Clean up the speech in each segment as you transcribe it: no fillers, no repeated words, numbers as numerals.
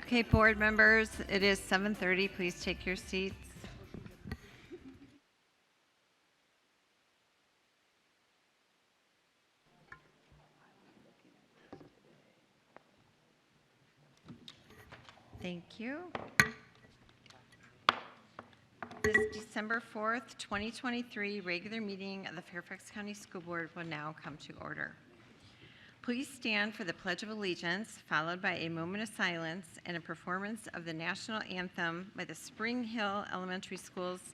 Okay, board members, it is 7:30. Please take your seats. Thank you. This December 4th, 2023 regular meeting of the Fairfax County School Board will now come to order. Please stand for the Pledge of Allegiance, followed by a moment of silence and a performance of the national anthem by the Spring Hill Elementary School's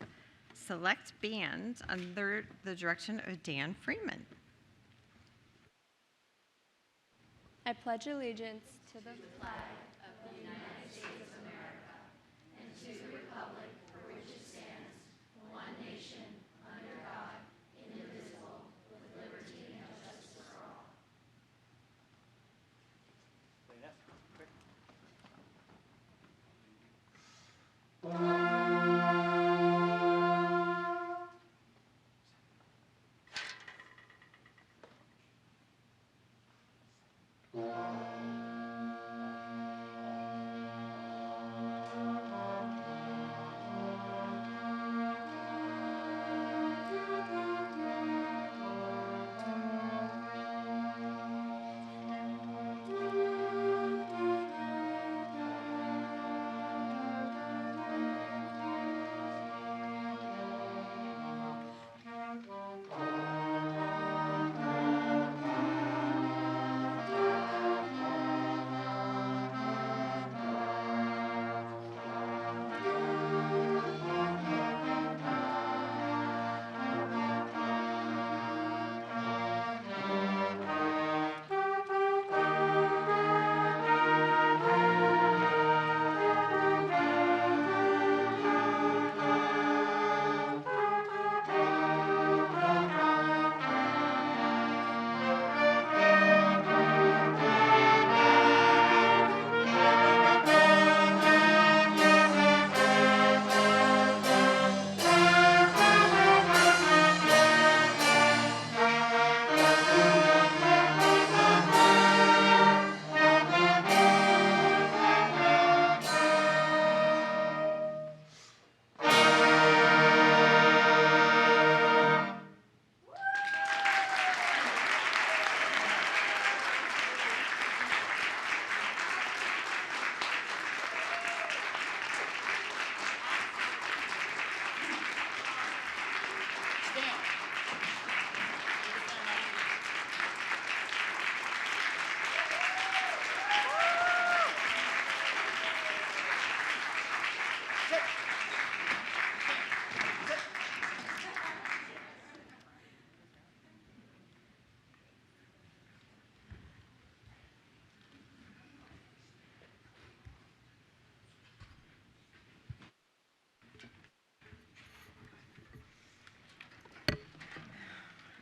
select band under the direction of Dan Freeman. I pledge allegiance to the flag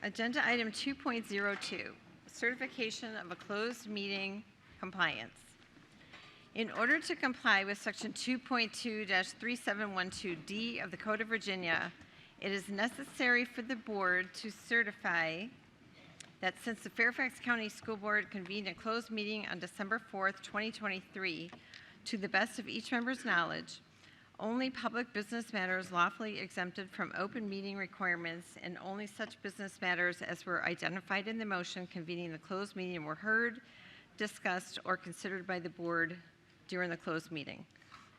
Agenda item 2.02, certification of a closed meeting compliance. In order to comply with section 2.2-3712D of the Code of Virginia, it is necessary for the board to certify that since the Fairfax County School Board convened a closed meeting on December 4th, 2023, to the best of each member's knowledge, only public business matters lawfully exempted from open meeting requirements and only such business matters as were identified in the motion convening the closed meeting were heard, discussed, or considered by the board during the closed meeting.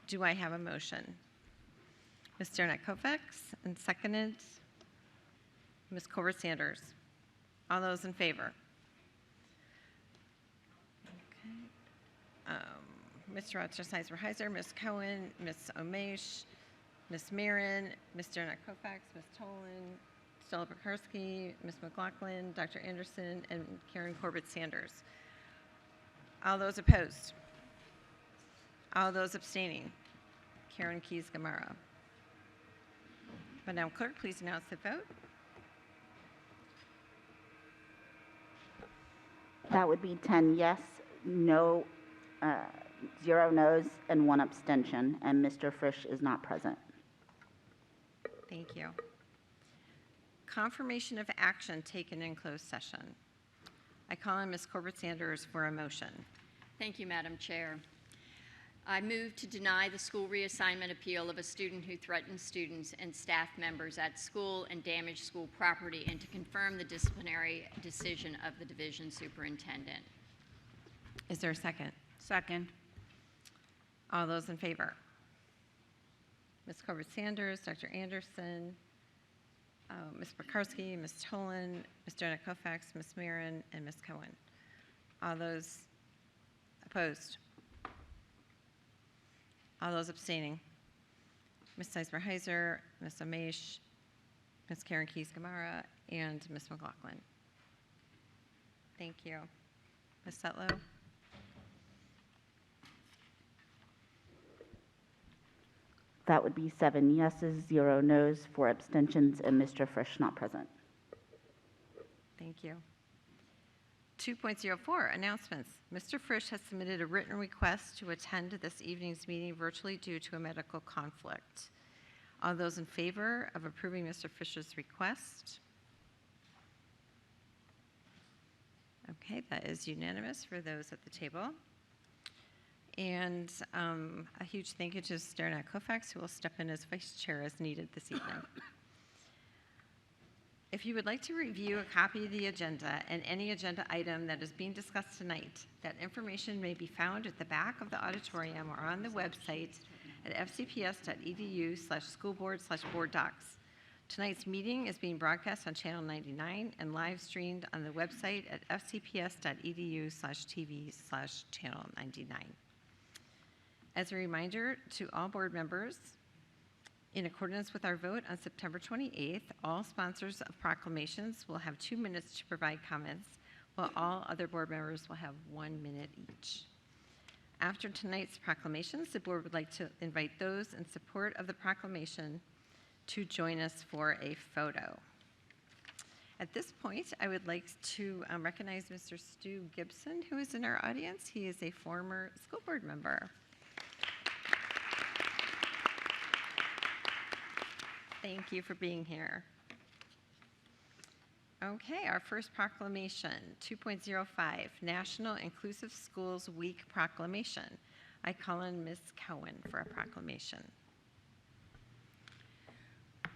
Do I have a motion? Mr. Kovacs, and seconded Ms. Colbert Sanders. All those in favor? Okay. Mr. Rochester-Heiser, Ms. Cohen, Ms. Omesh, Ms. Marin, Mr. Kovacs, Ms. Tolan, Stella Bukarski, Ms. McLaughlin, Dr. Anderson, and Karen Corbett Sanders. All those opposed? All those abstaining? Karen Keys Gamara. Madam Clerk, please announce the vote. That would be 10 yes, no, 0 no's, and 1 abstention, and Mr. Frisch is not present. Thank you. Confirmation of action taken in closed session. I call on Ms. Corbett Sanders for a motion. Thank you, Madam Chair. I move to deny the school reassignment appeal of a student who threatened students and staff members at school and damaged school property, and to confirm the disciplinary decision of the division superintendent. Is there a second? Second. All those in favor? Ms. Corbett-Sanders, Dr. Anderson, Ms. Pekarski, Ms. Tolan, Mr. Anakofax, Ms. Marin, and Ms. Cohen. All those opposed? All those abstaining? Ms. Seismer-Heiser, Ms. Amash, Ms. Karen Keys-Gamara, and Ms. McLaughlin. Thank you. Ms. Sutlow? That would be 7 yeses, 0 nos, 4 abstentions, and Mr. Frisch not present. Thank you. 2.04, announcements. Mr. Frisch has submitted a written request to attend this evening's meeting virtually due to a medical conflict. All those in favor of approving Mr. Frisch's request? Okay, that is unanimous for those at the table. And a huge thank you to Starnett Kofax, who will step in as vice chair as needed this evening. If you would like to review a copy of the agenda and any agenda item that is being discussed tonight, that information may be found at the back of the auditorium or on the website at fcps.edu/schoolboard/board docs. Tonight's meeting is being broadcast on Channel 99 and live streamed on the website at fcps.edu/tv/channel 99. As a reminder to all board members, in accordance with our vote on September 28th, all sponsors of proclamations will have 2 minutes to provide comments, while all other board members will have 1 minute each. After tonight's proclamations, the board would like to invite those in support of the proclamation to join us for a photo. At this point, I would like to recognize Mr. Stu Gibson, who is in our audience. He is a former school board member. Thank you for being here. Okay, our first proclamation, 2.05, National Inclusive Schools Week Proclamation. I call on Ms. Cohen for a proclamation.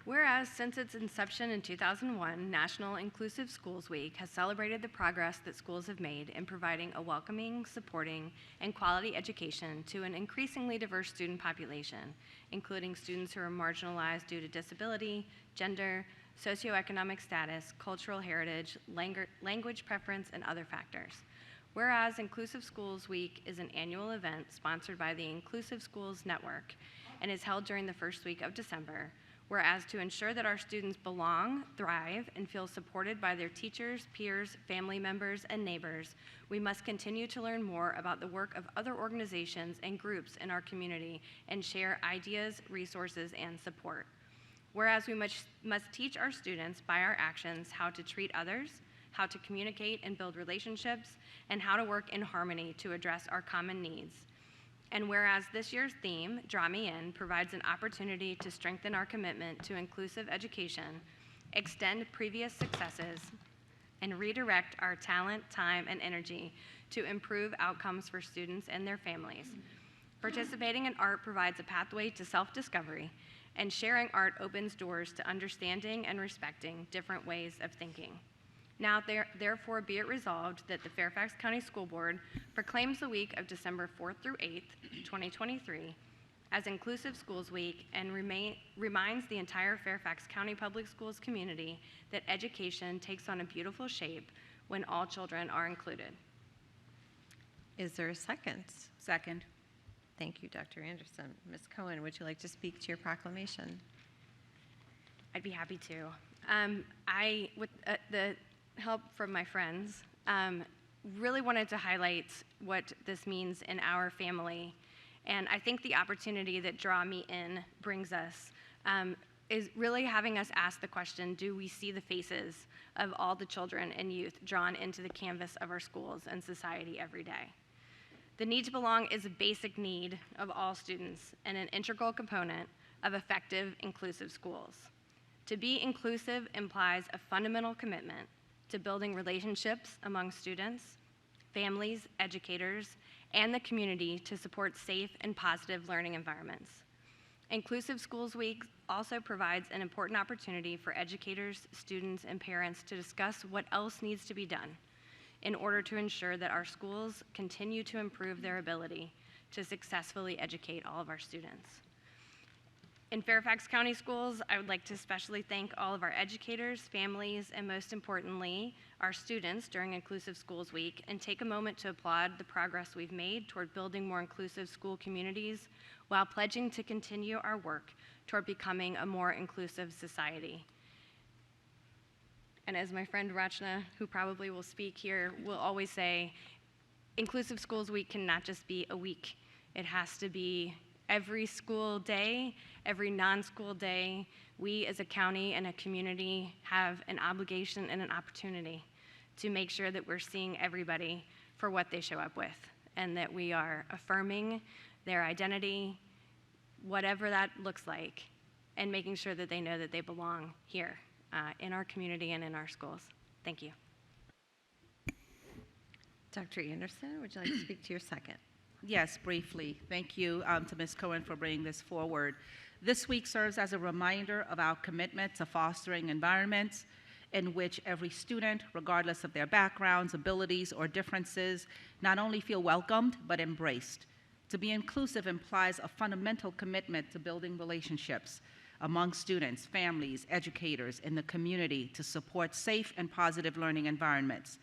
Whereas since its inception in 2001, National Inclusive Schools Week has celebrated the progress that schools have made in providing a welcoming, supporting, and quality education to an increasingly diverse student population, including students who are marginalized due to disability, gender, socioeconomic status, cultural heritage, language preference, and other factors. Whereas Inclusive Schools Week is an annual event sponsored by the Inclusive Schools Network and is held during the first week of December. Whereas to ensure that our students belong, thrive, and feel supported by their teachers, peers, family members, and neighbors, we must continue to learn more about the work of other organizations and groups in our community and share ideas, resources, and support. Whereas we must teach our students by our actions how to treat others, how to communicate and build relationships, and how to work in harmony to address our common needs. And whereas this year's theme, Draw Me In, provides an opportunity to strengthen our commitment to inclusive education, extend previous successes, and redirect our talent, time, and energy to improve outcomes for students and their families. Participating in art provides a pathway to self-discovery, and sharing art opens doors to understanding and respecting different ways of thinking. Now, therefore, be it resolved that the Fairfax County School Board proclaims the week of December 4th through 8th, 2023, as Inclusive Schools Week and reminds the entire Fairfax County Public Schools community that education takes on a beautiful shape when all children are included. Is there a second? Second. Thank you, Dr. Anderson. Ms. Cohen, would you like to speak to your proclamation? I'd be happy to. With the help from my friends, really wanted to highlight what this means in our family. And I think the opportunity that Draw Me In brings us is really having us ask the question, do we see the faces of all the children and youth drawn into the canvas of our schools and society every day? The need to belong is a basic need of all students and an integral component of effective inclusive schools. To be inclusive implies a fundamental commitment to building relationships among students, families, educators, and the community to support safe and positive learning environments. Inclusive Schools Week also provides an important opportunity for educators, students, and parents to discuss what else needs to be done in order to ensure that our schools continue to improve their ability to successfully educate all of our students. In Fairfax County Schools, I would like to especially thank all of our educators, families, and most importantly, our students during Inclusive Schools Week, and take a moment to applaud the progress we've made toward building more inclusive school communities while pledging to continue our work toward becoming a more inclusive society. And as my friend Rachna, who probably will speak here, will always say, Inclusive Schools Week cannot just be a week. It has to be every school day, every non-school day. We as a county and a community have an obligation and an opportunity to make sure that we're seeing everybody for what they show up with, and that we are affirming their identity, whatever that looks like, and making sure that they know that they belong here in our community and in our schools. Thank you. Dr. Anderson, would you like to speak to your second? Yes, briefly. Thank you to Ms. Cohen for bringing this forward. This week serves as a reminder of our commitment to fostering environments in which every student, regardless of their backgrounds, abilities, or differences, not only feel welcomed, but embraced. To be inclusive implies a fundamental commitment to building relationships among students, families, educators, and the community to support safe and positive learning environments.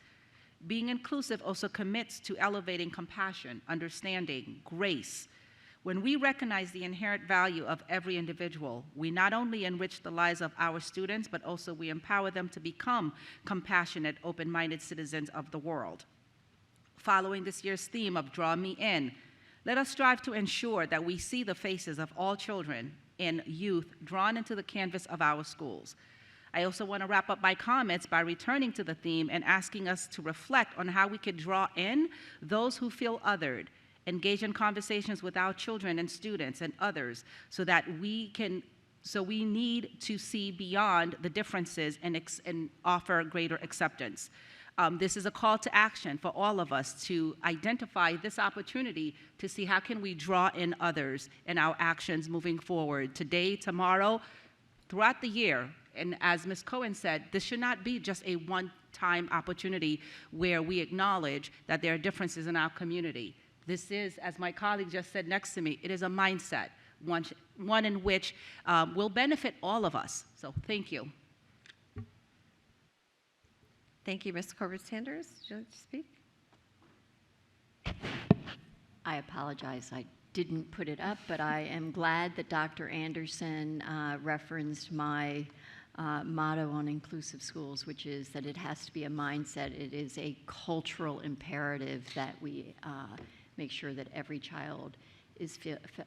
Being inclusive also commits to elevating compassion, understanding, grace. When we recognize the inherent value of every individual, we not only enrich the lives of our students, but also we empower them to become compassionate, open-minded citizens of the world. Following this year's theme of Draw Me In, let us strive to ensure that we see the faces of all children and youth drawn into the canvas of our schools. I also want to wrap up my comments by returning to the theme and asking us to reflect on how we could draw in those who feel othered, engage in conversations with our children and students and others so we need to see beyond the differences and offer greater acceptance. This is a call to action for all of us to identify this opportunity to see how can we draw in others in our actions moving forward, today, tomorrow, throughout the year. And as Ms. Cohen said, this should not be just a one-time opportunity where we acknowledge that there are differences in our community. This is, as my colleague just said next to me, it is a mindset, one in which will benefit all of us. So thank you. Thank you, Ms. Corbett-Sanders. Would you like to speak? I apologize, I didn't put it up, but I am glad that Dr. Anderson referenced my motto on Inclusive Schools, which is that it has to be a mindset. It is a cultural imperative that we make sure that every child is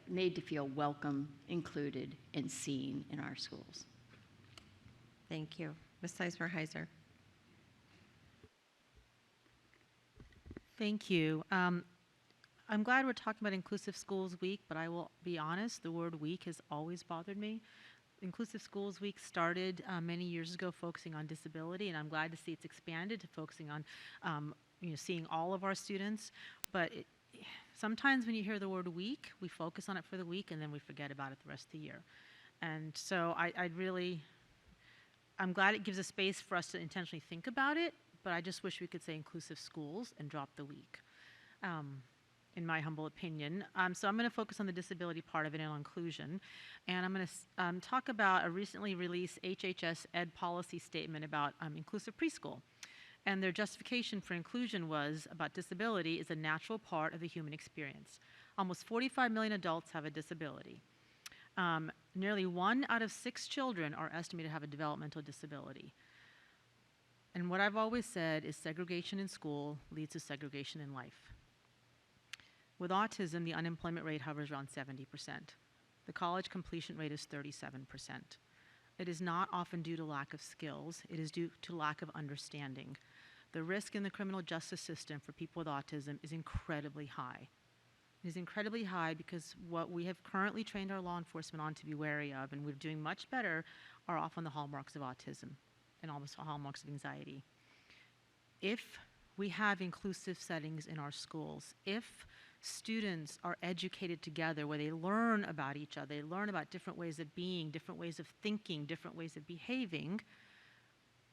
made to feel welcome, included, and seen in our schools. Thank you. Ms. Sizemore-Heiser. Thank you. I'm glad we're talking about Inclusive Schools Week, but I will be honest, the word week has always bothered me. Inclusive Schools Week started many years ago focusing on disability, and I'm glad to see it's expanded to focusing on seeing all of our students. But sometimes when you hear the word week, we focus on it for the week and then we forget about it the rest of the year. And so I'm glad it gives a space for us to intentionally think about it, but I just wish we could say inclusive schools and drop the week, in my humble opinion. So I'm going to focus on the disability part of it and on inclusion. And I'm going to talk about a recently released HHS Ed policy statement about inclusive preschool. And their justification for inclusion was about disability is a natural part of the human experience. Almost 45 million adults have a disability. Nearly 1 out of 6 children are estimated to have a developmental disability. And what I've always said is segregation in school leads to segregation in life. With autism, the unemployment rate hovers around 70%. The college completion rate is 37%. It is not often due to lack of skills, it is due to lack of understanding. The risk in the criminal justice system for people with autism is incredibly high. It is incredibly high because what we have currently trained our law enforcement on to be wary of, and we're doing much better, are often the hallmarks of autism and almost hallmarks of anxiety. If we have inclusive settings in our schools. If students are educated together where they learn about each other, they learn about different ways of being, different ways of thinking, different ways of behaving,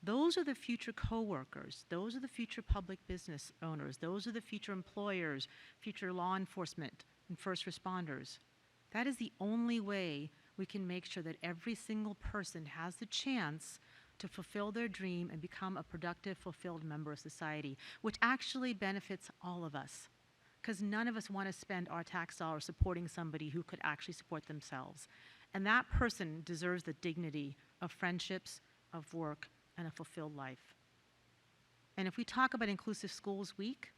those are the future coworkers. Those are the future public business owners. Those are the future employers, future law enforcement and first responders. That is the only way we can make sure that every single person has the chance to fulfill their dream and become a productive, fulfilled member of society, which actually benefits all of us. Because none of us want to spend our tax dollars supporting somebody who could actually support themselves. And that person deserves the dignity of friendships, of work, and a fulfilled life. And if we talk about Inclusive Schools Week,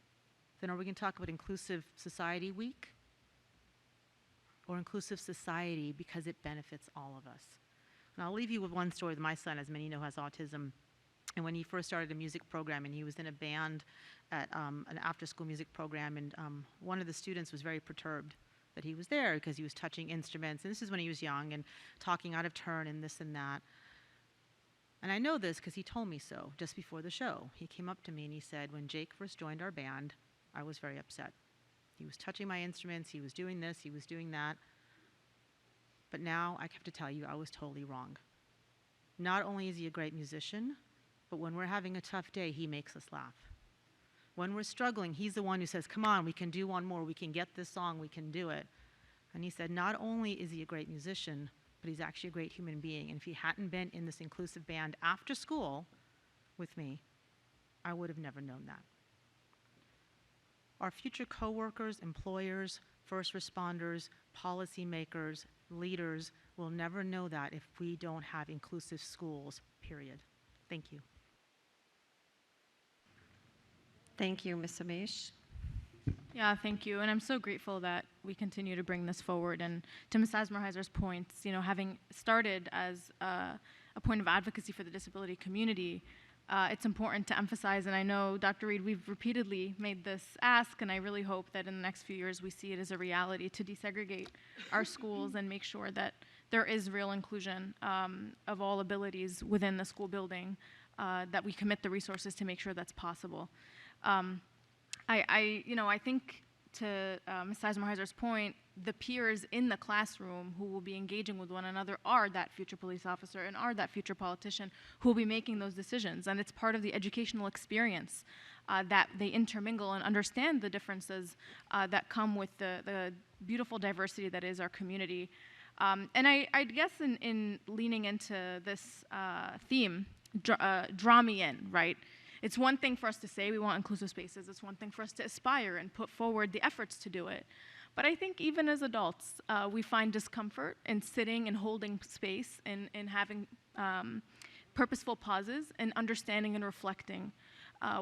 then are we going to talk about Inclusive Society Week? Or Inclusive Society because it benefits all of us? And I'll leave you with one story. My son, as many know, has autism. And when he first started a music program, and he was in a band at an after-school music program, and one of the students was very perturbed that he was there because he was touching instruments. And this is when he was young and talking out of turn and this and that. And I know this because he told me so just before the show. He came up to me and he said, when Jake first joined our band, I was very upset. He was touching my instruments, he was doing this, he was doing that. But now I have to tell you, I was totally wrong. Not only is he a great musician, but when we're having a tough day, he makes us laugh. When we're struggling, he's the one who says, come on, we can do one more, we can get this song, we can do it. And he said, not only is he a great musician, but he's actually a great human being. And if he hadn't been in this inclusive band after school with me, I would have never known that. Our future coworkers, employers, first responders, policymakers, leaders will never know that if we don't have inclusive schools, period. Thank you. Thank you, Ms. Amish. Yeah, thank you. And I'm so grateful that we continue to bring this forward. And to Ms. Asmerheiser's points, you know, having started as a point of advocacy for the disability community, it's important to emphasize, and I know, Dr. Reed, we've repeatedly made this ask, and I really hope that in the next few years we see it as a reality to desegregate our schools and make sure that there is real inclusion of all abilities within the school building, that we commit the resources to make sure that's possible. I think to Ms. Asmerheiser's point, the peers in the classroom who will be engaging with one another are that future police officer and are that future politician who will be making those decisions. And it's part of the educational experience that they intermingle and understand the differences that come with the beautiful diversity that is our community. And I guess in leaning into this theme, draw me in, right? It's one thing for us to say we want inclusive spaces. It's one thing for us to aspire and put forward the efforts to do it. But I think even as adults, we find discomfort in sitting and holding space and having purposeful pauses and understanding and reflecting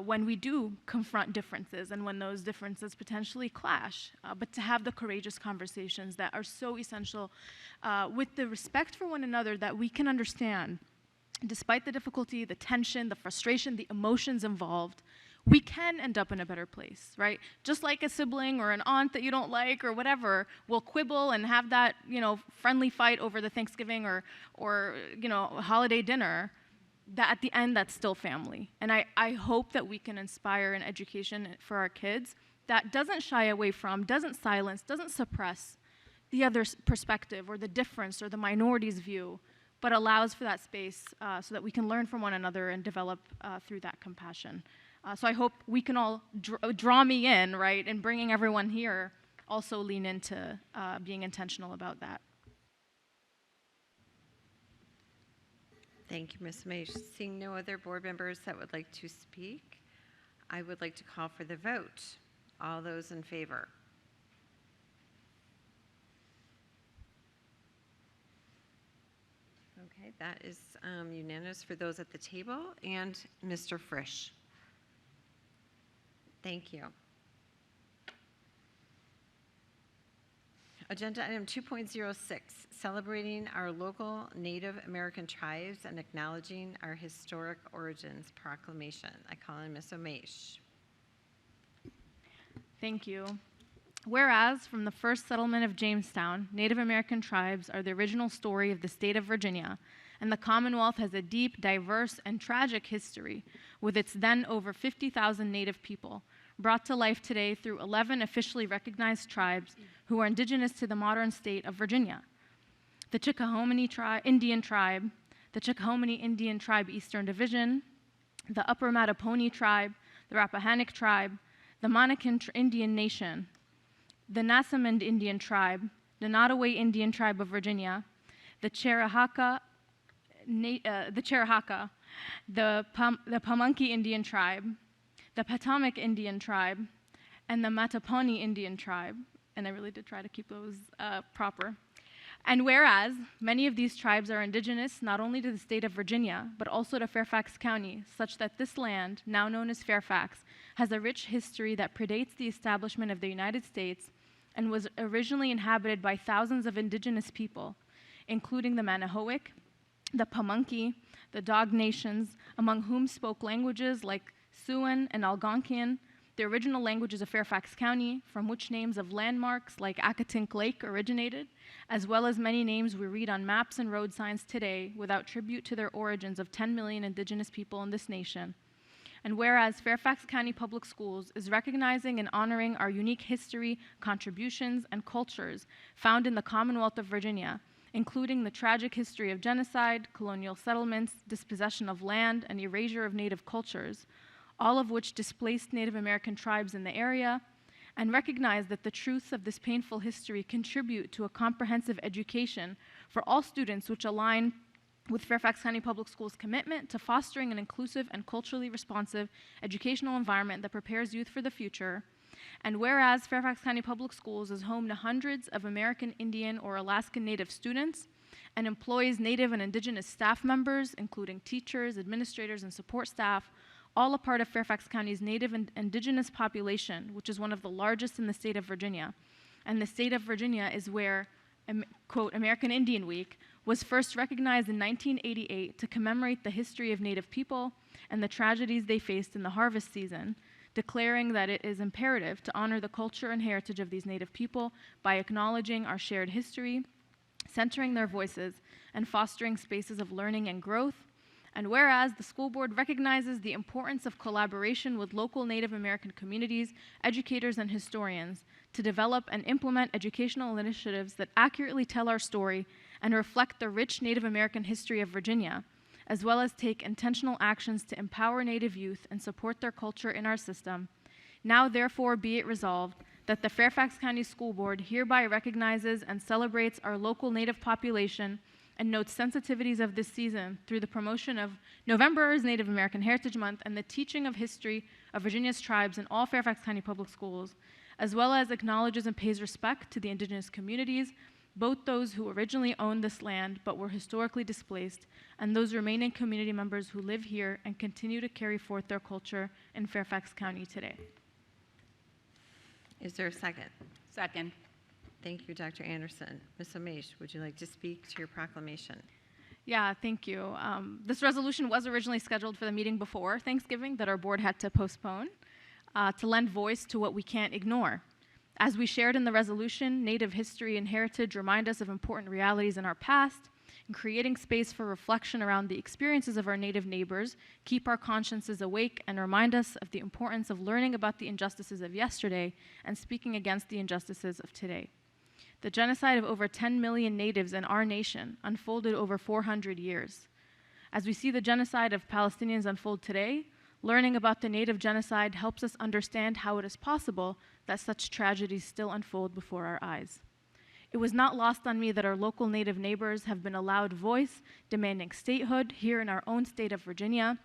when we do confront differences and when those differences potentially clash. But to have the courageous conversations that are so essential with the respect for one another that we can understand. Despite the difficulty, the tension, the frustration, the emotions involved, we can end up in a better place, right? Just like a sibling or an aunt that you don't like or whatever will quibble and have that, friendly fight over the Thanksgiving or holiday dinner, that at the end, that's still family. And I hope that we can inspire an education for our kids that doesn't shy away from, doesn't silence, doesn't suppress the other's perspective or the difference or the minority's view, but allows for that space so that we can learn from one another and develop through that compassion. So I hope we can all draw me in, right, and bringing everyone here also lean into being intentional about that. Thank you, Ms. Amish. Seeing no other board members that would like to speak, I would like to call for the vote. All those in favor? Okay, that is unanimous for those at the table and Mr. Frisch. Thank you. Agenda item 2.06, celebrating our local Native American tribes and acknowledging our historic origins proclamation. I call on Ms. Amish. Thank you. Whereas from the first settlement of Jamestown, Native American tribes are the original story of the state of Virginia, and the Commonwealth has a deep, diverse, and tragic history, with its then over 50,000 Native people, brought to life today through 11 officially recognized tribes who are indigenous to the modern state of Virginia. The Chickahominy Indian Tribe, the Chickahominy Indian Tribe Eastern Division, the Upper Mattapony Tribe, the Rappahannock Tribe, the Monacan Indian Nation, the Nassamand Indian Tribe, the Nottoway Indian Tribe of Virginia, the Cherahaka, the Pamunkey Indian Tribe, the Potomac Indian Tribe, and the Mattapony Indian Tribe. And I really did try to keep those proper. And whereas many of these tribes are indigenous not only to the state of Virginia, but also to Fairfax County, such that this land, now known as Fairfax, has a rich history that predates the establishment of the United States and was originally inhabited by thousands of indigenous people, including the Manahoic, the Pamunkey, the Dog Nations, among whom spoke languages like Siouan and Algonquian, the original languages of Fairfax County, from which names of landmarks like Accotink Lake originated, as well as many names we read on maps and road signs today without tribute to their origins of 10 million indigenous people in this nation. And whereas Fairfax County Public Schools is recognizing and honoring our unique history, contributions, and cultures found in the Commonwealth of Virginia, including the tragic history of genocide, colonial settlements, dispossession of land, and erasure of native cultures, all of which displaced Native American tribes in the area, and recognize that the truths of this painful history contribute to a comprehensive education for all students, which align with Fairfax County Public Schools' commitment to fostering an inclusive and culturally responsive educational environment that prepares youth for the future. And whereas Fairfax County Public Schools is home to hundreds of American Indian or Alaskan Native students and employs Native and Indigenous staff members, including teachers, administrators, and support staff, all a part of Fairfax County's Native and Indigenous population, which is one of the largest in the state of Virginia. And the state of Virginia is where, quote, American Indian Week was first recognized in 1988 to commemorate the history of Native people and the tragedies they faced in the harvest season, declaring that it is imperative to honor the culture and heritage of these Native people by acknowledging our shared history, centering their voices, and fostering spaces of learning and growth. And whereas the school board recognizes the importance of collaboration with local Native American communities, educators, and historians to develop and implement educational initiatives that accurately tell our story and reflect the rich Native American history of Virginia, as well as take intentional actions to empower Native youth and support their culture in our system, now therefore be it resolved that the Fairfax County School Board hereby recognizes and celebrates our local Native population and notes sensitivities of this season through the promotion of November as Native American Heritage Month and the teaching of history of Virginia's tribes in all Fairfax County public schools, as well as acknowledges and pays respect to the indigenous communities, both those who originally owned this land but were historically displaced, and those remaining community members who live here and continue to carry forth their culture in Fairfax County today. Is there a second? Second. Thank you, Dr. Anderson. Ms. Omish, would you like to speak to your proclamation? Yeah, thank you. This resolution was originally scheduled for the meeting before Thanksgiving that our board had to postpone to lend voice to what we can't ignore. As we shared in the resolution, Native history and heritage remind us of important realities in our past, and creating space for reflection around the experiences of our Native neighbors keep our consciences awake and remind us of the importance of learning about the injustices of yesterday and speaking against the injustices of today. The genocide of over 10 million natives in our nation unfolded over 400 years. As we see the genocide of Palestinians unfold today, learning about the Native genocide helps us understand how it is possible that such tragedies still unfold before our eyes. It was not lost on me that our local Native neighbors have been allowed voice, demanding statehood here in our own state of Virginia,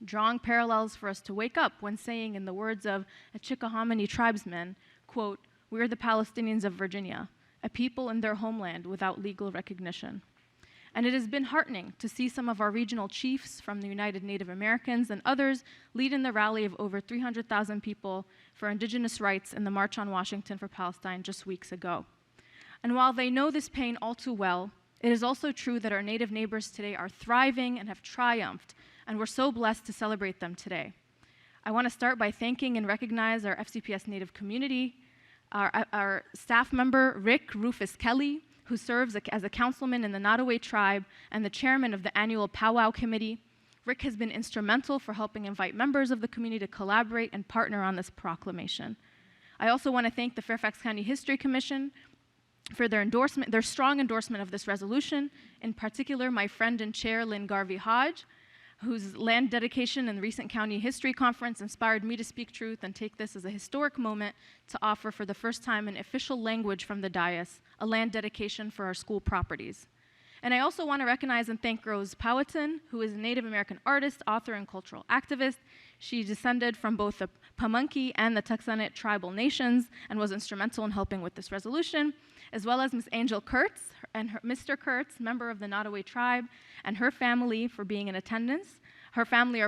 drawing parallels for us to wake up when saying, in the words of a Chickahominy tribesman, quote, "We are the Palestinians of Virginia, a people in their homeland without legal recognition." And it has been heartening to see some of our regional chiefs from the United Native Americans and others lead in the rally of over 300,000 people for indigenous rights in the March on Washington for Palestine just weeks ago. And while they know this pain all too well, it is also true that our Native neighbors today are thriving and have triumphed, and we're so blessed to celebrate them today. I want to start by thanking and recognize our FCPS Native community, our staff member, Rick Rufus Kelly, who serves as a councilman in the Nottoway tribe and the chairman of the annual powwow committee, Rick has been instrumental for helping invite members of the community to collaborate and partner on this proclamation. I also want to thank the Fairfax County History Commission for their endorsement, their strong endorsement of this resolution. In particular, my friend and chair, Lynn Garvey Hodge, whose land dedication in the recent county history conference inspired me to speak truth and take this as a historic moment to offer for the first time in official language from the dais, a land dedication for our school properties. And I also want to recognize and thank Rose Powhatan, who is a Native American artist, author, and cultural activist. She descended from both the Pamunkey and the Tuxenet tribal nations and was instrumental in helping with this resolution, as well as Ms. Angel Kurtz and Mr. Kurtz, member of the Nottoway tribe, and her family for being in attendance. Her family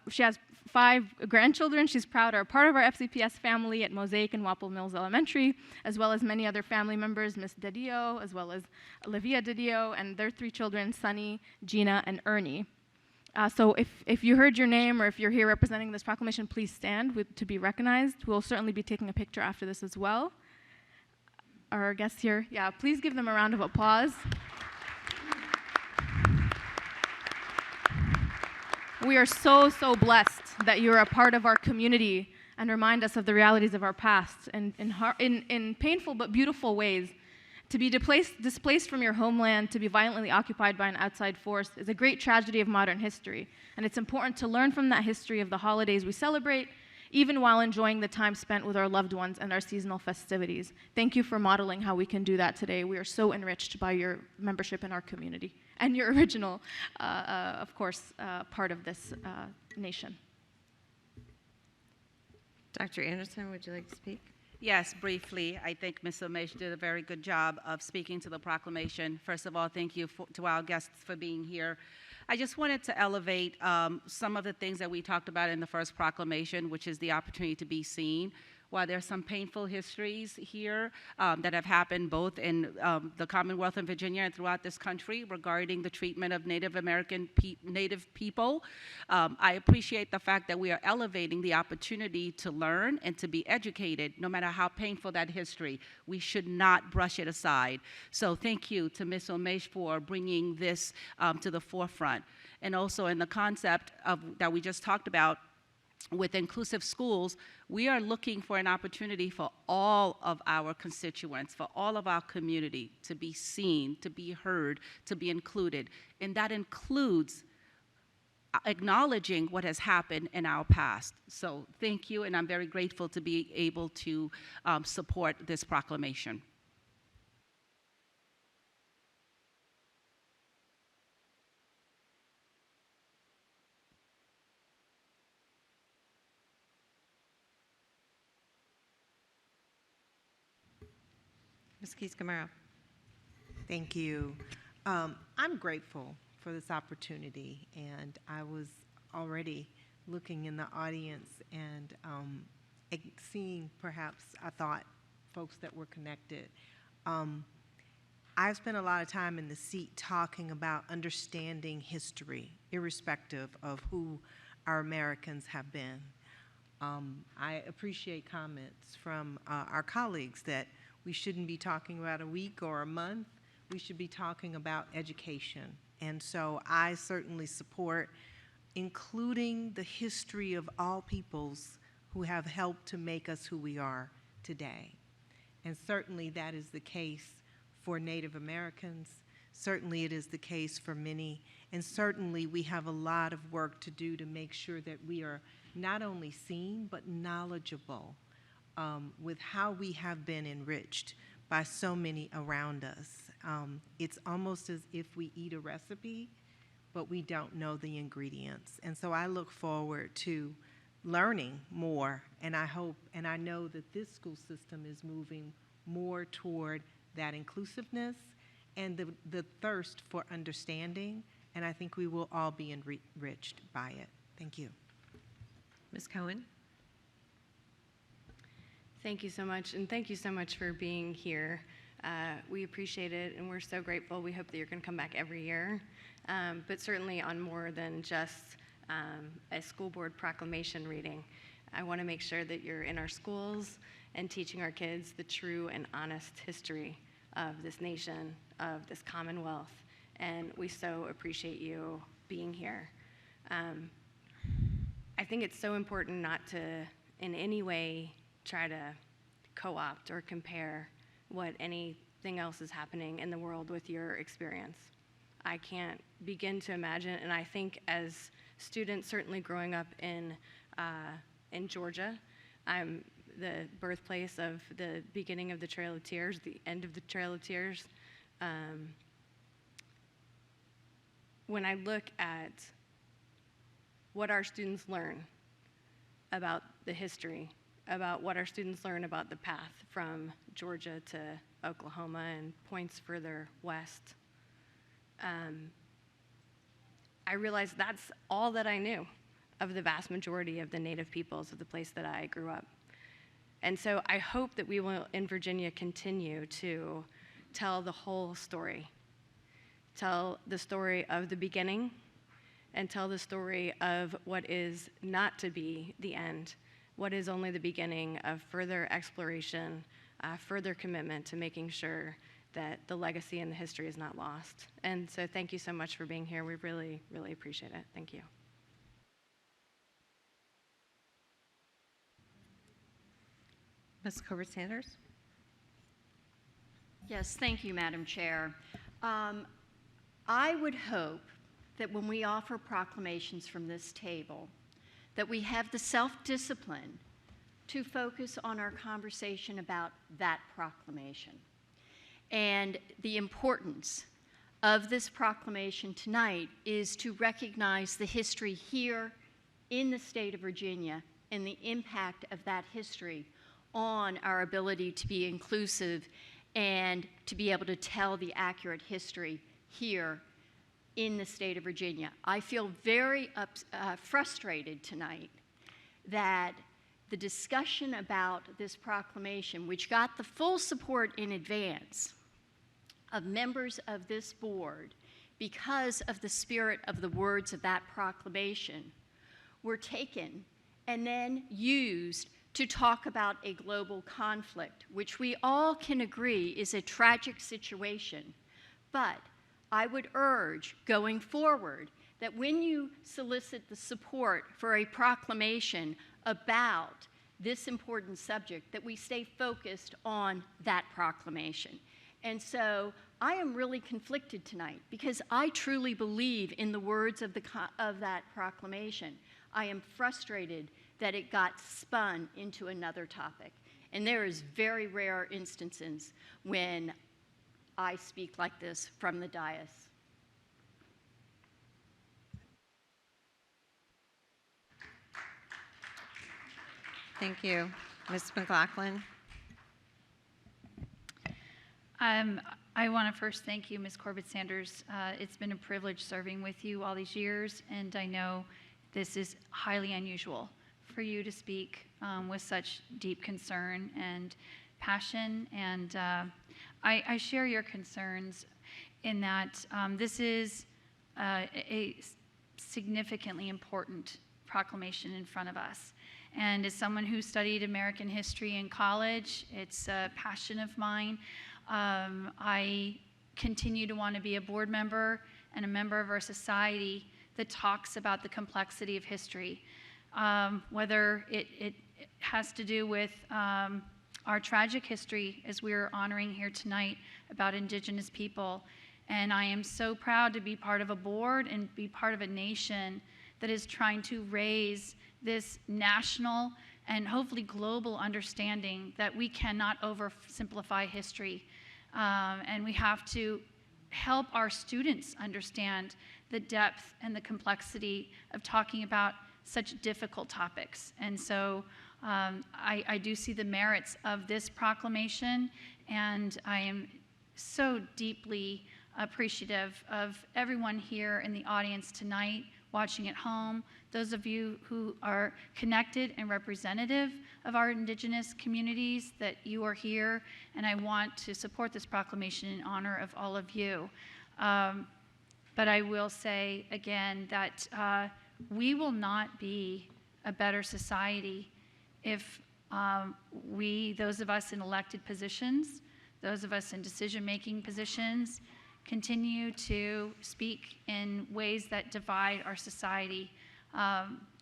she has 5 grandchildren. She's proud are part of our FCPS family at Mosaic and Wapple Mills Elementary, as well as many other family members, Miss Didio, as well as Olivia Didio, and their 3 children, Sunny, Gina, and Ernie. So if you heard your name or if you're here representing this proclamation, please stand to be recognized. We'll certainly be taking a picture after this as well. Our guests here, yeah, please give them a round of applause. We are so, so blessed that you're a part of our community and remind us of the realities of our past in painful but beautiful ways. To be displaced from your homeland, to be violently occupied by an outside force is a great tragedy of modern history. And it's important to learn from that history of the holidays we celebrate, even while enjoying the time spent with our loved ones and our seasonal festivities. Thank you for modeling how we can do that today. We are so enriched by your membership in our community and your original, of course, part of this nation. Dr. Anderson, would you like to speak? Yes, briefly. I think Ms. Omesh did a very good job of speaking to the proclamation. First of all, thank you to our guests for being here. I just wanted to elevate some of the things that we talked about in the first proclamation, which is the opportunity to be seen. While there's some painful histories here that have happened both in the Commonwealth of Virginia and throughout this country regarding the treatment of Native people, I appreciate the fact that we are elevating the opportunity to learn and to be educated, no matter how painful that history. We should not brush it aside. So thank you to Ms. Omesh for bringing this to the forefront. And also in the concept that we just talked about, with inclusive schools, we are looking for an opportunity for all of our constituents, for all of our community to be seen, to be heard, to be included. And that includes acknowledging what has happened in our past. So thank you, and I'm very grateful to be able to support this proclamation. Ms. Keys-Gamarra. Thank you. I'm grateful for this opportunity, and I was already looking in the audience and seeing perhaps, I thought, folks that were connected. I've spent a lot of time in the seat talking about understanding history, irrespective of who our Americans have been. I appreciate comments from our colleagues that we shouldn't be talking about a week or a month. We should be talking about education. And so I certainly support including the history of all peoples who have helped to make us who we are today. And certainly that is the case for Native Americans. Certainly it is the case for many. And certainly we have a lot of work to do to make sure that we are not only seen, but knowledgeable with how we have been enriched by so many around us. It's almost as if we eat a recipe, but we don't know the ingredients. And so I look forward to learning more, and I hope and I know that this school system is moving more toward that inclusiveness and the thirst for understanding, and I think we will all be enriched by it. Thank you. Ms. Cohen. Thank you so much, and thank you so much for being here. We appreciate it, and we're so grateful. We hope that you're going to come back every year, but certainly on more than just a school board proclamation reading. I want to make sure that you're in our schools and teaching our kids the true and honest history of this nation, of this Commonwealth, and we so appreciate you being here. I think it's so important not to in any way try to co-opt or compare what anything else is happening in the world with your experience. I can't begin to imagine, and I think as students, certainly growing up in Georgia, I'm the birthplace of the beginning of the Trail of Tears, the end of the Trail of Tears. When I look at what our students learn about the history, about what our students learn about the path from Georgia to Oklahoma and points further west, I realized that's all that I knew of the vast majority of the Native peoples of the place that I grew up. And so I hope that we will, in Virginia, continue to tell the whole story. Tell the story of the beginning and tell the story of what is not to be the end, what is only the beginning of further exploration, further commitment to making sure that the legacy and the history is not lost. And so thank you so much for being here. We really, really appreciate it. Thank you. Ms. Corbett-Sanders? Yes, thank you, Madam Chair. I would hope that when we offer proclamations from this table, that we have the self-discipline to focus on our conversation about that proclamation. And the importance of this proclamation tonight is to recognize the history here in the state of Virginia and the impact of that history on our ability to be inclusive and to be able to tell the accurate history here in the state of Virginia. I feel very frustrated tonight that the discussion about this proclamation, which got the full support in advance of members of this board because of the spirit of the words of that proclamation, were taken and then used to talk about a global conflict, which we all can agree is a tragic situation. But I would urge, going forward, that when you solicit the support for a proclamation about this important subject, that we stay focused on that proclamation. And so I am really conflicted tonight because I truly believe in the words of that proclamation. I am frustrated that it got spun into another topic. And there is very rare instances when I speak like this from the dais. Thank you. Ms. McLaughlin? I want to first thank you, Ms. Corbett-Sanders. It's been a privilege serving with you all these years, and I know this is highly unusual for you to speak with such deep concern and passion, and I share your concerns in that this is a significantly important proclamation in front of us. And as someone who studied American history in college, it's a passion of mine. I continue to want to be a board member and a member of our society that talks about the complexity of history, whether it has to do with our tragic history, as we're honoring here tonight, about Indigenous people. And I am so proud to be part of a board and be part of a nation that is trying to raise this national and hopefully global understanding that we cannot oversimplify history. And we have to help our students understand the depth and the complexity of talking about such difficult topics. And so I do see the merits of this proclamation, and I am so deeply appreciative of everyone here in the audience tonight, watching at home, those of you who are connected and representative of our Indigenous communities, that you are here, and I want to support this proclamation in honor of all of you. But I will say again that we will not be a better society if those of us in elected positions, those of us in decision-making positions, continue to speak in ways that divide our society.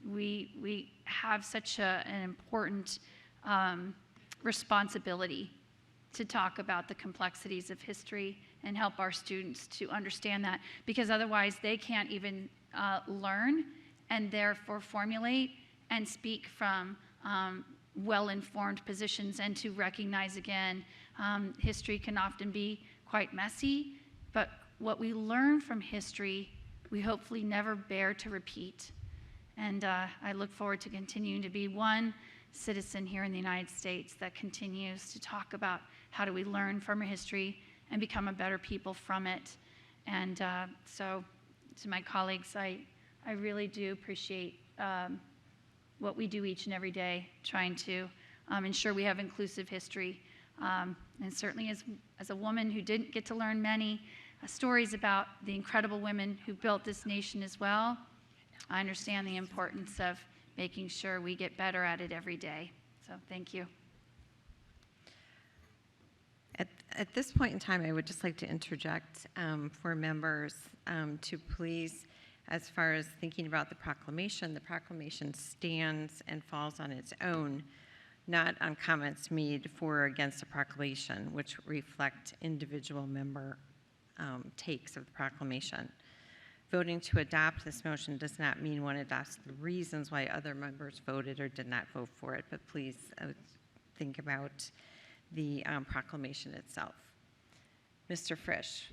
We have such an important responsibility to talk about the complexities of history and help our students to understand that, because otherwise they can't even learn and therefore formulate and speak from well-informed positions, and to recognize again, history can often be quite messy, but what we learn from history, we hopefully never bear to repeat. And I look forward to continuing to be one citizen here in the United States that continues to talk about how do we learn from our history and become a better people from it. And so to my colleagues, I really do appreciate what we do each and every day, trying to ensure we have inclusive history. And certainly as a woman who didn't get to learn many stories about the incredible women who built this nation as well, I understand the importance of making sure we get better at it every day. So thank you. At this point in time, I would just like to interject for members to please, as far as thinking about the proclamation stands and falls on its own, not on comments made for or against the proclamation, which reflect individual member takes of the proclamation. Voting to adopt this motion does not mean one adopts the reasons why other members voted or did not vote for it, but please think about the proclamation itself. Mr. Frisch.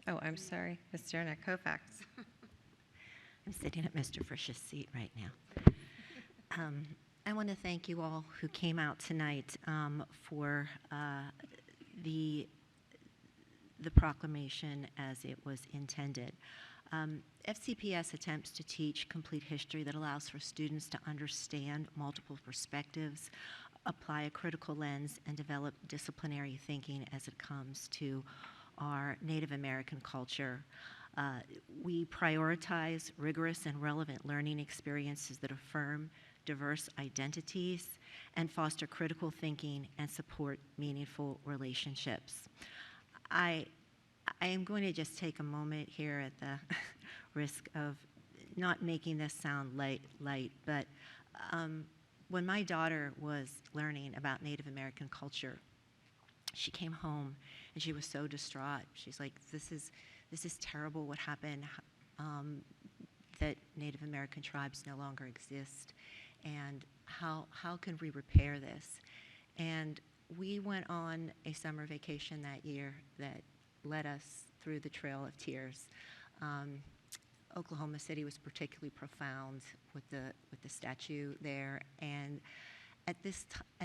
Oh, I'm sorry, Ms. Jarnett Kovacs. I'm sitting at Mr. Frisch's seat right now. I want to thank you all who came out tonight for the proclamation as it was intended. FCPS attempts to teach complete history that allows for students to understand multiple perspectives, apply a critical lens, and develop disciplinary thinking as it comes to our Native American culture. We prioritize rigorous and relevant learning experiences that affirm diverse identities and foster critical thinking and support meaningful relationships. I am going to just take a moment here at the risk of not making this sound light, but when my daughter was learning about Native American culture, she came home and she was so distraught. She's like, this is terrible what happened, that Native American tribes no longer exist, and how can we repair this? And we went on a summer vacation that year that led us through the Trail of Tears. Oklahoma City was particularly profound with the statue there, and at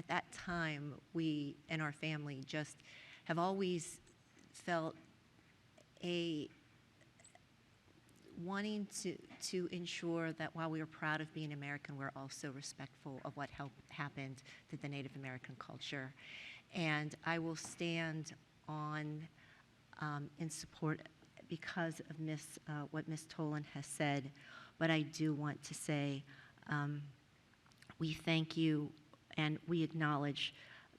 that time, we and our family just have always felt a wanting to ensure that while we are proud of being American, we're also respectful of what happened to the Native American culture. And I will stand on in support because of what Ms. Tolan has said, but I do want to say we thank you and we acknowledge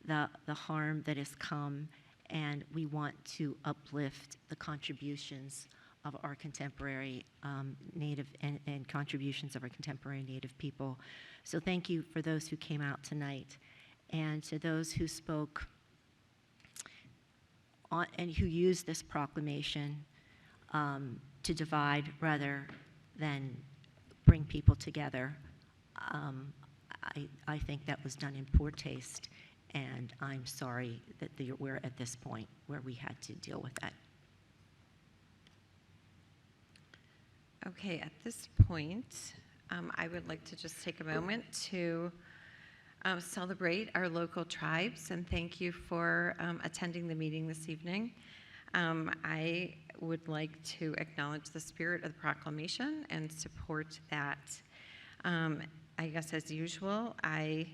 the harm that has come, and we want to uplift the contributions of our contemporary Native and contributions of our contemporary Native people. So thank you for those who came out tonight, and to those who spoke on, and who used this proclamation to divide rather than bring people together. I think that was done in poor taste, and I'm sorry that we're at this point where we had to deal with that. Okay, at this point, I would like to just take a moment to celebrate our local tribes and thank you for attending the meeting this evening. I would like to acknowledge the spirit of the proclamation and support that. I guess as usual, I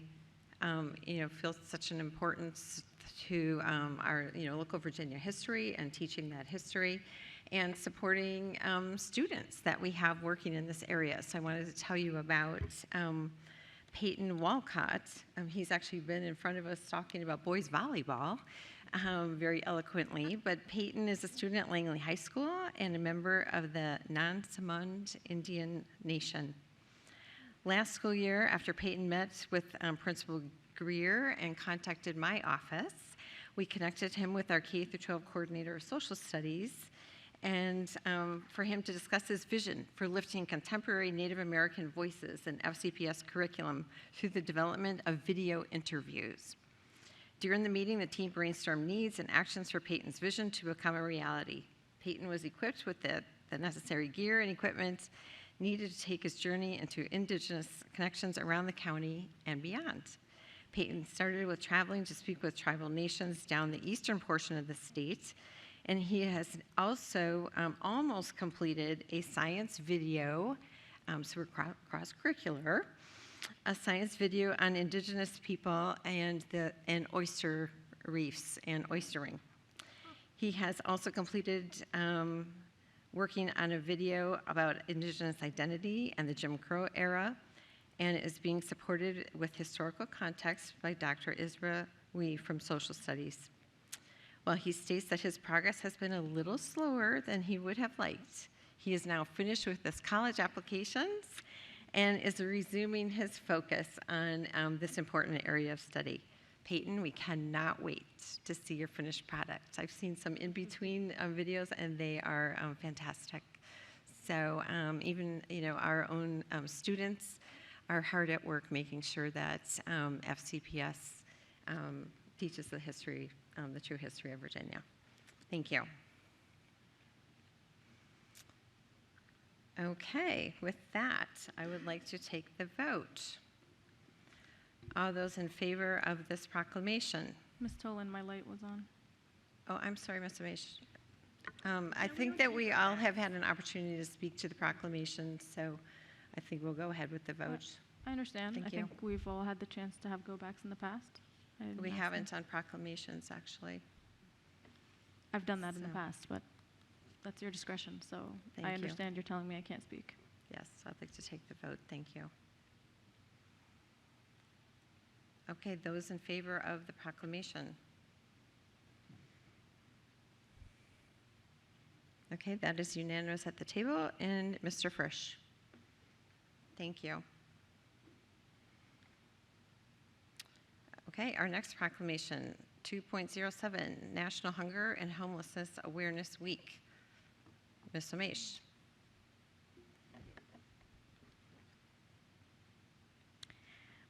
feel such an importance to our local Virginia history and teaching that history and supporting students that we have working in this area. So I wanted to tell you about Peyton Walcott. He's actually been in front of us talking about boys volleyball very eloquently, but Peyton is a student at Langley High School and a member of the Nansemond Indian Nation. Last school year, after Peyton met with Principal Greer and contacted my office, we connected him with our K-12 coordinator of social studies and for him to discuss his vision for lifting contemporary Native American voices in FCPS curriculum through the development of video interviews. During the meeting, the team brainstormed needs and actions for Peyton's vision to become a reality. Peyton was equipped with the necessary gear and equipment needed to take his journey into Indigenous connections around the county and beyond. Peyton started with traveling to speak with tribal nations down the eastern portion of the state, and he has also almost completed a science video, so we're cross-curricular, a science video on Indigenous people and oyster reefs and oystering. He has also completed working on a video about Indigenous identity and the Jim Crow era, and is being supported with historical context by Dr. Isra Wee from Social Studies. While he states that his progress has been a little slower than he would have liked, he is now finished with his college applications and is resuming his focus on this important area of study. Peyton, we cannot wait to see your finished product. I've seen some in-between videos, and they are fantastic. So even our own students are hard at work making sure that FCPS teaches the history, the true history of Virginia. Thank you. Okay, with that, I would like to take the vote. All those in favor of this proclamation? Ms. Tolan, my light was on. Oh, I'm sorry, Ms. Amish. I think that we all have had an opportunity to speak to the proclamation, so I think we'll go ahead with the vote. I understand. Thank I you. think we've all had the chance to have go-backs in the past. We haven't on proclamations, actually. I've done that in the So- past, but that's your discretion, so Thank I you. understand you're telling me I can't speak. Yes, I'd like to take the vote. Thank you. Okay, those in favor of the proclamation? Okay, that is unanimous at the table. And Mr. Frisch? Thank you. Okay, our next proclamation, 2.07, National Hunger and Homelessness Awareness Week. Ms. Omesh.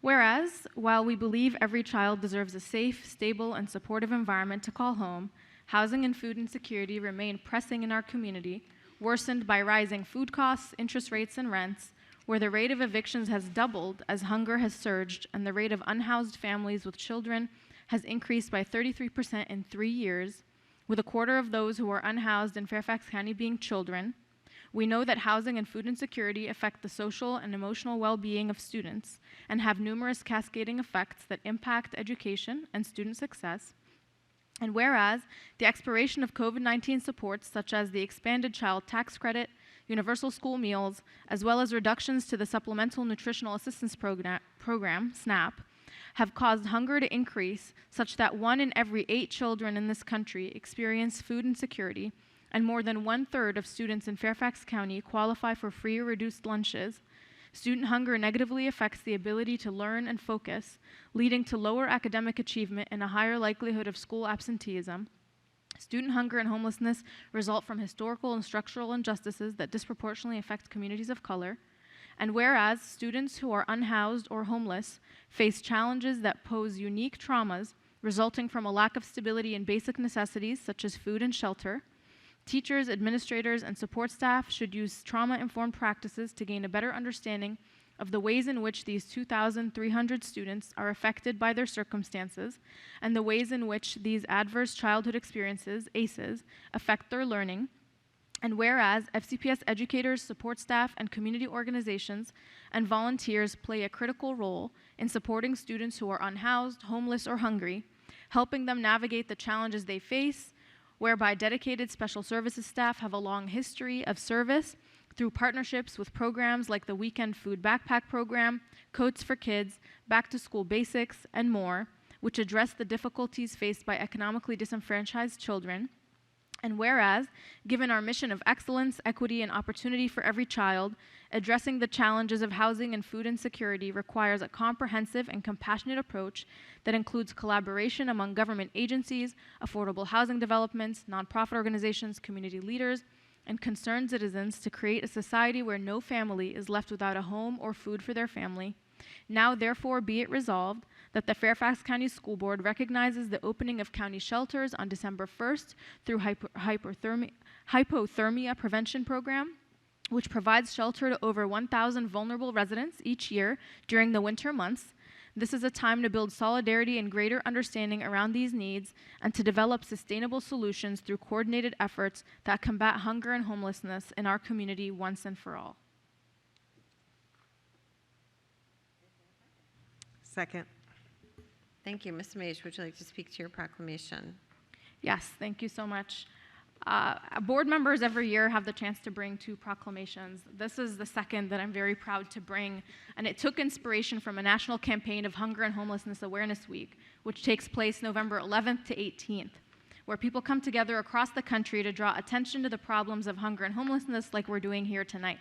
Whereas, while we believe every child deserves a safe, stable, and supportive environment to call home, housing and food insecurity remain pressing in our community, worsened by rising food costs, interest rates, and rents, where the rate of evictions has doubled as hunger has surged and the rate of unhoused families with children has increased by 33% in 3 years, with a quarter of those who are unhoused in Fairfax County being children. We know that housing and food insecurity affect the social and emotional well-being of students and have numerous cascading effects that impact education and student success. And whereas the expiration of COVID-19 supports, such as the expanded child tax credit, universal school meals, as well as reductions to the Supplemental Nutritional Assistance Program, SNAP, have caused hunger to increase such that 1 in every 8 children in this country experience food insecurity, and more than 1/3 of students in Fairfax County qualify for free or reduced lunches. Student hunger negatively affects the ability to learn and focus, leading to lower academic achievement and a higher likelihood of school absenteeism. Student hunger and homelessness result from historical and structural injustices that disproportionately affect communities of color. And whereas students who are unhoused or homeless face challenges that pose unique traumas resulting from a lack of stability in basic necessities such as food and shelter, teachers, administrators, and support staff should use trauma-informed practices to gain a better understanding of the ways in which these 2,300 students are affected by their circumstances and the ways in which these adverse childhood experiences, ACEs, affect their learning. And whereas FCPS educators, support staff, and community organizations and volunteers play a critical role in supporting students who are unhoused, homeless, or hungry, helping them navigate the challenges they face, whereby dedicated special services staff have a long history of service through partnerships with programs like the Weekend Food Backpack Program, Coats for Kids, Back to School Basics, and more, which address the difficulties faced by economically disenfranchised children. And whereas, given our mission of excellence, equity, and opportunity for every child, addressing the challenges of housing and food insecurity requires a comprehensive and compassionate approach that includes collaboration among government agencies, affordable housing developments, nonprofit organizations, community leaders, and concerned citizens to create a society where no family is left without a home or food for their family. Now, therefore, be it resolved that the Fairfax County School Board recognizes the opening of county shelters on December 1st through hypothermia prevention program, which provides shelter to over 1,000 vulnerable residents each year during the winter months. This is a time to build solidarity and greater understanding around these needs and to develop sustainable solutions through coordinated efforts that combat hunger and homelessness in our community once and for all. Second. Thank you. Ms. Mage, would you like to speak to your proclamation? Yes, thank you so much. Board members every year have the chance to bring 2 proclamations. This is the second that I'm very proud to bring, and it took inspiration from a national campaign of Hunger and Homelessness Awareness Week, which takes place November 11th to 18th, where people come together across the country to draw attention to the problems of hunger and homelessness like we're doing here tonight.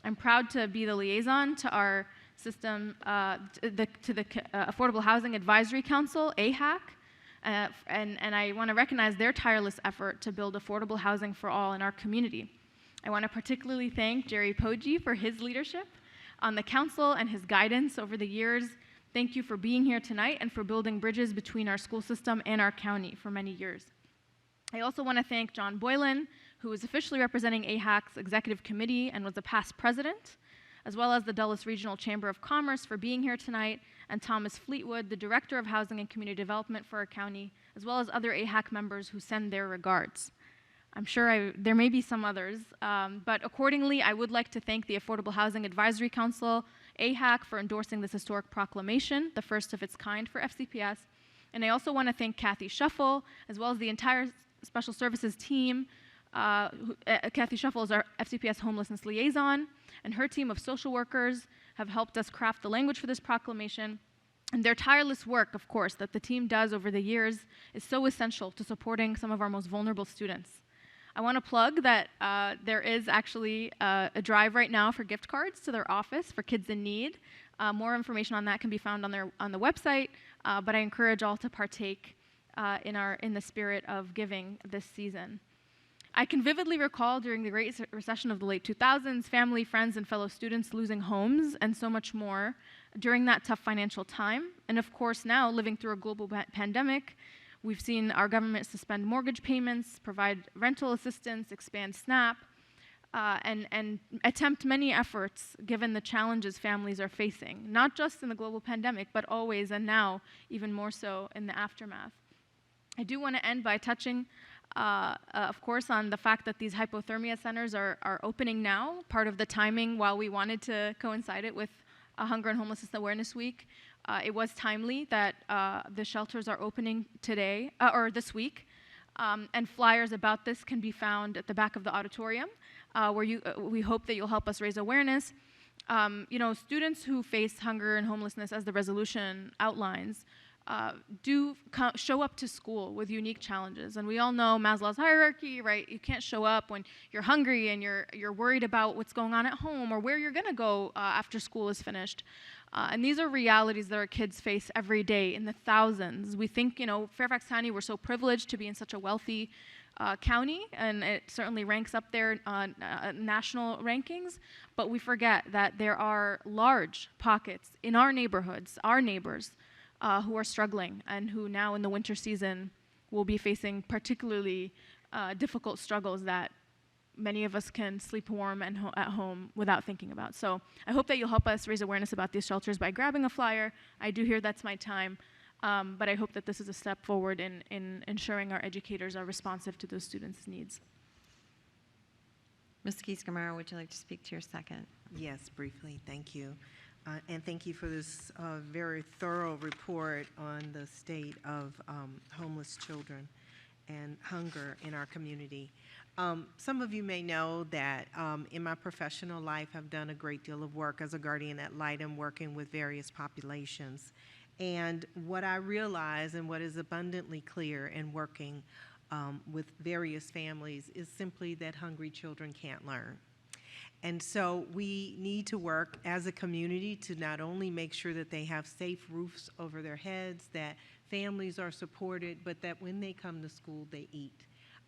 I'm proud to be the liaison to our system, to the Affordable Housing Advisory Council, AHAC, and I want to recognize their tireless effort to build affordable housing for all in our community. I want to particularly thank Jerry Poggi for his leadership on the council and his guidance over the years. Thank you for being here tonight and for building bridges between our school system and our county for many years. I also want to thank John Boylan, who is officially representing AHAC's executive committee and was a past president, as well as the Dulles Regional Chamber of Commerce for being here tonight, and Thomas Fleetwood, the Director of Housing and Community Development for our county, as well as other AHAC members who send their regards. I'm sure there may be some others, but accordingly, I would like to thank the Affordable Housing Advisory Council, AHAC, for endorsing this historic proclamation, the first of its kind for FCPS. And I also want to thank Kathy Shuffle, as well as the entire Special Services team. Kathy Shuffle is our FCPS homelessness liaison, and her team of social workers have helped us craft the language for this proclamation. And their tireless work, of course, that the team does over the years is so essential to supporting some of our most vulnerable students. I want to plug that there is actually a drive right now for gift cards to their office for kids in need. More information on that can be found on the website, but I encourage all to partake in the spirit of giving this season. I can vividly recall during the Great Recession of the late 2000s, family, friends, and fellow students losing homes and so much more during that tough financial time. And of course, now living through a global pandemic, we've seen our government suspend mortgage payments, provide rental assistance, expand SNAP, and attempt many efforts given the challenges families are facing, not just in the global pandemic, but always and now even more so in the aftermath. I do want to end by touching of course, on the fact that these hypothermia centers are opening now, part of the timing while we wanted to coincide it with Hunger and Homelessness Awareness Week. It was timely that the shelters are opening today, or this week, and flyers about this can be found at the back of the auditorium, where we hope that you'll help us raise awareness. Students who face hunger and homelessness, as the resolution outlines, do show up to school with unique challenges. And we all know Maslow's hierarchy, right? You can't show up when you're hungry and you're worried about what's going on at home or where you're going to go after school is finished. And these are realities that our kids face every day in the thousands. We think, Fairfax County, we're so privileged to be in such a wealthy county, and it certainly ranks up there on national rankings, but we forget that there are large pockets in our neighborhoods, our neighbors, who are struggling and who now in the winter season will be facing particularly difficult struggles that many of us can sleep warm and at home without thinking about. So I hope that you'll help us raise awareness about these shelters by grabbing a flyer. I do hear that's my time, but I hope that this is a step forward in ensuring our educators are responsive to those students' needs. Ms. Keys-Gamarra, would you like to speak to your second? Yes, briefly, thank you. And thank you for this very thorough report on the state of homeless children and hunger in our community. Some of you may know that in my professional life, I've done a great deal of work as a guardian ad litem, working with various populations. And what I realize and what is abundantly clear in working with various families is simply that hungry children can't learn. And so we need to work as a community to not only make sure that they have safe roofs over their heads, that families are supported, but that when they come to school, they eat.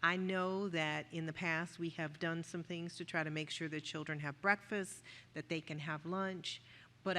I know that in the past we have done some things to try to make sure that children have breakfast, that they can have lunch, but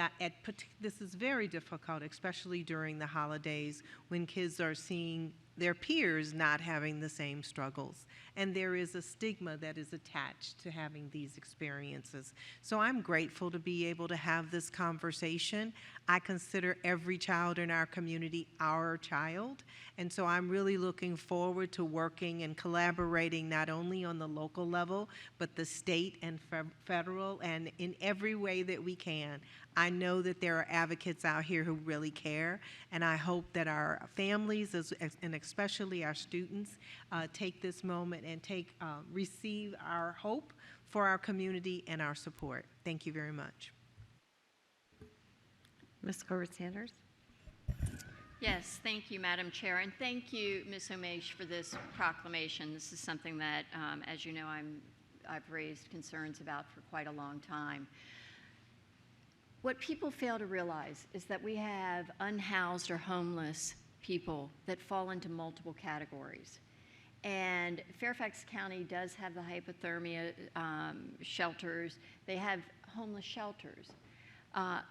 this is very difficult, especially during the holidays when kids are seeing their peers not having the same struggles. And there is a stigma that is attached to having these experiences. So I'm grateful to be able to have this conversation. I consider every child in our community our child. And so I'm really looking forward to working and collaborating not only on the local level, but the state and federal, and in every way that we can. I know that there are advocates out here who really care, and I hope that our families and especially our students take this moment and receive our hope for our community and our support. Thank you very much. Ms. Corbett-Sanders? Yes, thank you, Madam Chair, and thank you, Ms. Omesh, for this proclamation. This is something that, as you know, I've raised concerns about for quite a long time. What people fail to realize is that we have unhoused or homeless people that fall into multiple categories. And Fairfax County does have the hypothermia shelters. They have homeless shelters.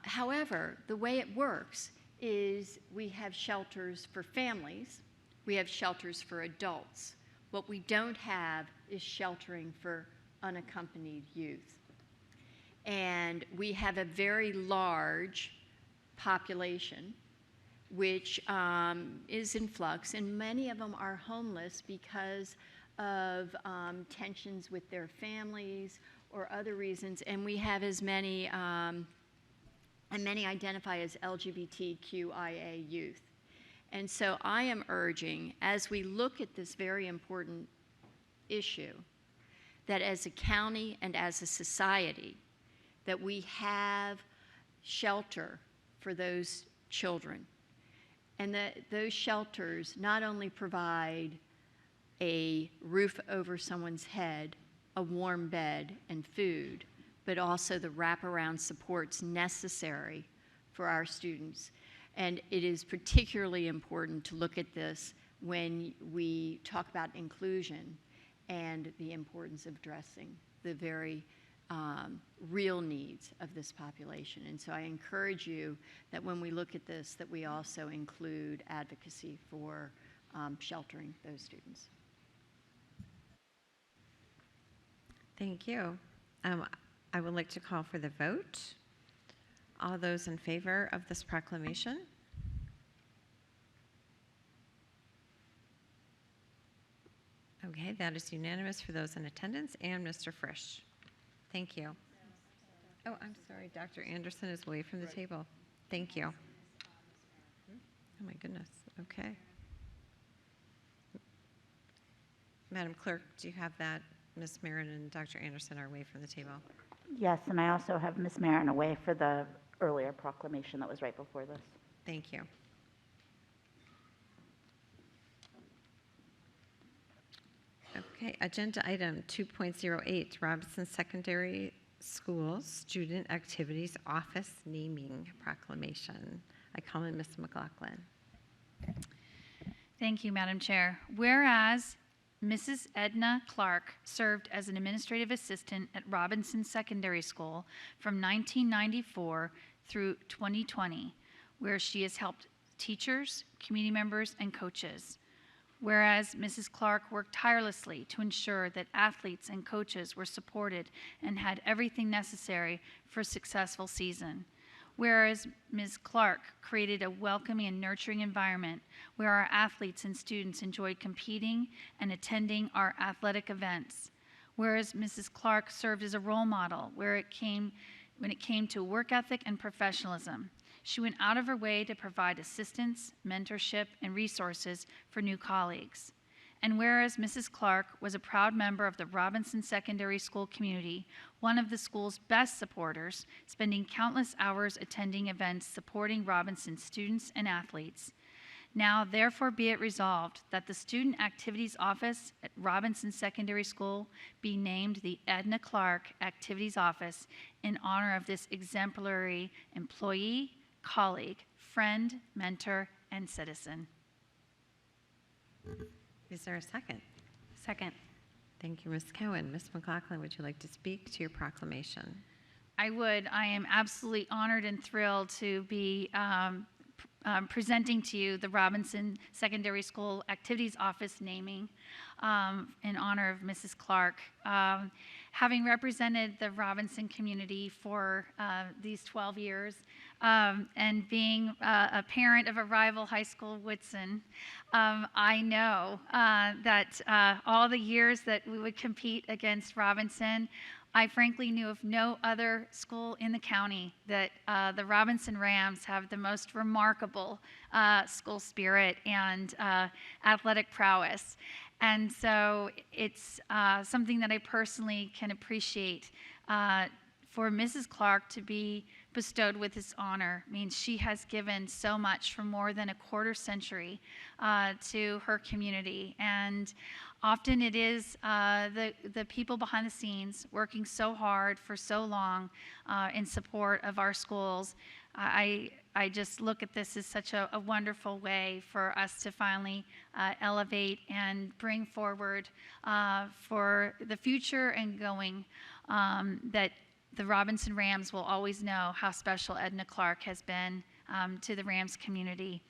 However, the way it works is we have shelters for families. We have shelters for adults. What we don't have is sheltering for unaccompanied youth. And we have a very large population which is in flux, and many of them are homeless because of tensions with their families or other reasons, and we have as many, and many identify as LGBTQIA youth. And so I am urging, as we look at this very important issue, that as a county and as a society, that we have shelter for those children. And that those shelters not only provide a roof over someone's head, a warm bed, and food, but also the wraparound supports necessary for our students. And it is particularly important to look at this when we talk about inclusion and the importance of addressing the very real needs of this population. And so I encourage you that when we look at this, that we also include advocacy for sheltering those students. Thank you. I would like to call for the vote. All those in favor of this proclamation? Okay, that is unanimous for those in attendance and Mr. Frisch. Thank you. Oh, I'm sorry, Dr. Anderson is away from the table. Thank you. Oh my goodness, okay. Madam Clerk, do you have that? Ms. Marin and Dr. Anderson are away from the table. Yes, and I also have Ms. Marin away for the earlier proclamation that was right before this. Thank you. Okay, agenda item 2.08, Robinson Secondary School Student Activities Office Naming Proclamation. I call in Ms. McLaughlin. Thank you, Madam Chair. Whereas Mrs. Edna Clark served as an administrative assistant at Robinson Secondary School from 1994 through 2020, where she has helped teachers, community members, and coaches. Whereas Mrs. Clark worked tirelessly to ensure that athletes and coaches were supported and had everything necessary for a successful season. Whereas Ms. Clark created a welcoming and nurturing environment where our athletes and students enjoyed competing and attending our athletic events. Whereas Mrs. Clark served as a role model when it came to work ethic and professionalism. She went out of her way to provide assistance, mentorship, and resources for new colleagues. And whereas Mrs. Clark was a proud member of the Robinson Secondary School community, one of the school's best supporters, spending countless hours attending events supporting Robinson students and athletes. Now, therefore, be it resolved that the Student Activities Office at Robinson Secondary School be named the Edna Clark Activities Office in honor of this exemplary employee, colleague, friend, mentor, and citizen. Is there a second? Second. Thank you, Ms. Cohen. Ms. McLaughlin, would you like to speak to your proclamation? I would. I am absolutely honored and thrilled to be presenting to you the Robinson Secondary School Activities Office naming in honor of Mrs. Clark. Having represented the Robinson community for these 12 years and being a parent of a rival high school, Woodson, I know that all the years that we would compete against Robinson, I frankly knew of no other school in the county that the Robinson Rams have the most remarkable school spirit and athletic prowess. And so it's something that I personally can appreciate. For Mrs. Clark to be bestowed with this honor means she has given so much for more than a quarter century to her community. And often it is the people behind the scenes working so hard for so long in support of our schools. I just look at this as such a wonderful way for us to finally elevate and bring forward for the future and going that the Robinson Rams will always know how special Edna Clark has been to the Rams community.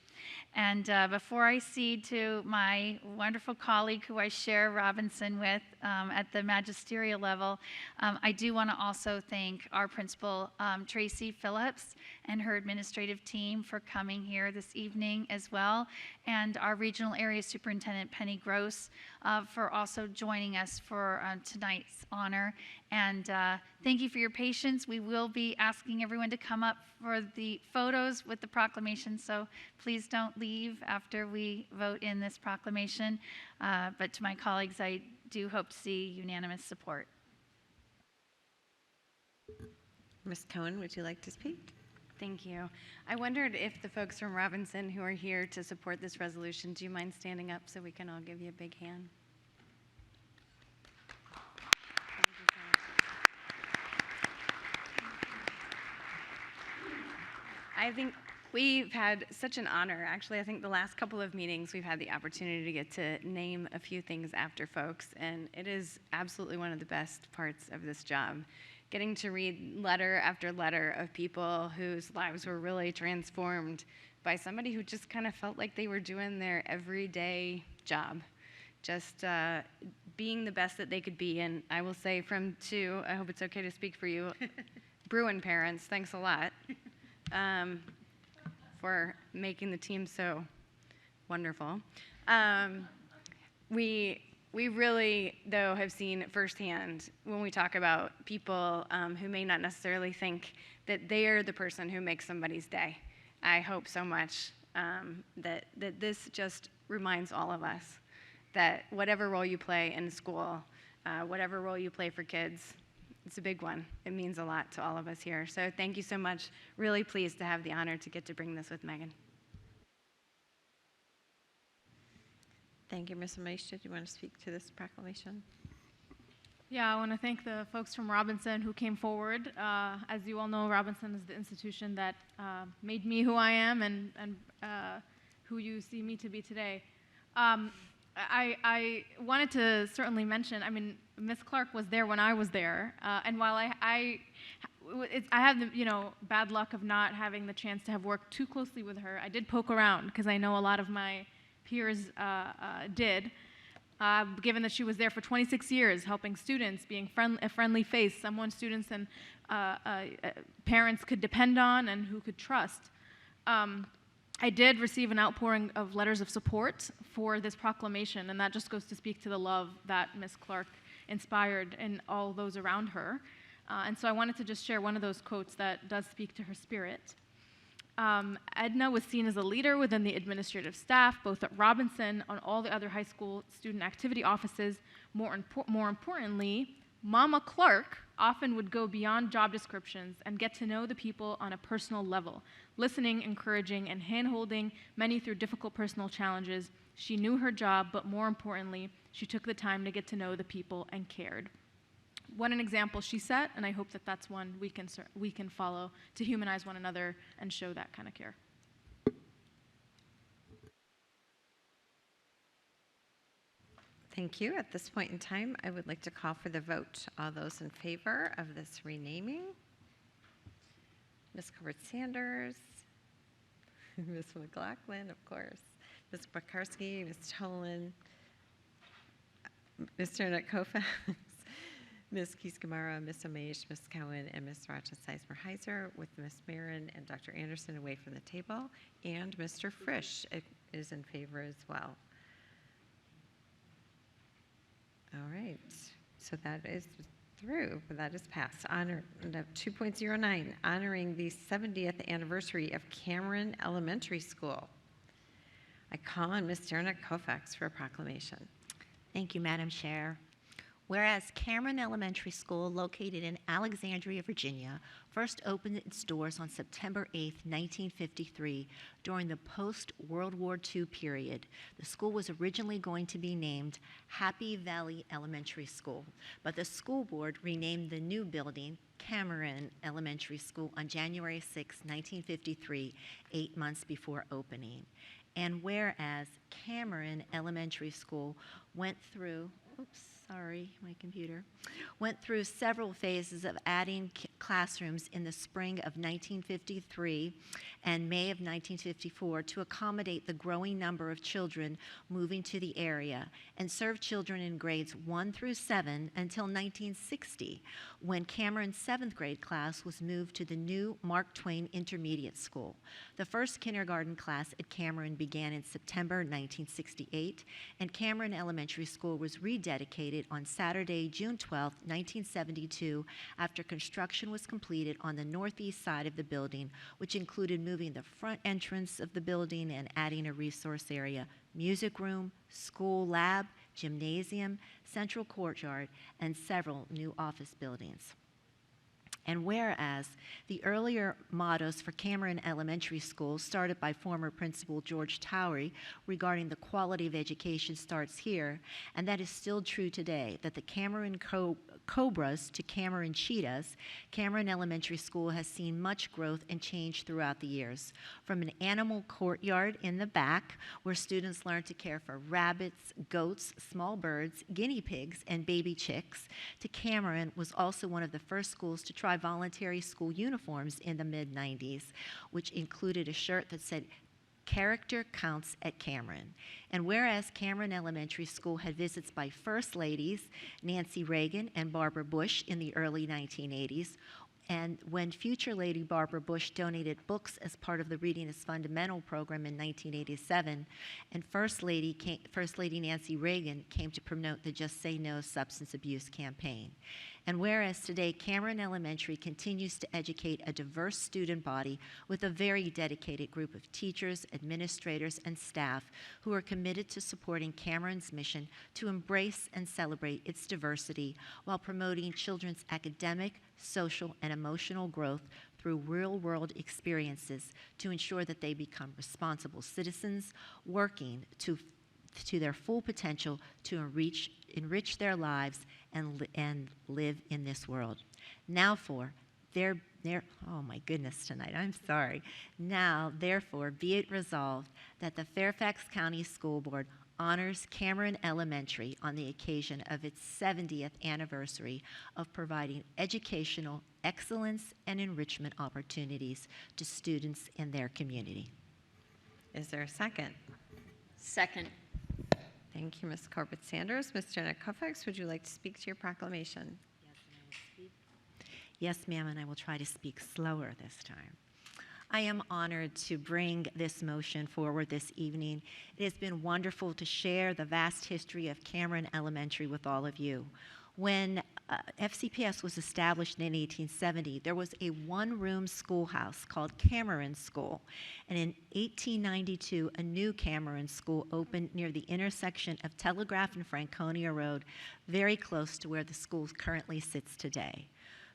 And before I cede to my wonderful colleague who I share Robinson with at the magisterial level, I do want to also thank our principal, Tracy Phillips, and her administrative team for coming here this evening as well, and our regional area superintendent, Penny Gross, for also joining us for tonight's honor. And thank you for your patience. We will be asking everyone to come up for the photos with the proclamation, so please don't leave after we vote in this proclamation. But to my colleagues, I do hope to see unanimous support. Ms. Cohen, would you like to speak? Thank you. I wondered if the folks from Robinson who are here to support this resolution, do you mind standing up so we can all give you a big hand? Thank you so much. I think we've had such an honor. Actually, I think the last couple of meetings we've had the opportunity to get to name a few things after folks, and it is absolutely one of the best parts of this job. Getting to read letter after letter of people whose lives were really transformed by somebody who just kind of felt like they were doing their everyday job, just being the best that they could be. And I will say from two, I hope it's okay to speak for you, Bruin parents, thanks a lot for making the team so wonderful. We really, though, have seen firsthand when we talk about people who may not necessarily think that they are the person who makes somebody's day. I hope so much that this just reminds all of us that whatever role you play in school, whatever role you play for kids, it's a big one. It means a lot to all of us here. So thank you so much. Really pleased to have the honor to get to bring this with Megan. Thank you, Ms. Maisha. Do you want to speak to this proclamation? Yeah, I want to thank the folks from Robinson who came forward. As you all know, Robinson is the institution that made me who I am and who you see me to be today. I wanted to certainly mention, I mean, Miss Clark was there when I was there, and while I have the bad luck of not having the chance to have worked too closely with her, I did poke around because I know a lot of my peers did. Given that she was there for 26 years, helping students, being a friendly face, someone students and parents could depend on and who could trust. I did receive an outpouring of letters of support for this proclamation, and that just goes to speak to the love that Ms. Clark inspired in all those around her. And so I wanted to just share one of those quotes that does speak to her spirit. Edna was seen as a leader within the administrative staff, both at Robinson and all the other high school student activity offices. More importantly, Mama Clark often would go beyond job descriptions and get to know the people on a personal level, listening, encouraging, and hand-holding many through difficult personal challenges. She knew her job, but more importantly, she took the time to get to know the people and cared. What an example she set, and I hope that that's one we can follow to humanize one another and show that kind of care. Thank you. At this point in time, I would like to call for the vote. All those in favor of this renaming? Ms. Corbett-Sanders, Ms. McLaughlin, of course, Ms. Bakarski, Ms. Tolan, Mr. Kofax, Ms. Keys-Gamarra, Ms. Omesh, Ms. Cowan, and Ms. Rocha-Sizemore-Heiser, with Ms. Marin and Dr. Anderson away from the table, and Mr. Frisch is in favor as well. All right, so that is through, that is passed. Honor 2.09, honoring the 70th anniversary of Cameron Elementary School. I call on Ms. Derna Kofax for a proclamation. Thank you, Madam Chair. Whereas Cameron Elementary School, located in Alexandria, Virginia, first opened its doors on September 8, 1953, during the post-World War II period, the school was originally going to be named Happy Valley Elementary School, but the school board renamed the new building Cameron Elementary School on January 6, 1953, 8 months before opening. And whereas Cameron Elementary School went through several phases of adding classrooms in the spring of 1953 and May of 1954 to accommodate the growing number of children moving to the area, and served children in grades 1 through 7 until 1960, when Cameron's 7th grade class was moved to the new Mark Twain Intermediate School. The first kindergarten class at Cameron began in September 1968, and Cameron Elementary School was rededicated on Saturday, June 12, 1972, after construction was completed on the northeast side of the building, which included moving the front entrance of the building and adding a resource area, music room, school lab, gymnasium, central courtyard, and several new office buildings. And whereas the earlier mottos for Cameron Elementary School, started by former Principal George Towery, regarding the quality of education starts here, and that is still true today, that the Cameron Cobras to Cameron Cheetahs, Cameron Elementary School has seen much growth and change throughout the years. From an animal courtyard in the back, where students learn to care for rabbits, goats, small birds, guinea pigs, and baby chicks, to Cameron was also one of the first schools to try voluntary school uniforms in the mid-90s, which included a shirt that said, "Character counts at Cameron." And whereas Cameron Elementary School had visits by First Ladies Nancy Reagan and Barbara Bush in the early 1980s, and when future Lady Barbara Bush donated books as part of the Reading is Fundamental program in 1987, and First Lady Nancy Reagan came to promote the Just Say No substance abuse campaign. And whereas today Cameron Elementary continues to educate a diverse student body with a very dedicated group of teachers, administrators, and staff who are committed to supporting Cameron's mission to embrace and celebrate its diversity while promoting children's academic, social, and emotional growth through real-world experiences to ensure that they become responsible citizens, working to their full potential to enrich their lives and live in this world. Now oh my goodness tonight, I'm sorry. Now, therefore, be it resolved that the Fairfax County School Board honors Cameron Elementary on the occasion of its 70th anniversary of providing educational excellence and enrichment opportunities to students in their community. Is there a second? Second. Thank you, Ms. Corbett-Sanders. Ms. Jenna Kofax, would you like to speak to your proclamation? Yes, ma'am, and I will try to speak slower this time. I am honored to bring this motion forward this evening. It has been wonderful to share the vast history of Cameron Elementary with all of you. When FCPS was established in 1870, there was a one-room schoolhouse called Cameron School. And in 1892, a new Cameron School opened near the intersection of Telegraph and Franconia Road, very close to where the school currently sits today.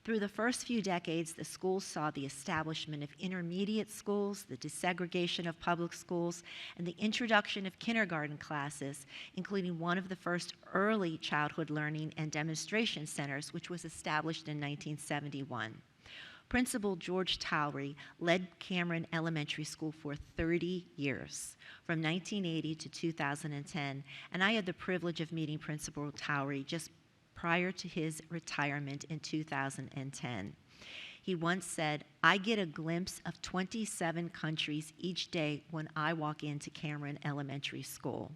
Through the first few decades, the school saw the establishment of intermediate schools, the desegregation of public schools, and the introduction of kindergarten classes, including one of the first early childhood learning and demonstration centers, which was established in 1971. Principal George Towery led Cameron Elementary School for 30 years, from 1980 to 2010, and I had the privilege of meeting Principal Towery just prior to his retirement in 2010. He once said, "I get a glimpse of 27 countries each day when I walk into Cameron Elementary School.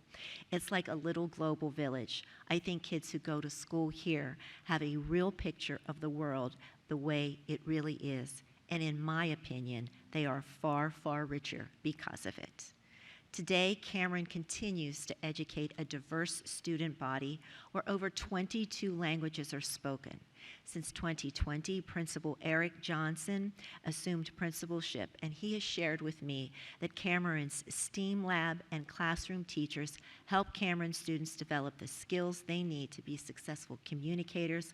It's like a little global village. I think kids who go to school here have a real picture of the world the way it really is. And in my opinion, they are far, far richer because of it." Today, Cameron continues to educate a diverse student body where over 22 languages are spoken. Since 2020, Principal Eric Johnson assumed principalship, and he has shared with me that Cameron's STEAM lab and classroom teachers help Cameron students develop the skills they need to be successful communicators,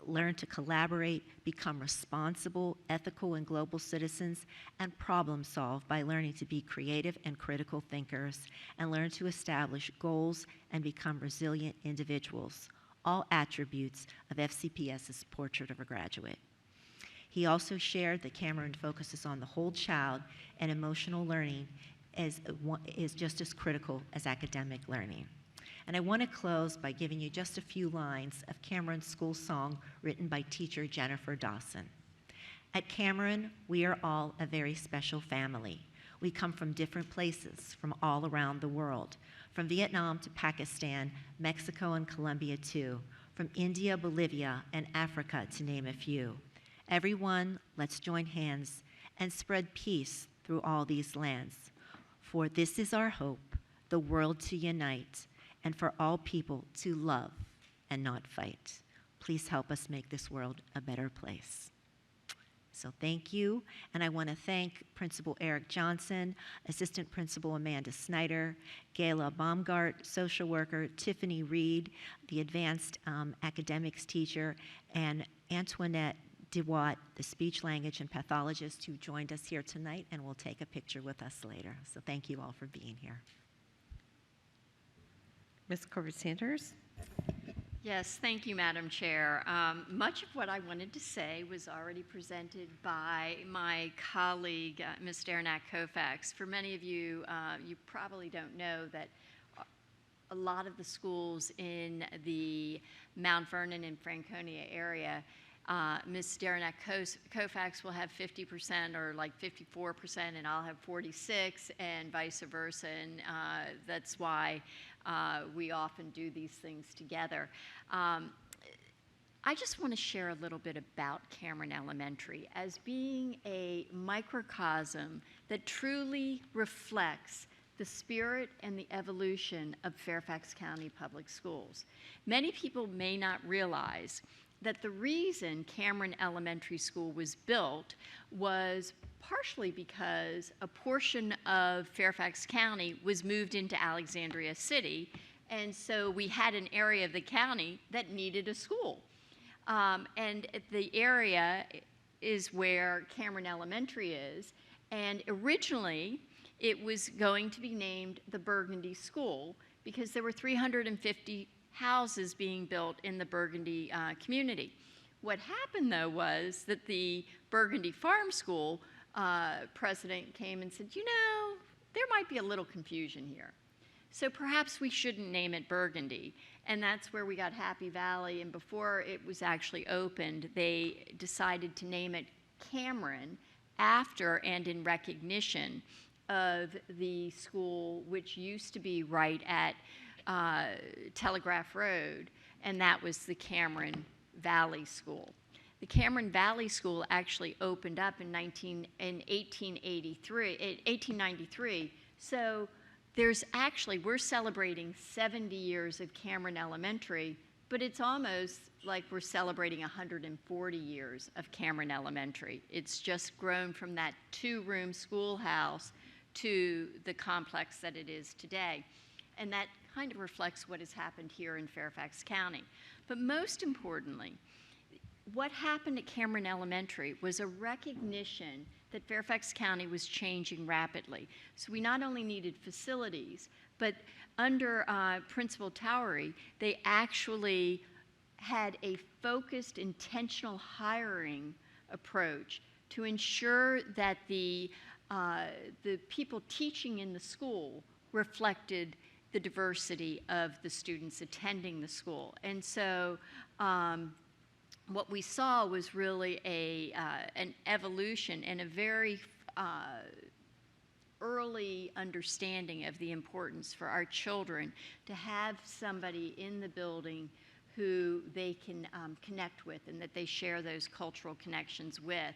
learn to collaborate, become responsible, ethical, and global citizens, and problem solve by learning to be creative and critical thinkers, and learn to establish goals and become resilient individuals, all attributes of FCPS's Portrait of a Graduate. He also shared that Cameron focuses on the whole child, and emotional learning is just as critical as academic learning. And I want to close by giving you just a few lines of Cameron's school song written by teacher Jennifer Dawson. At Cameron, we are all a very special family. We come from different places from all around the world, from Vietnam to Pakistan, Mexico and Colombia too, from India, Bolivia, and Africa to name a few. Everyone, let's join hands and spread peace through all these lands. For this is our hope, the world to unite, and for all people to love and not fight. Please help us make this world a better place. So thank you, and I want to thank Principal Eric Johnson, Assistant Principal Amanda Snyder, Gayla Baumgart, social worker, Tiffany Reed, the advanced academics teacher, and Antoinette DeWatt, the speech language and pathologist who joined us here tonight and will take a picture with us later. So thank you all for being here. Ms. Corbett-Sanders? Yes, thank you, Madam Chair. Much of what I wanted to say was already presented by my colleague, Ms. Derenak Koufax. For many of you, you probably don't know that a lot of the schools in the Mount Vernon and Franconia area, Ms. Derenak Koufax will have 50% or like 54%, and I'll have 46%, and vice versa. And that's why we often do these things together. I just want to share a little bit about Cameron Elementary as being a microcosm that truly reflects the spirit and the evolution of Fairfax County Public Schools. Many people may not realize that the reason Cameron Elementary School was built was partially because a portion of Fairfax County was moved into Alexandria City, and so we had an area of the county that needed a school. And the area is where Cameron Elementary is, and originally it was going to be named the Burgundy School because there were 350 houses being built in the Burgundy community. What happened, though, was that the Burgundy Farm School president came and said, you know, there might be a little confusion here. So perhaps we shouldn't name it Burgundy. And that's where we got Happy Valley. And before it was actually opened, they decided to name it Cameron after and in recognition of the school, which used to be right at Telegraph Road, and that was the Cameron Valley School. The Cameron Valley School actually opened up in 1893. So we're celebrating 70 years of Cameron Elementary but it's almost like we're celebrating 140 years of Cameron Elementary. It's just grown from that 2-room schoolhouse to the complex that it is today. And that kind of reflects what has happened here in Fairfax County. But most importantly, what happened at Cameron Elementary was a recognition that Fairfax County was changing rapidly. So we not only needed facilities, but under Principal Towery, they actually had a focused, intentional hiring approach to ensure that the people teaching in the school reflected the diversity of the students attending the school. And so what we saw was really an evolution and a very early understanding of the importance for our children to have somebody in the building who they can connect with and that they share those cultural connections with.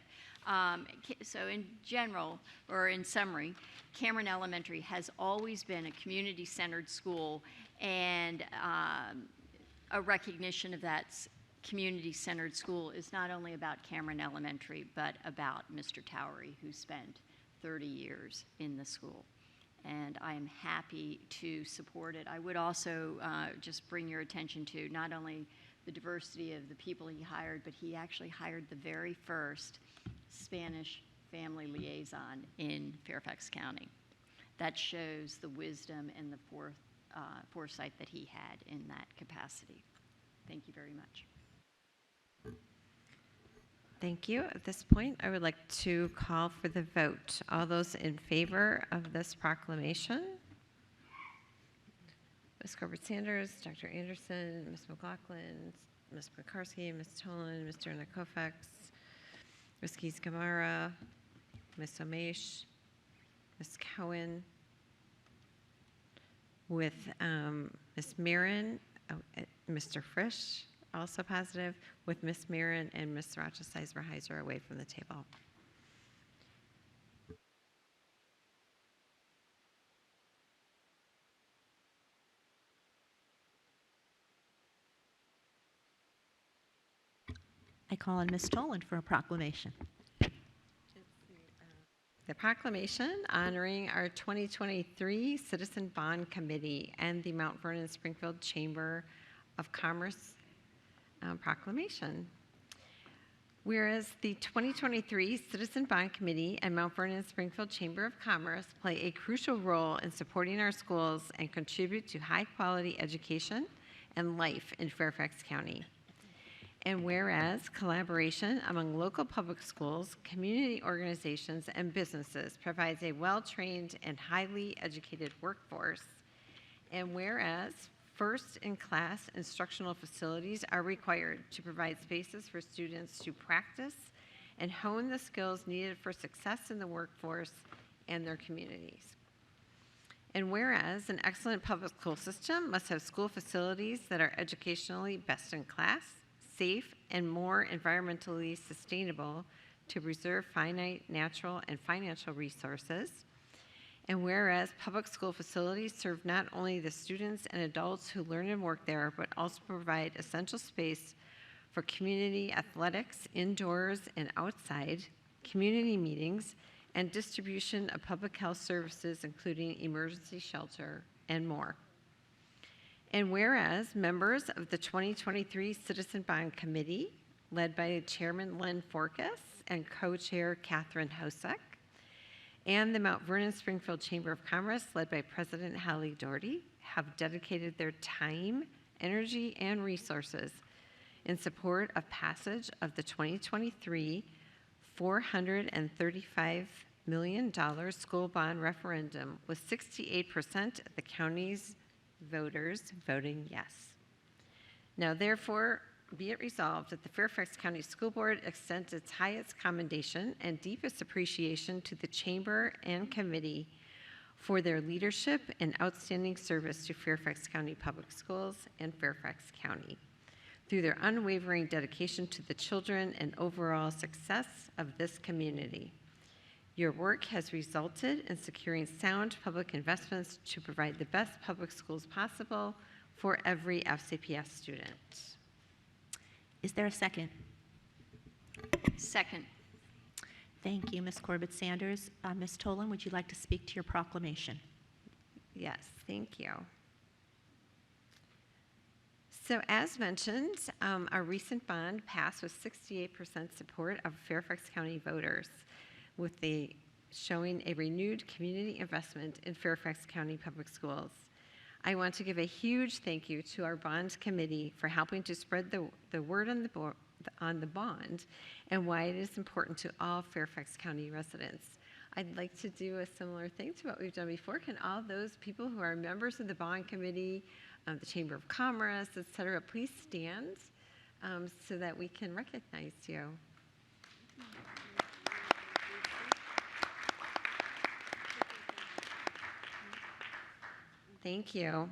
So in general, or in summary, Cameron Elementary has always been a community-centered school, and a recognition of that community-centered school is not only about Cameron Elementary, but about Mr. Towery, who spent 30 years in the school. And I am happy to support it. I would also just bring your attention to not only the diversity of the people he hired, but he actually hired the very first Spanish family liaison in Fairfax County. That shows the wisdom and the foresight that he had in that capacity. Thank you very much. Thank you. At this point, I would like to call for the vote. All those in favor of this proclamation? Ms. Corbett-Sanders, Dr. Anderson, Ms. McLaughlin, Ms. Pekarsky, Ms. Tolan, Mr. Nakofex, Ms. Keys-Gamarra, Ms. Omesh, Ms. Cohen, with Ms. Marin, Mr. Frisch, also positive, with Ms. Marin and Ms. Rochester-Heiser away from the table. I call on Ms. Toland for a proclamation. The proclamation honoring our 2023 Citizen Bond Committee and the Mount Vernon Springfield Chamber of Commerce proclamation. Whereas the 2023 Citizen Bond Committee and Mount Vernon Springfield Chamber of Commerce play a crucial role in supporting our schools and contribute to high-quality education and life in Fairfax County. And whereas collaboration among local public schools, community organizations, and businesses provides a well-trained and highly educated workforce, and whereas first-in-class instructional facilities are required to provide spaces for students to practice and hone the skills needed for success in the workforce and their communities. And whereas an excellent public school system must have school facilities that are educationally best in class, safe, and more environmentally sustainable to preserve finite natural and financial resources. And whereas public school facilities serve not only the students and adults who learn and work there, but also provide essential space for community athletics, indoors and outside, community meetings, and distribution of public health services, including emergency shelter and more. And whereas members of the 2023 Citizen Bond Committee, led by Chairman Len Forkas and Co-Chair Catherine Hosek, and the Mount Vernon Springfield Chamber of Commerce, led by President Holly Doherty, have dedicated their time, energy, and resources in support of passage of the 2023 $435 million school bond referendum, with 68% of the county's voters voting yes. Now, therefore, be it resolved that the Fairfax County School Board extends its highest commendation and deepest appreciation to the Chamber and Committee for their leadership and outstanding service to Fairfax County Public Schools and Fairfax County through their unwavering dedication to the children and overall success of this community. Your work has resulted in securing sound public investments to provide the best public schools possible for every FCPS student. Is there a second? Second. Thank you, Ms. Corbett Sanders. Ms. Tolan, would you like to speak to your proclamation? Yes, thank you. So as mentioned, our recent bond passed with 68% support of Fairfax County voters, with showing a renewed community investment in Fairfax County Public Schools. I want to give a huge thank you to our bond committee for helping to spread the word on the bond and why it is important to all Fairfax County residents. I'd like to do a similar thing to what we've done before. Can all those people who are members of the bond committee, the Chamber of Commerce, et cetera, please stand so that we can recognize you. Thank you.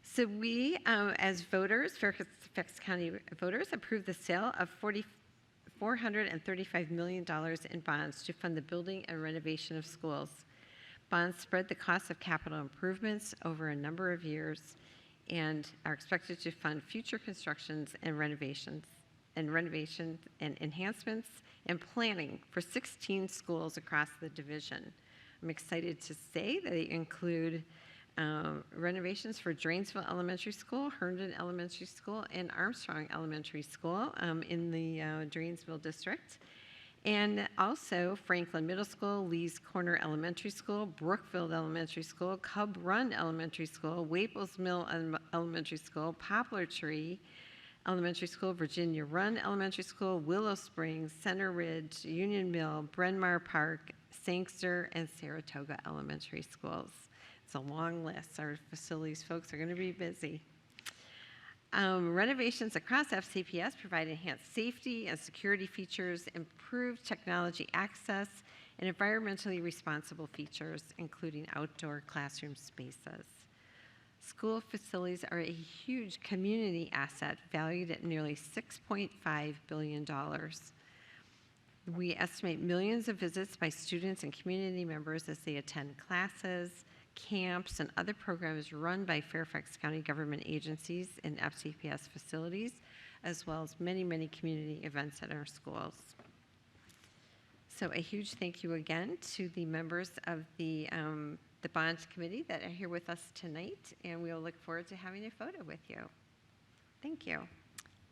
So we, as voters, Fairfax County voters, approved the sale of $435 million in bonds to fund the building and renovation of schools. Bonds spread the cost of capital improvements over a number of years and are expected to fund future constructions and renovations and enhancements and planning for 16 schools across the division. I'm excited to say that they include renovations for Drainsville Elementary School, Herndon Elementary School, and Armstrong Elementary School in the Drainsville district. And also Franklin Middle School, Lee's Corner Elementary School, Brookfield Elementary School, Cub Run Elementary School, Waples Mill Elementary School, Poplar Tree Elementary School, Virginia Run Elementary School, Willow Springs, Center Ridge, Union Mill, Bryn Mawr Park, Sangster, and Saratoga Elementary Schools. It's a long list. Our facilities folks are going to be busy. Renovations across FCPS provide enhanced safety and security features, improved technology access, and environmentally responsible features, including outdoor classroom spaces. School facilities are a huge community asset valued at nearly $6.5 billion. We estimate millions of visits by students and community members as they attend classes, camps, and other programs run by Fairfax County government agencies and FCPS facilities, as well as many, many community events at our schools. So a huge thank you again to the members of the bond committee that are here with us tonight, and we'll look forward to having a photo with you. Thank you.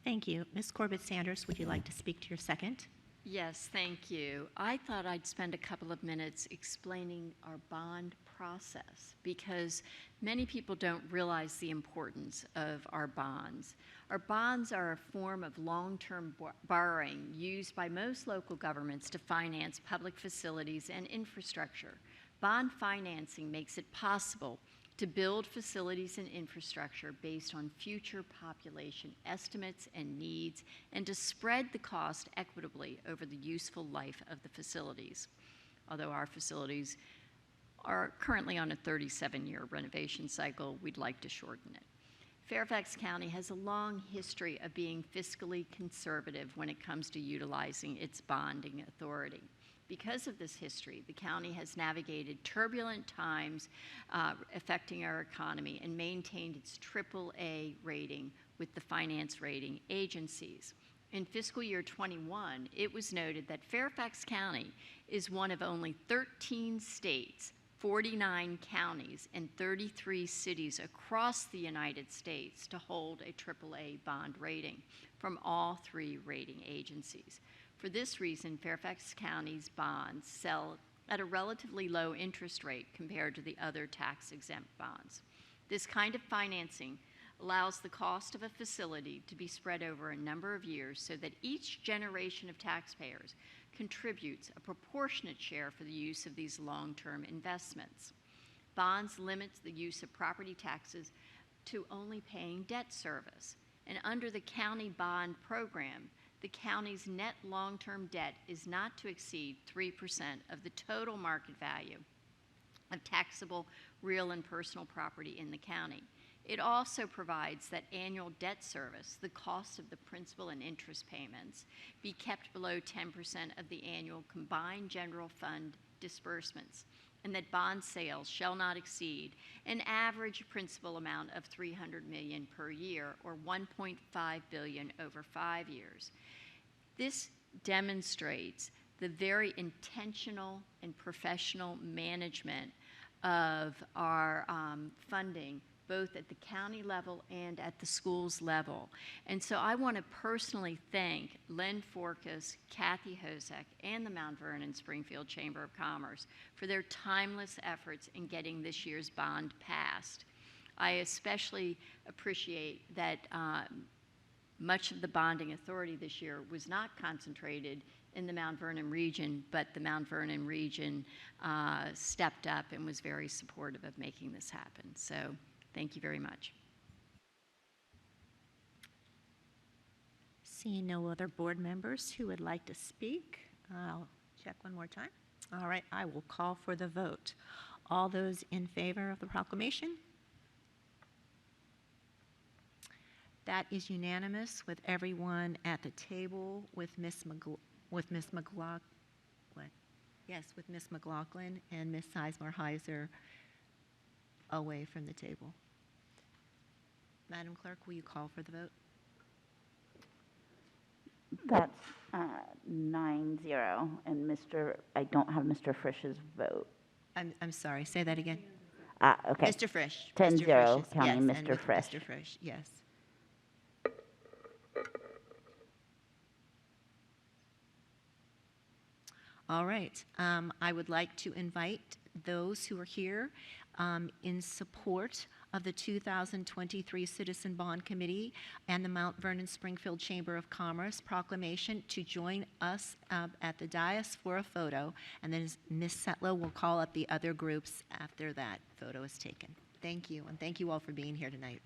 Thank you. Ms. Corbett Sanders, would you like to speak to your second? Yes, thank you. I thought I'd spend a couple of minutes explaining our bond process because many people don't realize the importance of our bonds. Our bonds are a form of long-term borrowing used by most local governments to finance public facilities and infrastructure. Bond financing makes it possible to build facilities and infrastructure based on future population estimates and needs, and to spread the cost equitably over the useful life of the facilities. Although our facilities are currently on a 37-year renovation cycle, we'd like to shorten it. Fairfax County has a long history of being fiscally conservative when it comes to utilizing its bonding authority. Because of this history, the county has navigated turbulent times affecting our economy and maintained its AAA rating with the finance rating agencies. In fiscal year 21, it was noted that Fairfax County is one of only 13 states, 49 counties, and 33 cities across the United States to hold a AAA bond rating from all three rating agencies. For this reason, Fairfax County's bonds sell at a relatively low interest rate compared to the other tax-exempt bonds. This kind of financing allows the cost of a facility to be spread over a number of years so that each generation of taxpayers contributes a proportionate share for the use of these long-term investments. Bonds limits the use of property taxes to only paying debt service, and under the county bond program, the county's net long-term debt is not to exceed 3% of the total market value of taxable real and personal property in the county. It also provides that annual debt service, the cost of the principal and interest payments, be kept below 10% of the annual combined general fund disbursements. and that bond sales shall not exceed an average principal amount of $300 million per year, or $1.5 billion over 5 years. This demonstrates the very intentional and professional management of our funding, both at the county level and at the schools level. And so I want to personally thank Len Forkas, Kathy Hosek, and the Mount Vernon Springfield Chamber of Commerce for their timeless efforts in getting this year's bond passed. I especially appreciate that much of the bonding authority this year was not concentrated in the Mount Vernon region, but the Mount Vernon region stepped up and was very supportive of making this happen. So thank you very much. Seeing no other board members who would like to speak, I'll check one more time. All right, I will call for the vote. All those in favor of the proclamation? That is unanimous with everyone at the table, with Ms. McLaughlin, yes, with Ms. McLaughlin and Ms. Sizemore-Heiser away from the table. Madam Clerk, will you call for the vote? That's 9-0, and I don't have Mr. Frisch's vote. I'm sorry, say that again. Okay. Mr. Frisch. 10-0, Mr. Frisch is- counting yes, and Mr. with Frisch. Mr. Frisch, yes. All right. I would like to invite those who are here in support of the 2023 Citizen Bond Committee and the Mount Vernon Springfield Chamber of Commerce proclamation to join us at the dais for a photo, and then Ms. Setlow will call up the other groups after that photo is taken. Thank you, and thank you all for being here tonight.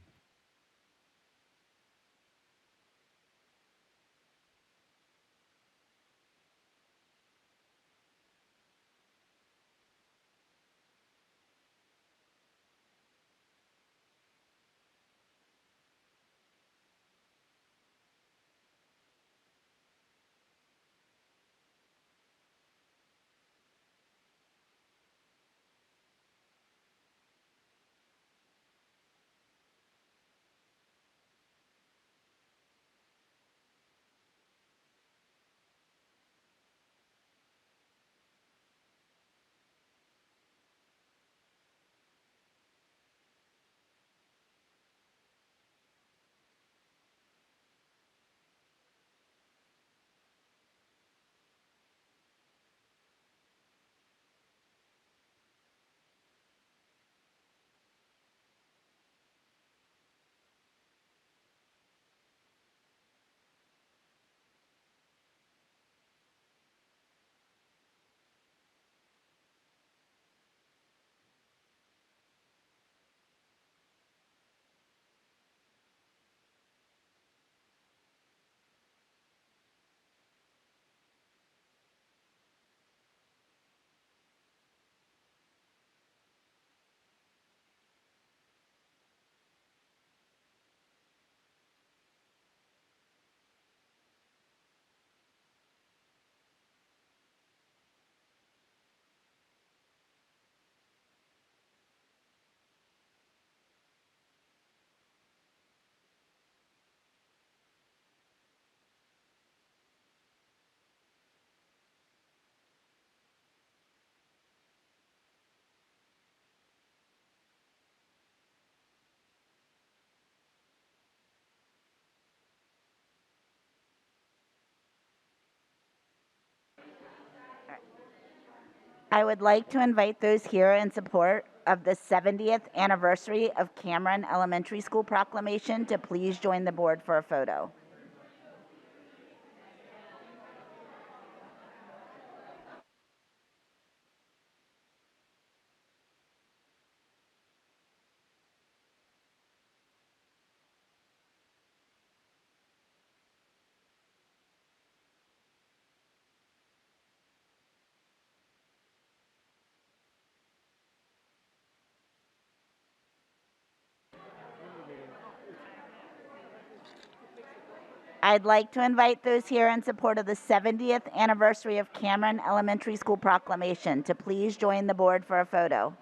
I would like to invite those here in support of the 70th anniversary of Cameron Elementary School proclamation to please join the board for a photo. I'd like to invite those here in support of the 70th anniversary of Cameron Elementary School proclamation to please join the board for a photo.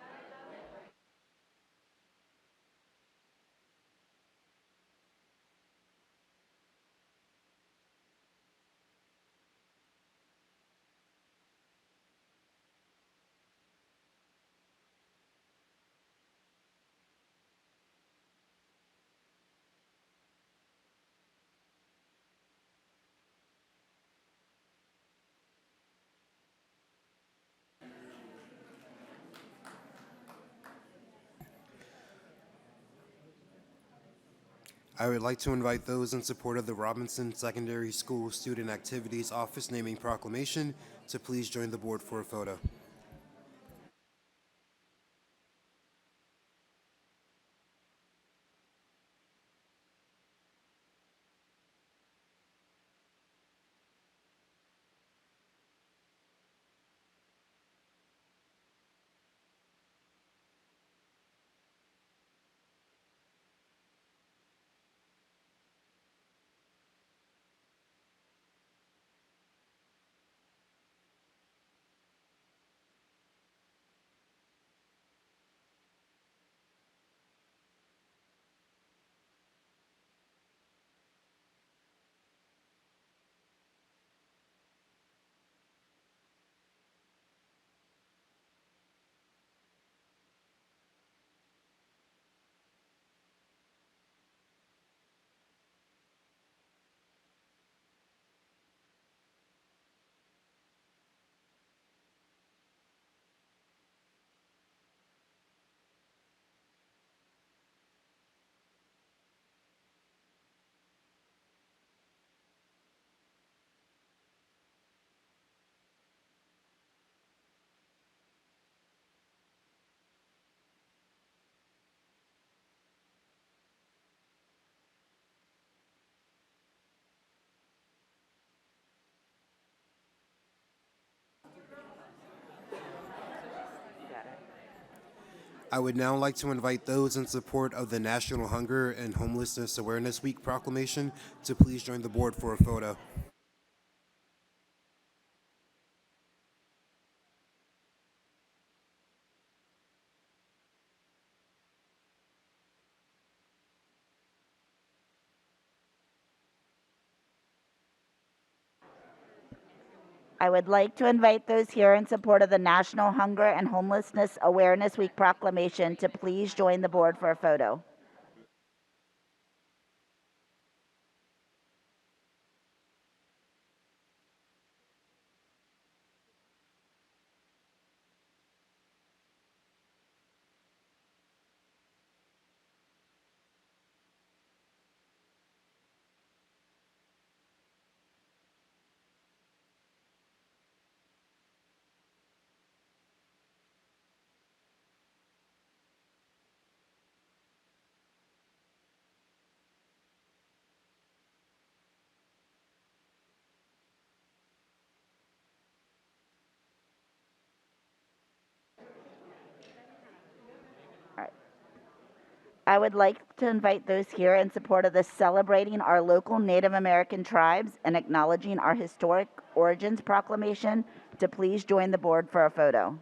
I would like to invite those in support of the Robinson Secondary School Student Activities Office naming proclamation to please join the board for a photo. I would now like to invite those in support of the National Hunger and Homelessness Awareness Week proclamation to please join the board for a photo. I would like to invite those here in support of the National Hunger and Homelessness Awareness Week proclamation to please join the board for a photo. All right. I would like to invite those here in support of the Celebrating Our Local Native American Tribes and Acknowledging Our Historic Origins proclamation to please join the board for a photo.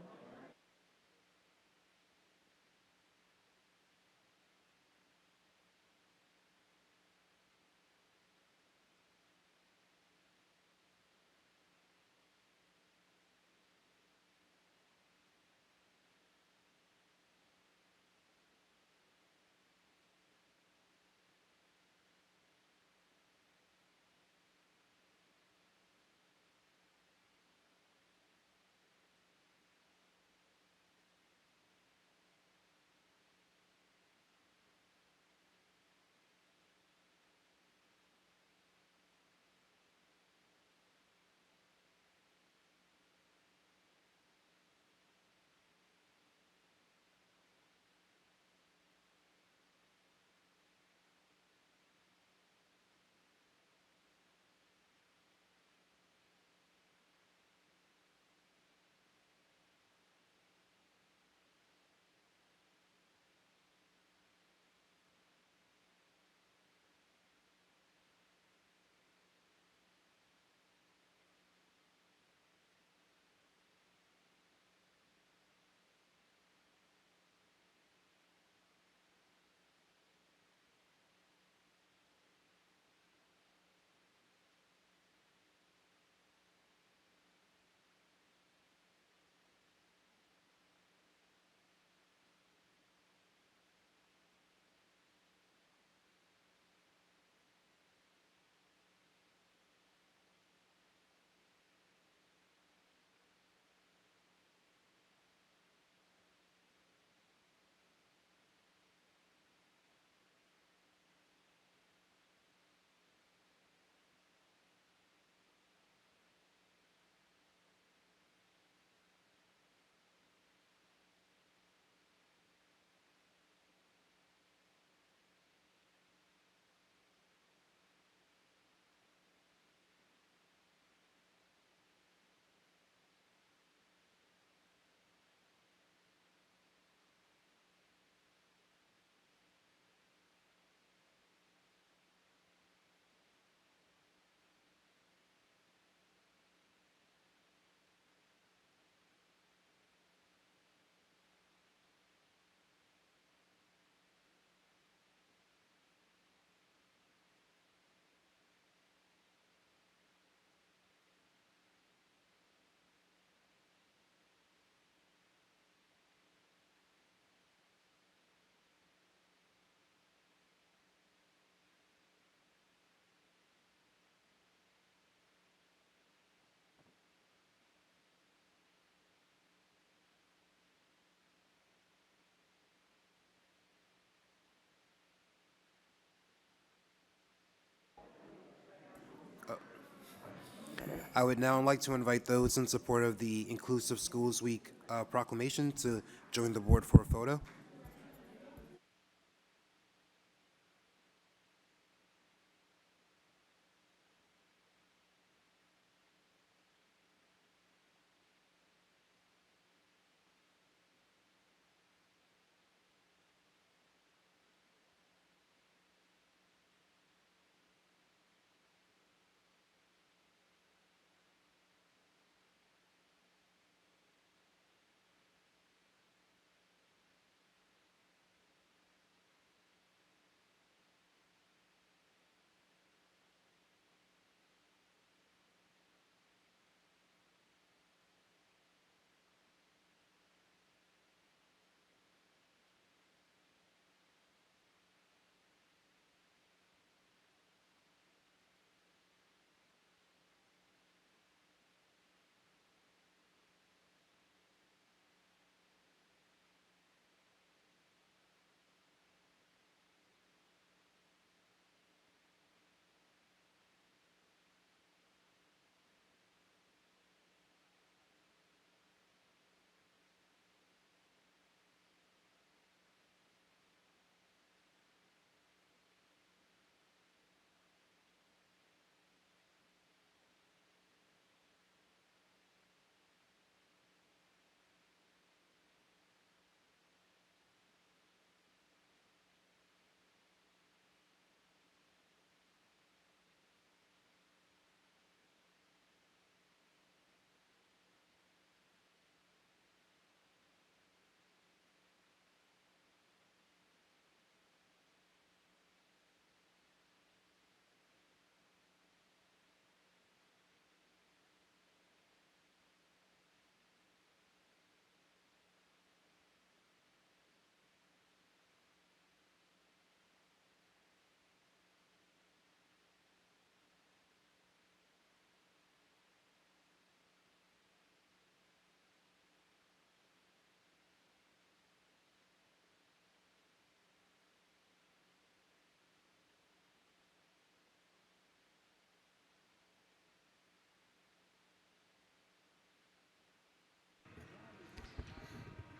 I would now like to invite those in support of the Inclusive Schools Week proclamation to join the board for a photo.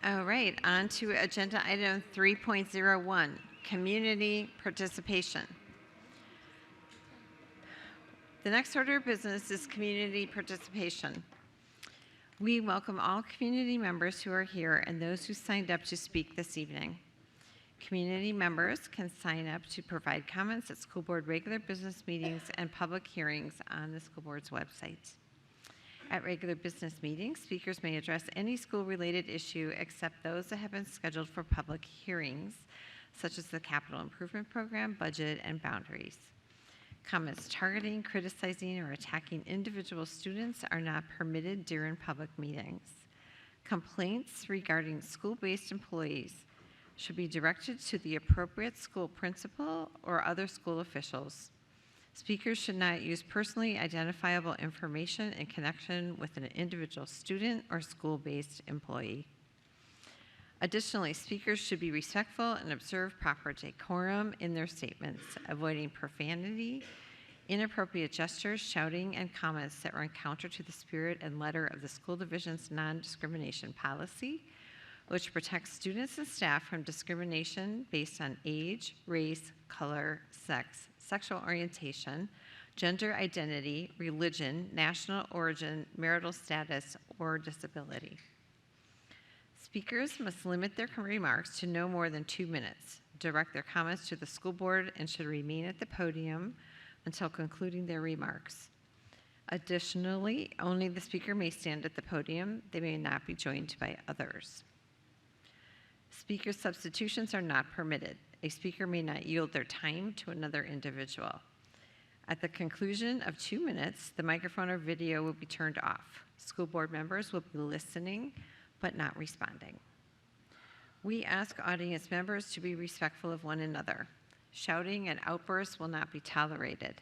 All right, on to agenda item 3.01, community participation. The next order of business is community participation. We welcome all community members who are here and those who signed up to speak this evening. Community members can sign up to provide comments at school board regular business meetings and public hearings on the school board's website. At regular business meetings, speakers may address any school-related issue except those that have been scheduled for public hearings, such as the capital improvement program, budget, and boundaries. Comments targeting, criticizing, or attacking individual students are not permitted during public meetings. Complaints regarding school-based employees should be directed to the appropriate school principal or other school officials. Speakers should not use personally identifiable information in connection with an individual student or school-based employee. Additionally, speakers should be respectful and observe proper decorum in their statements, avoiding profanity, inappropriate gestures, shouting, and comments that run counter to the spirit and letter of the school division's non-discrimination policy, which protects students and staff from discrimination based on age, race, color, sex, sexual orientation, gender identity, religion, national origin, marital status, or disability. Speakers must limit their remarks to no more than 2 minutes, direct their comments to the school board, and should remain at the podium until concluding their remarks. Additionally, only the speaker may stand at the podium. They may not be joined by others. Speaker substitutions are not permitted. A speaker may not yield their time to another individual. At the conclusion of 2 minutes, the microphone or video will be turned off. School board members will be listening but not responding. We ask audience members to be respectful of one another. Shouting and outbursts will not be tolerated.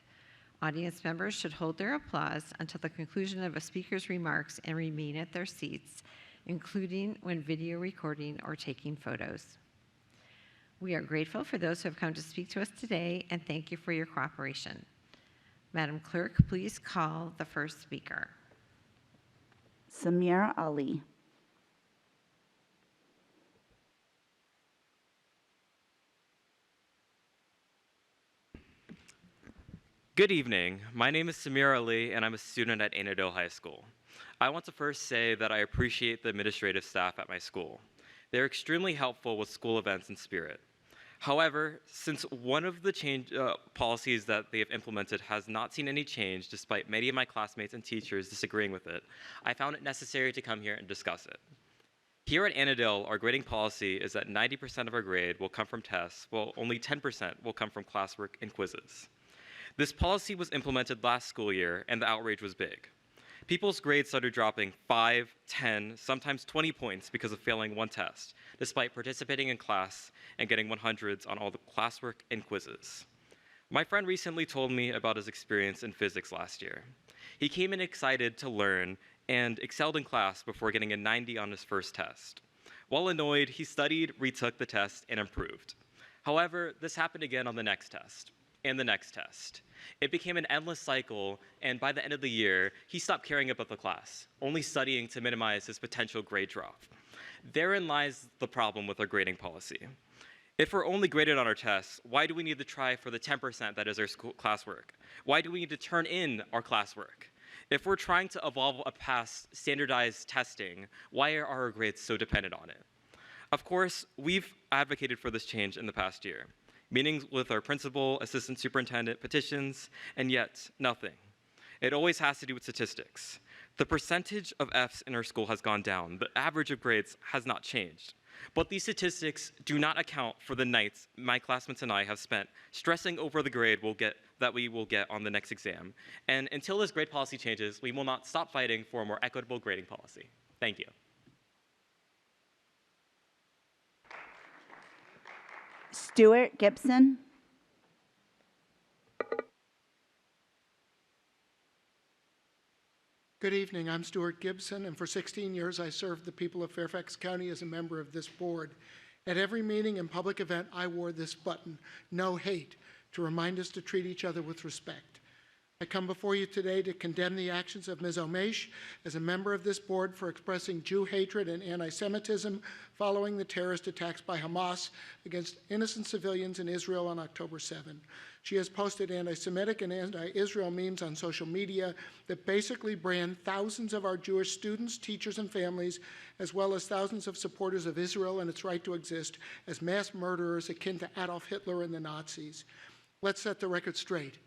Audience members should hold their applause until the conclusion of a speaker's remarks and remain at their seats, including when video recording or taking photos. We are grateful for those who have come to speak to us today, and thank you for your cooperation. Madam Clerk, please call the first speaker. Samir Ali. Good evening. My name is Samir Ali, and I'm a student at Anadole High School. I want to first say that I appreciate the administrative staff at my school. They're extremely helpful with school events and spirit. However, since one of the policies that they have implemented has not seen any change despite many of my classmates and teachers disagreeing with it, I found it necessary to come here and discuss it. Here at Anadole, our grading policy is that 90% of our grade will come from tests, while only 10% will come from classwork and quizzes. This policy was implemented last school year, and the outrage was big. People's grades started dropping 5, 10, sometimes 20 points because of failing one test, despite participating in class and getting 100s on all the classwork and quizzes. My friend recently told me about his experience in physics last year. He came in excited to learn and excelled in class before getting a 90 on his first test. While annoyed, he studied, retook the test, and improved. However, this happened again on the next test, and the next test. It became an endless cycle, and by the end of the year, he stopped caring about the class, only studying to minimize his potential grade drop. Therein lies the problem with our grading policy. If we're only graded on our tests, why do we need to try for the 10% that is our school classwork? Why do we need to turn in our classwork? If we're trying to evolve past standardized testing, why are our grades so dependent on it? Of course, we've advocated for this change in the past year. Meetings with our principal, assistant superintendent, petitions, and yet nothing. It always has to do with statistics. The percentage of Fs in our school has gone down. The average of grades has not changed. But these statistics do not account for the nights my classmates and I have spent stressing over the grade we will get on the next exam. And until this grade policy changes, we will not stop fighting for a more equitable grading policy. Thank you. Stuart Gibson. Good evening. I'm Stuart Gibson, and for 16 years I served the people of Fairfax County as a member of this board. At every meeting and public event, I wore this button, "No Hate," to remind us to treat each other with respect. I come before you today to condemn the actions of Ms. Omesh as a member of this board for expressing Jew hatred and anti-Semitism following the terrorist attacks by Hamas against innocent civilians in Israel on October 7. She has posted anti-Semitic and anti-Israel memes on social media that basically brand thousands of our Jewish students, teachers, and families, as well as thousands of supporters of Israel and its right to exist, as mass murderers akin to Adolf Hitler and the Nazis. Let's set the record straight.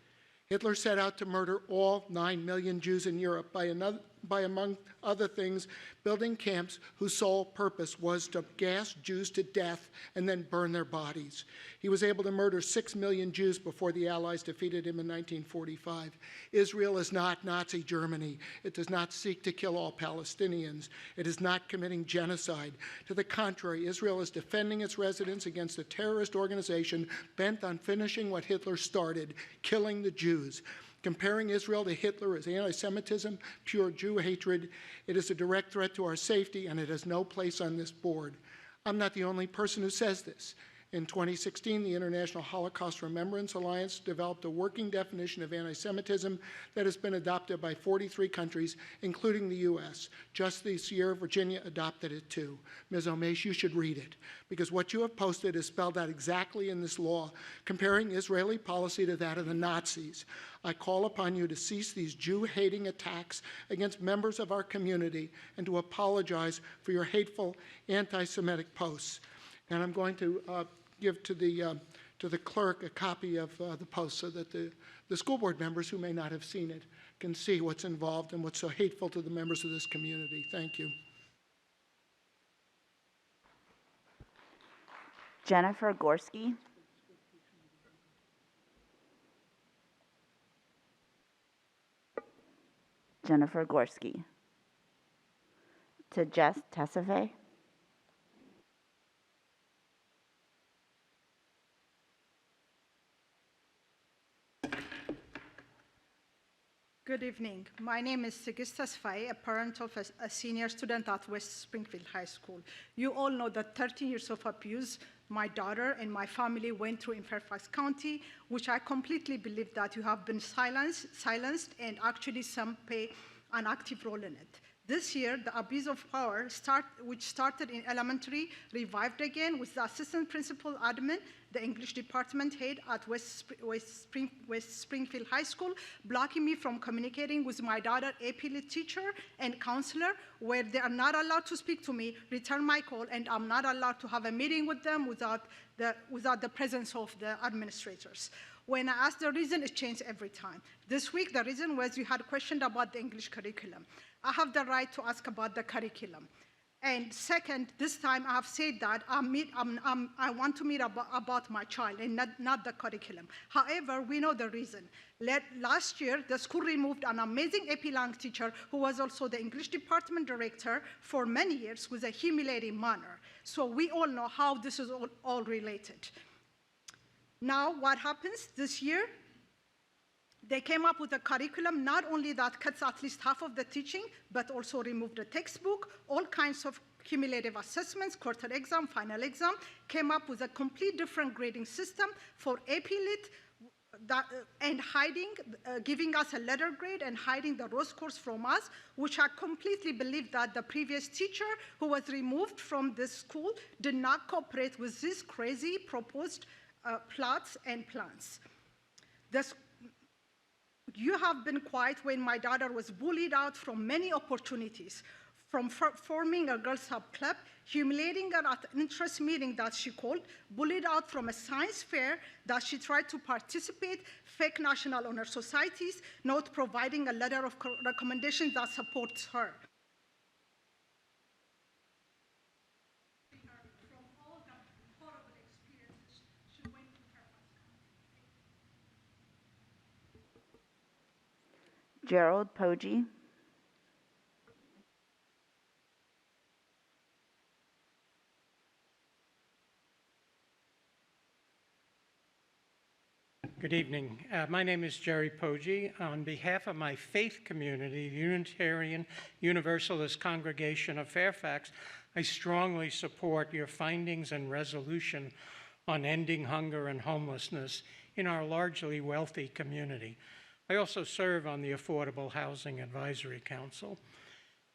Hitler set out to murder all 9 million Jews in Europe by, among other things, building camps whose sole purpose was to gas Jews to death and then burn their bodies. He was able to murder 6 million Jews before the Allies defeated him in 1945. Israel is not Nazi Germany. It does not seek to kill all Palestinians. It is not committing genocide. To the contrary, Israel is defending its residents against a terrorist organization bent on finishing what Hitler started, killing the Jews. Comparing Israel to Hitler is anti-Semitism, pure Jew hatred. It is a direct threat to our safety, and it has no place on this board. I'm not the only person who says this. In 2016, the International Holocaust Remembrance Alliance developed a working definition of anti-Semitism that has been adopted by 43 countries, including the U.S. Just this year, Virginia adopted it too. Ms. Omesh, you should read it, because what you have posted is spelled out exactly in this law, comparing Israeli policy to that of the Nazis. I call upon you to cease these Jew-hating attacks against members of our community and to apologize for your hateful anti-Semitic posts. And I'm going to give to the clerk a copy of the post so that the school board members who may not have seen it can see what's involved and what's so hateful to the members of this community. Thank you. Jennifer Gorski. Jennifer Gorski. To Jess Tessave. Good evening. My name is Sigis Tasfai, a parent of a senior student at West Springfield High School. You all know that 13 years of abuse my daughter and my family went through in Fairfax County, which I completely believe that you have been silenced and actually some play an active role in it. This year, the abuse of power, which started in elementary, revived again with the assistant principal admin, the English department head at West Springfield High School, blocking me from communicating with my daughter, AP Lit teacher and counselor, where they are not allowed to speak to me, return my call, and I'm not allowed to have a meeting with them without the presence of the administrators. When I asked the reason, it changed every time. This week, the reason was you had questioned about the English curriculum. I have the right to ask about the curriculum. And second, this time I have said that I want to meet about my child and not the curriculum. However, we know the reason. Last year, the school removed an amazing AP Lang teacher who was also the English department director for many years with a humiliating manner. So we all know how this is all related. Now, what happens this year? They came up with a curriculum, not only that cuts at least half of the teaching, but also removed the textbook, all kinds of cumulative assessments, quarter exam, final exam, came up with a complete different grading system for AP Lit, and giving us a letter grade and hiding the raw scores from us, which I completely believe that the previous teacher who was removed from this school did not cooperate with these crazy proposed plots and plans. You have been quiet when my daughter was bullied out from many opportunities, from forming a girls' sub club, humiliating her at an interest meeting that she called, bullied out from a science fair that she tried to participate, fake national honor societies, not providing a letter of recommendation that supports her. Gerald Poggi. Good evening. My name is Jerry Poggi. On behalf of my faith community, the Unitarian Universalist Congregation of Fairfax, I strongly support your findings and resolution on ending hunger and homelessness in our largely wealthy community. I also serve on the Affordable Housing Advisory Council.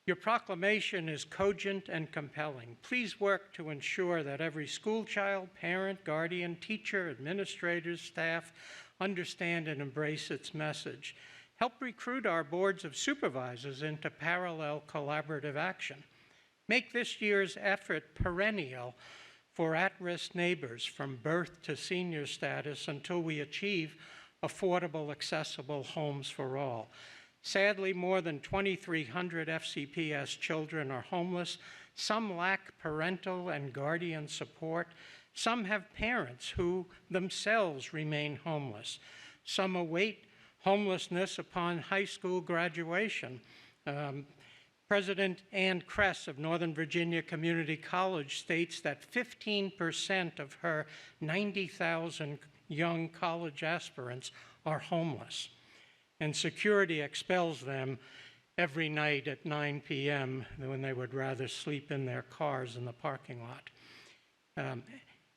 Your proclamation is cogent and compelling. Please work to ensure that every school child, parent, guardian, teacher, administrators, staff understand and embrace its message. Help recruit our boards of supervisors into parallel collaborative action. Make this year's effort perennial for at-risk neighbors from birth to senior status until we achieve affordable, accessible homes for all. Sadly, more than 2,300 FCPS children are homeless. Some lack parental and guardian support. Some have parents who themselves remain homeless. Some await homelessness upon high school graduation. President Ann Kress of Northern Virginia Community College states that 15% of her 90,000 young college aspirants are homeless, and security expels them every night at 9 p.m. when they would rather sleep in their cars in the parking lot.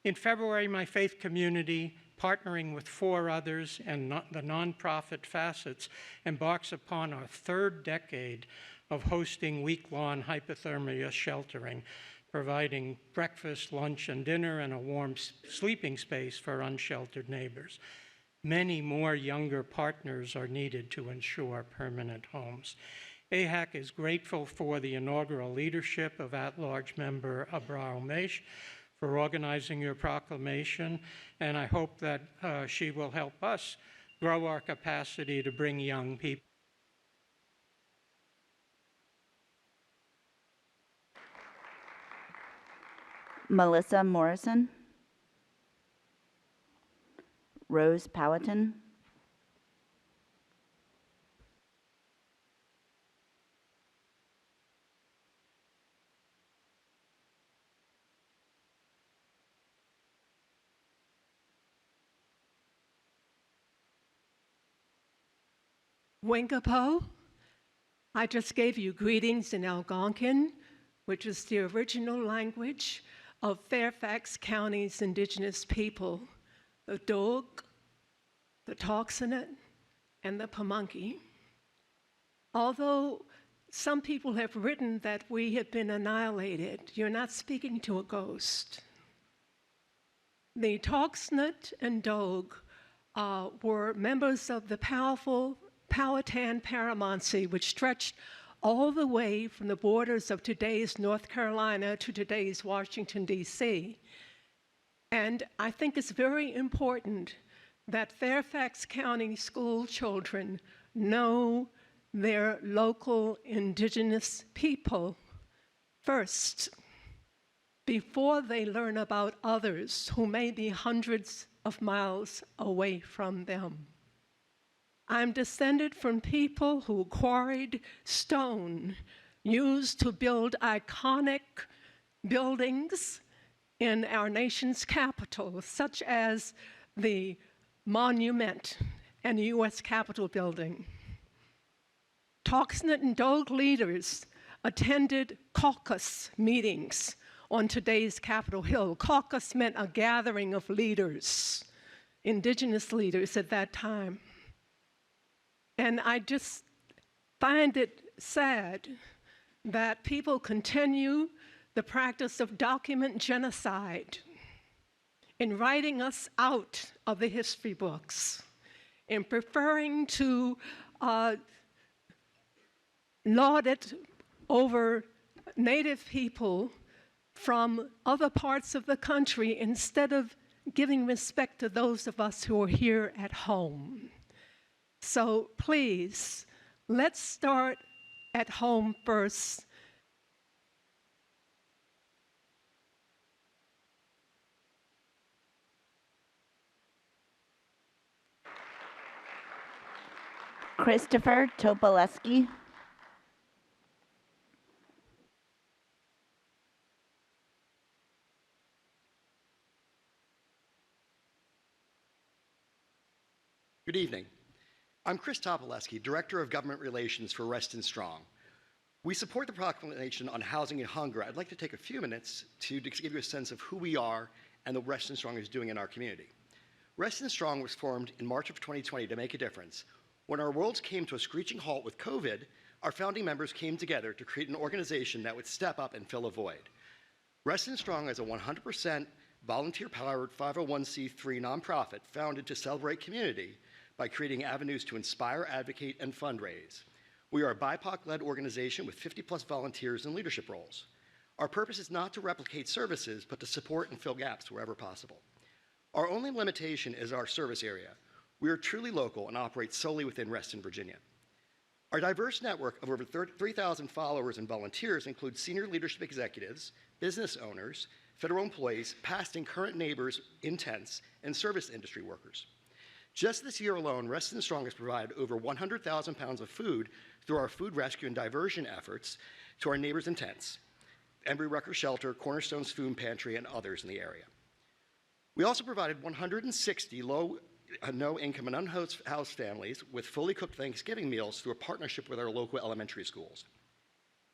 In February, my faith community, partnering with 4 others and the nonprofit Facets, embarks upon our 3rd decade of hosting week-long hypothermia sheltering, providing breakfast, lunch, and dinner, and a warm sleeping space for unsheltered neighbors. Many more younger partners are needed to ensure permanent homes. AHAC is grateful for the inaugural leadership of at-large member Abraham Mesh for organizing your proclamation, and I hope that she will help us grow our capacity to bring young people. Melissa Morrison. Rose Powhatan. Winkapo, I just gave you greetings in Algonquin, which is the original language of Fairfax County's indigenous people, the Dog, the Toxinit, and the Pamunkey. Although some people have written that we have been annihilated, you're not speaking to a ghost. The Toxinit and Dog were members of the powerful Powhatan Paramountcy, which stretched all the way from the borders of today's North Carolina to today's Washington, D.C. And I think it's very important that Fairfax County school children know their local indigenous people first, before they learn about others who may be hundreds of miles away from them. I'm descended from people who quarried stone used to build iconic buildings in our nation's capital, such as the Monument and the U.S. Capitol building. Toxinit and Dog leaders attended caucus meetings on today's Capitol Hill. Caucus meant a gathering of leaders, indigenous leaders at that time. And I just find it sad that people continue the practice of document genocide in writing us out of the history books, in preferring to laud it over Native people from other parts of the country instead of giving respect to those of us who are here at home. So please, let's start at home first. Christopher Topoleski. Good evening. I'm Chris Topoleski, Director of Government Relations for Reston Strong. We support the proclamation on housing and hunger. I'd like to take a few minutes to give you a sense of who we are and what Reston Strong is doing in our community. Reston Strong was formed in March of 2020 to make a difference. When our worlds came to a screeching halt with COVID, our founding members came together to create an organization that would step up and fill a void. Reston Strong is a 100% volunteer-powered 501c3 nonprofit founded to celebrate community by creating avenues to inspire, advocate, and fundraise. We are a BIPOC-led organization with 50-plus volunteers in leadership roles. Our purpose is not to replicate services, but to support and fill gaps wherever possible. Our only limitation is our service area. We are truly local and operate solely within Reston, Virginia. Our diverse network of over 3,000 followers and volunteers includes senior leadership executives, business owners, federal employees, past and current neighbors in tents, and service industry workers. Just this year alone, Reston Strong has provided over 100,000 pounds of food through our food rescue and diversion efforts to our neighbors in tents, Embry-Rucker Shelter, Cornerstone's Food Pantry, and others in the area. We also provided 160 no-income and unhoused families with fully cooked Thanksgiving meals through a partnership with our local elementary schools.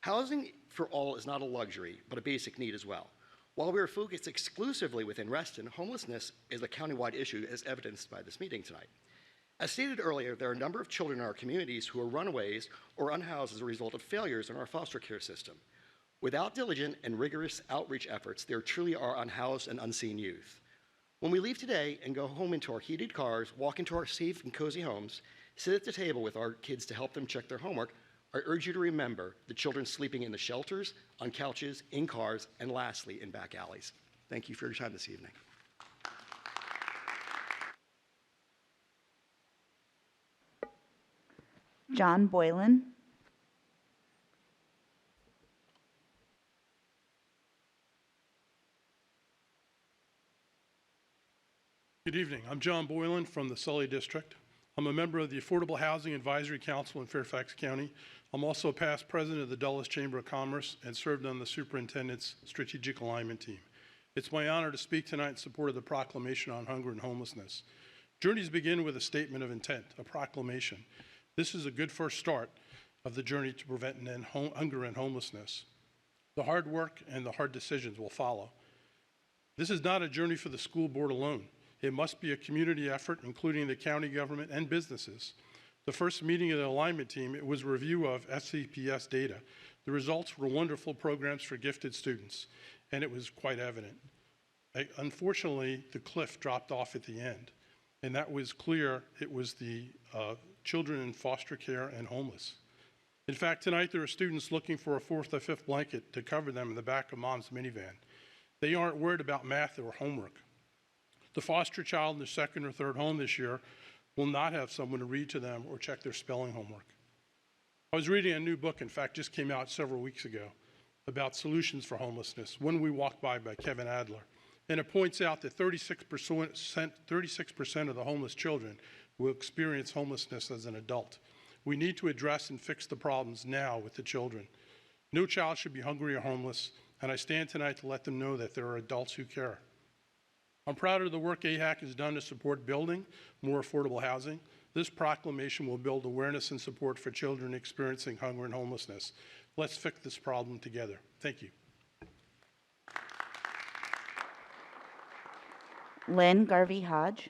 Housing for all is not a luxury, but a basic need as well. While we are focused exclusively within Reston, homelessness is a countywide issue as evidenced by this meeting tonight. As stated earlier, there are a number of children in our communities who are runaways or unhoused as a result of failures in our foster care system. Without diligent and rigorous outreach efforts, there truly are unhoused and unseen youth. When we leave today and go home into our heated cars, walk into our safe and cozy homes, sit at the table with our kids to help them check their homework, I urge you to remember the children sleeping in the shelters, on couches, in cars, and lastly, in back alleys. Thank you for your time this evening. John Boylan. Good evening. I'm John Boylan from the Sully District. I'm a member of the Affordable Housing Advisory Council in Fairfax County. I'm also a past president of the Dulles Chamber of Commerce and served on the superintendent's strategic alignment team. It's my honor to speak tonight in support of the proclamation on hunger and homelessness. Journeys begin with a statement of intent, a proclamation. This is a good first start of the journey to prevent and end hunger and homelessness. The hard work and the hard decisions will follow. This is not a journey for the school board alone. It must be a community effort, including the county government and businesses. The first meeting of the alignment team, it was a review of FCPS data. The results were wonderful programs for gifted students, and it was quite evident. Unfortunately, the cliff dropped off at the end, and that was clear. It was the children in foster care and homeless. In fact, tonight there are students looking for a fourth or fifth blanket to cover them in the back of mom's minivan. They aren't worried about math or homework. The foster child in the second or third home this year will not have someone to read to them or check their spelling homework. I was reading a new book, in fact, just came out several weeks ago, about solutions for homelessness, When We Walk By Kevin Adler. And it points out that 36% of the homeless children will experience homelessness as an adult. We need to address and fix the problems now with the children. No child should be hungry or homeless, and I stand tonight to let them know that there are adults who care. I'm proud of the work AHAC has done to support building more affordable housing. This proclamation will build awareness and support for children experiencing hunger and homelessness. Let's fix this problem together. Thank you. Lynn Garvey Hodge.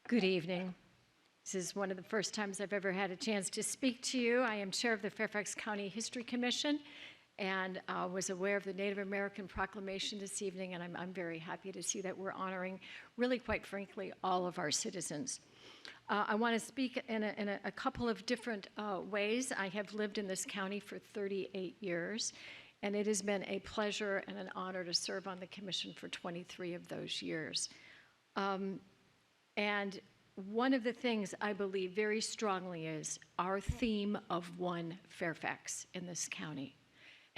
Good evening. This is one of the first times I've ever had a chance to speak to you. I am chair of the Fairfax County History Commission and was aware of the Native American Proclamation this evening, and I'm very happy to see that we're honoring, really quite frankly, all of our citizens. I want to speak in a couple of different ways. I have lived in this county for 38 years, and it has been a pleasure and an honor to serve on the commission for 23 of those years. And one of the things I believe very strongly is our theme of One Fairfax in this county.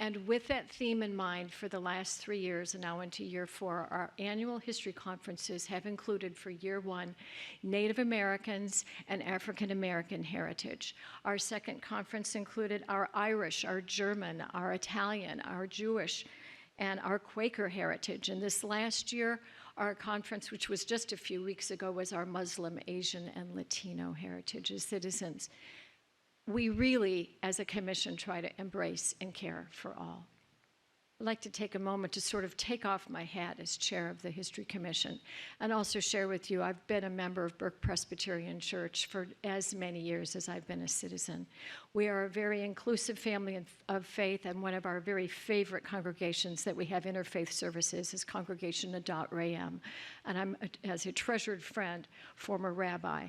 And with that theme in mind, for the last 3 years and now into year 4, our annual history conferences have included for year 1, Native Americans and African American heritage. Our second conference included our Irish, our German, our Italian, our Jewish, and our Quaker heritage. And this last year, our conference, which was just a few weeks ago, was our Muslim, Asian, and Latino heritage as citizens. We really, as a commission, try to embrace and care for all. I'd like to take a moment to sort of take off my hat as chair of the History Commission and also share with you, I've been a member of Burke Presbyterian Church for as many years as I've been a citizen. We are a very inclusive family of faith, and one of our very favorite congregations that we have interfaith services is Congregation Adat Re'em. And I'm, as a treasured friend, former Rabbi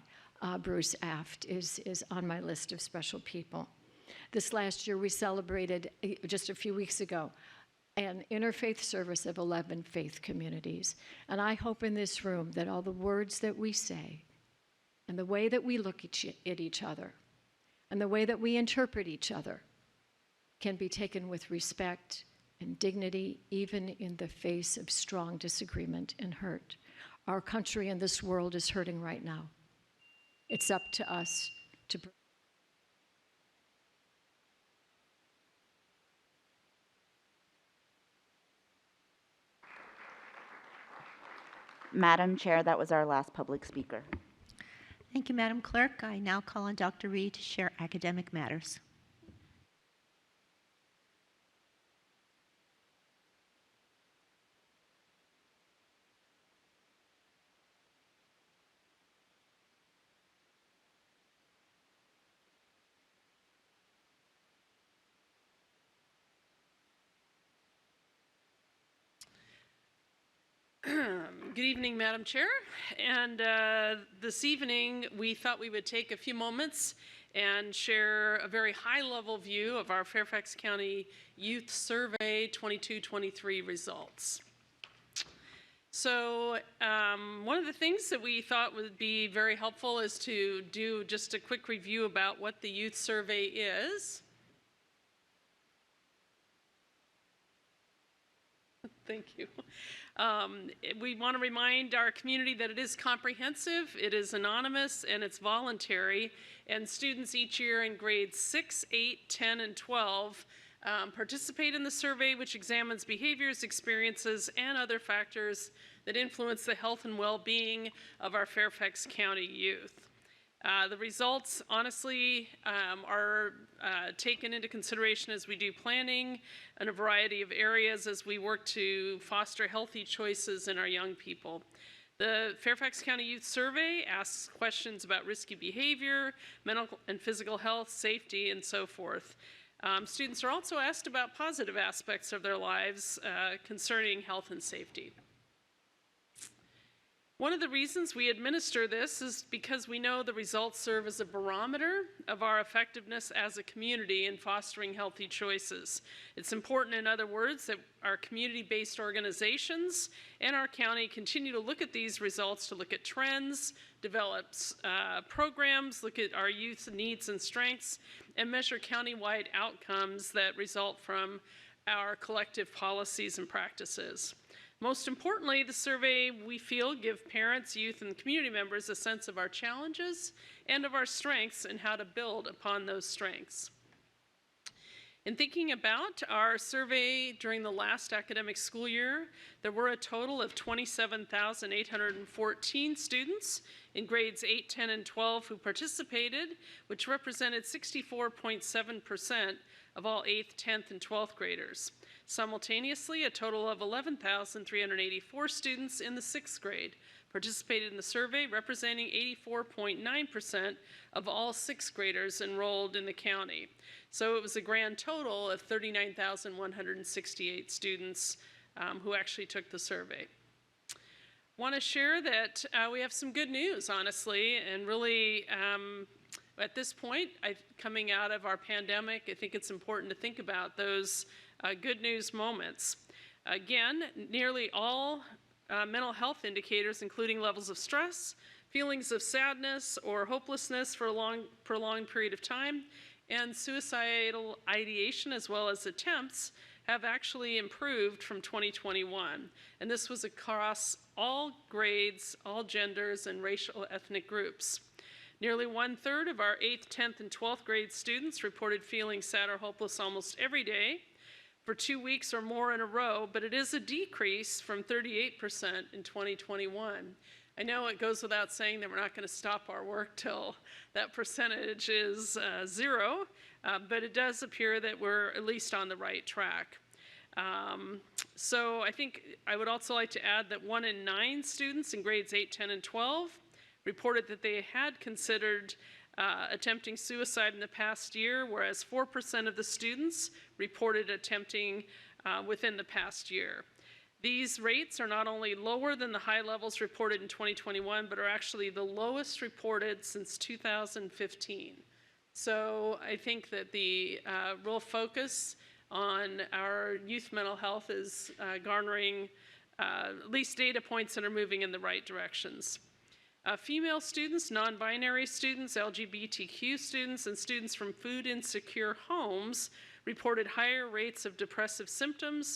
Bruce Aft is on my list of special people. This last year we celebrated, just a few weeks ago, an interfaith service of 11 faith communities. And I hope in this room that all the words that we say and the way that we look at each other and the way that we interpret each other can be taken with respect and dignity, even in the face of strong disagreement and hurt. Our country and this world is hurting right now. It's up to us to Madam Chair, that was our last public speaker. Thank you, Madam Clerk. I now call on Dr. Reed to share academic matters. Good evening, Madam Chair. And this evening, we thought we would take a few moments and share a very high-level view of our Fairfax County Youth Survey 22-23 results. So one of the things that we thought would be very helpful is to do just a quick review about what the Youth Survey is. Thank you. We want to remind our community that it is comprehensive, it is anonymous, and it's voluntary. And students each year in grades 6, 8, 10, and 12 participate in the survey, which examines behaviors, experiences, and other factors that influence the health and well-being of our Fairfax County youth. The results, honestly, are taken into consideration as we do planning in a variety of areas as we work to foster healthy choices in our young people. The Fairfax County Youth Survey asks questions about risky behavior, mental and physical health, safety, and so forth. Students are also asked about positive aspects of their lives concerning health and safety. One of the reasons we administer this is because we know the results serve as a barometer of our effectiveness as a community in fostering healthy choices. It's important, in other words, that our community-based organizations and our county continue to look at these results, to look at trends, develop programs, look at our youth's needs and strengths, and measure countywide outcomes that result from our collective policies and practices. Most importantly, the survey, we feel, give parents, youth, and community members a sense of our challenges and of our strengths and how to build upon those strengths. In thinking about our survey during the last academic school year, there were a total of 27,814 students in grades 8, 10, and 12 who participated, which represented 64.7% of all 8th, 10th, and 12th graders. Simultaneously, a total of 11,384 students in the 6th grade participated in the survey, representing 84.9% of all 6th graders enrolled in the county. So it was a grand total of 39,168 students who actually took the survey. Want to share that we have some good news, honestly, and really at this point, coming out of our pandemic, I think it's important to think about those good news moments. Again, nearly all mental health indicators, including levels of stress, feelings of sadness or hopelessness for a prolonged period of time, and suicidal ideation as well as attempts, have actually improved from 2021. And this was across all grades, all genders, and racial ethnic groups. Nearly 1/3 of our 8th, 10th, and 12th grade students reported feeling sad or hopeless almost every day for 2 weeks or more in a row, but it is a decrease from 38% in 2021. I know it goes without saying that we're not going to stop our work till that percentage is 0, but it does appear that we're at least on the right track. So I think I would also like to add that 1 in 9 students in grades 8, 10, and 12 reported that they had considered attempting suicide in the past year, whereas 4% of the students reported attempting within the past year. These rates are not only lower than the high levels reported in 2021, but are actually the lowest reported since 2015. So I think that the real focus on our youth mental health is garnering at least data points that are moving in the right directions. Female students, non-binary students, LGBTQ students, and students from food insecure homes reported higher rates of depressive symptoms,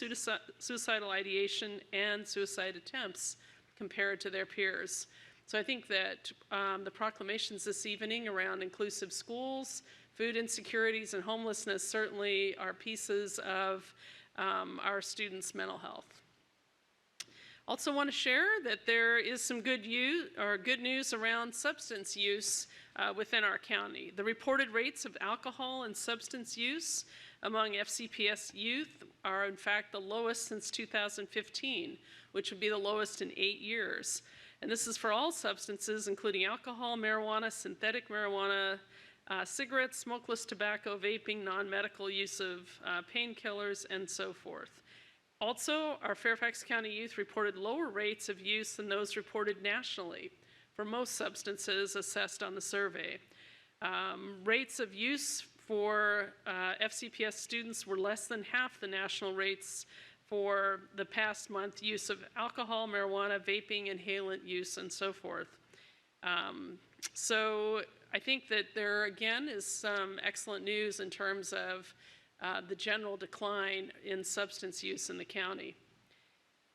suicidal ideation, and suicide attempts compared to their peers. So I think that the proclamations this evening around inclusive schools, food insecurities, and homelessness certainly are pieces of our students' mental health. Also want to share that there is some good news around substance use within our county. The reported rates of alcohol and substance use among FCPS youth are in fact the lowest since 2015, which would be the lowest in 8 years. And this is for all substances, including alcohol, marijuana, synthetic marijuana, cigarettes, smokeless tobacco, vaping, non-medical use of painkillers, and so forth. Also, our Fairfax County youth reported lower rates of use than those reported nationally for most substances assessed on the survey. Rates of use for FCPS students were less than half the national rates for the past month use of alcohol, marijuana, vaping, inhalant use, and so forth. So I think that there, again, is some excellent news in terms of the general decline in substance use in the county.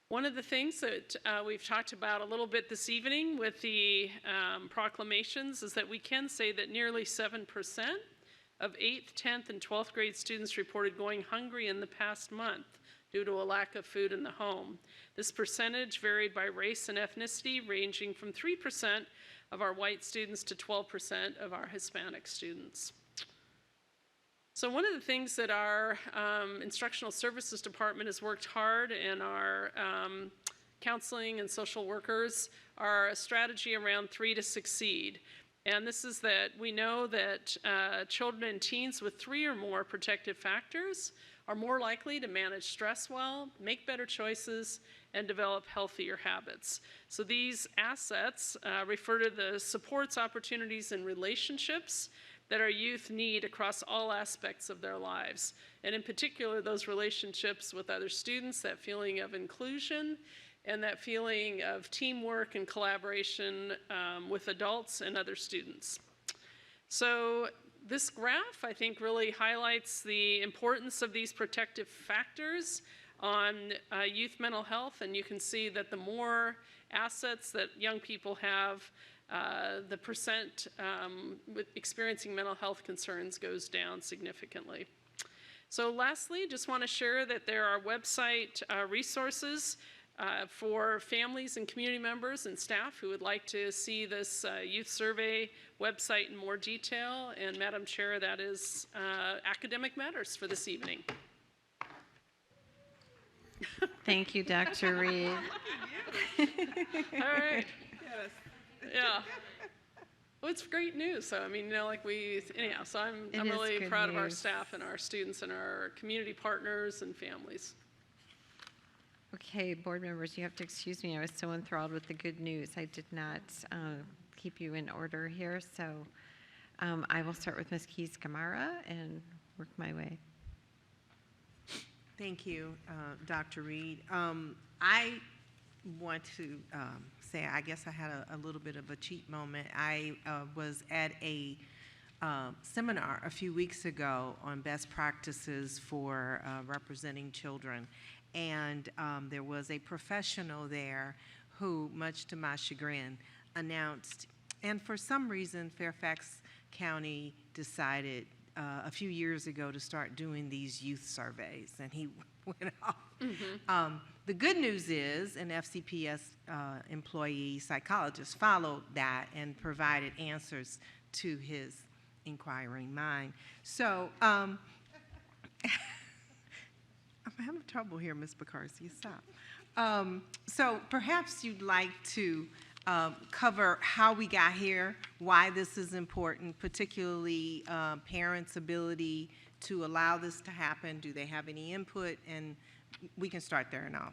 One of the things that we've talked about a little bit this evening with the proclamations is that we can say that nearly 7% of 8th, 10th, and 12th grade students reported going hungry in the past month. due to a lack of food in the home. This percentage varied by race and ethnicity, ranging from 3% of our white students to 12% of our Hispanic students. So one of the things that our instructional services department has worked hard, and our counseling and social workers, are a strategy around 3 to Succeed. And this is that we know that children and teens with 3 or more protective factors are more likely to manage stress well, make better choices, and develop healthier habits. So these assets refer to the supports, opportunities, and relationships that our youth need across all aspects of their lives. And in particular, those relationships with other students, that feeling of inclusion, and that feeling of teamwork and collaboration with adults and other students. So this graph, I think, really highlights the importance of these protective factors on youth mental health, and you can see that the more assets that young people have, the percent with experiencing mental health concerns goes down significantly. So lastly, just want to share that there are website resources for families and community members and staff who would like to see this youth survey website in more detail. And Madam Chair, that is academic matters for this evening. Thank you, Dr. Reed. All right. Yes. Yeah. Well, it's great news. So, I mean, you know, like anyhow, so I'm really proud of our staff and our students and our community partners and families. Okay, board members, you have to excuse me. I was so enthralled with the good news. I did not keep you in order here. So I will start with Ms. Keys-Gamarra and work my way. Thank you, Dr. Reed. I want to say, I guess I had a little bit of a cheat moment. I was at a seminar a few weeks ago on best practices for representing children. And there was a professional there who, much to my chagrin, announced, and for some reason Fairfax County decided a few years ago to start doing these youth surveys, and he went off. Mm-hmm. The good news is an FCPS employee psychologist followed that and provided answers to his inquiring mind. So I'm having trouble here, Ms. Bacarsi. Stop. So perhaps you'd like to cover how we got here, why this is important, particularly parents' ability to allow this to happen. Do they have any input? And we can start there and all.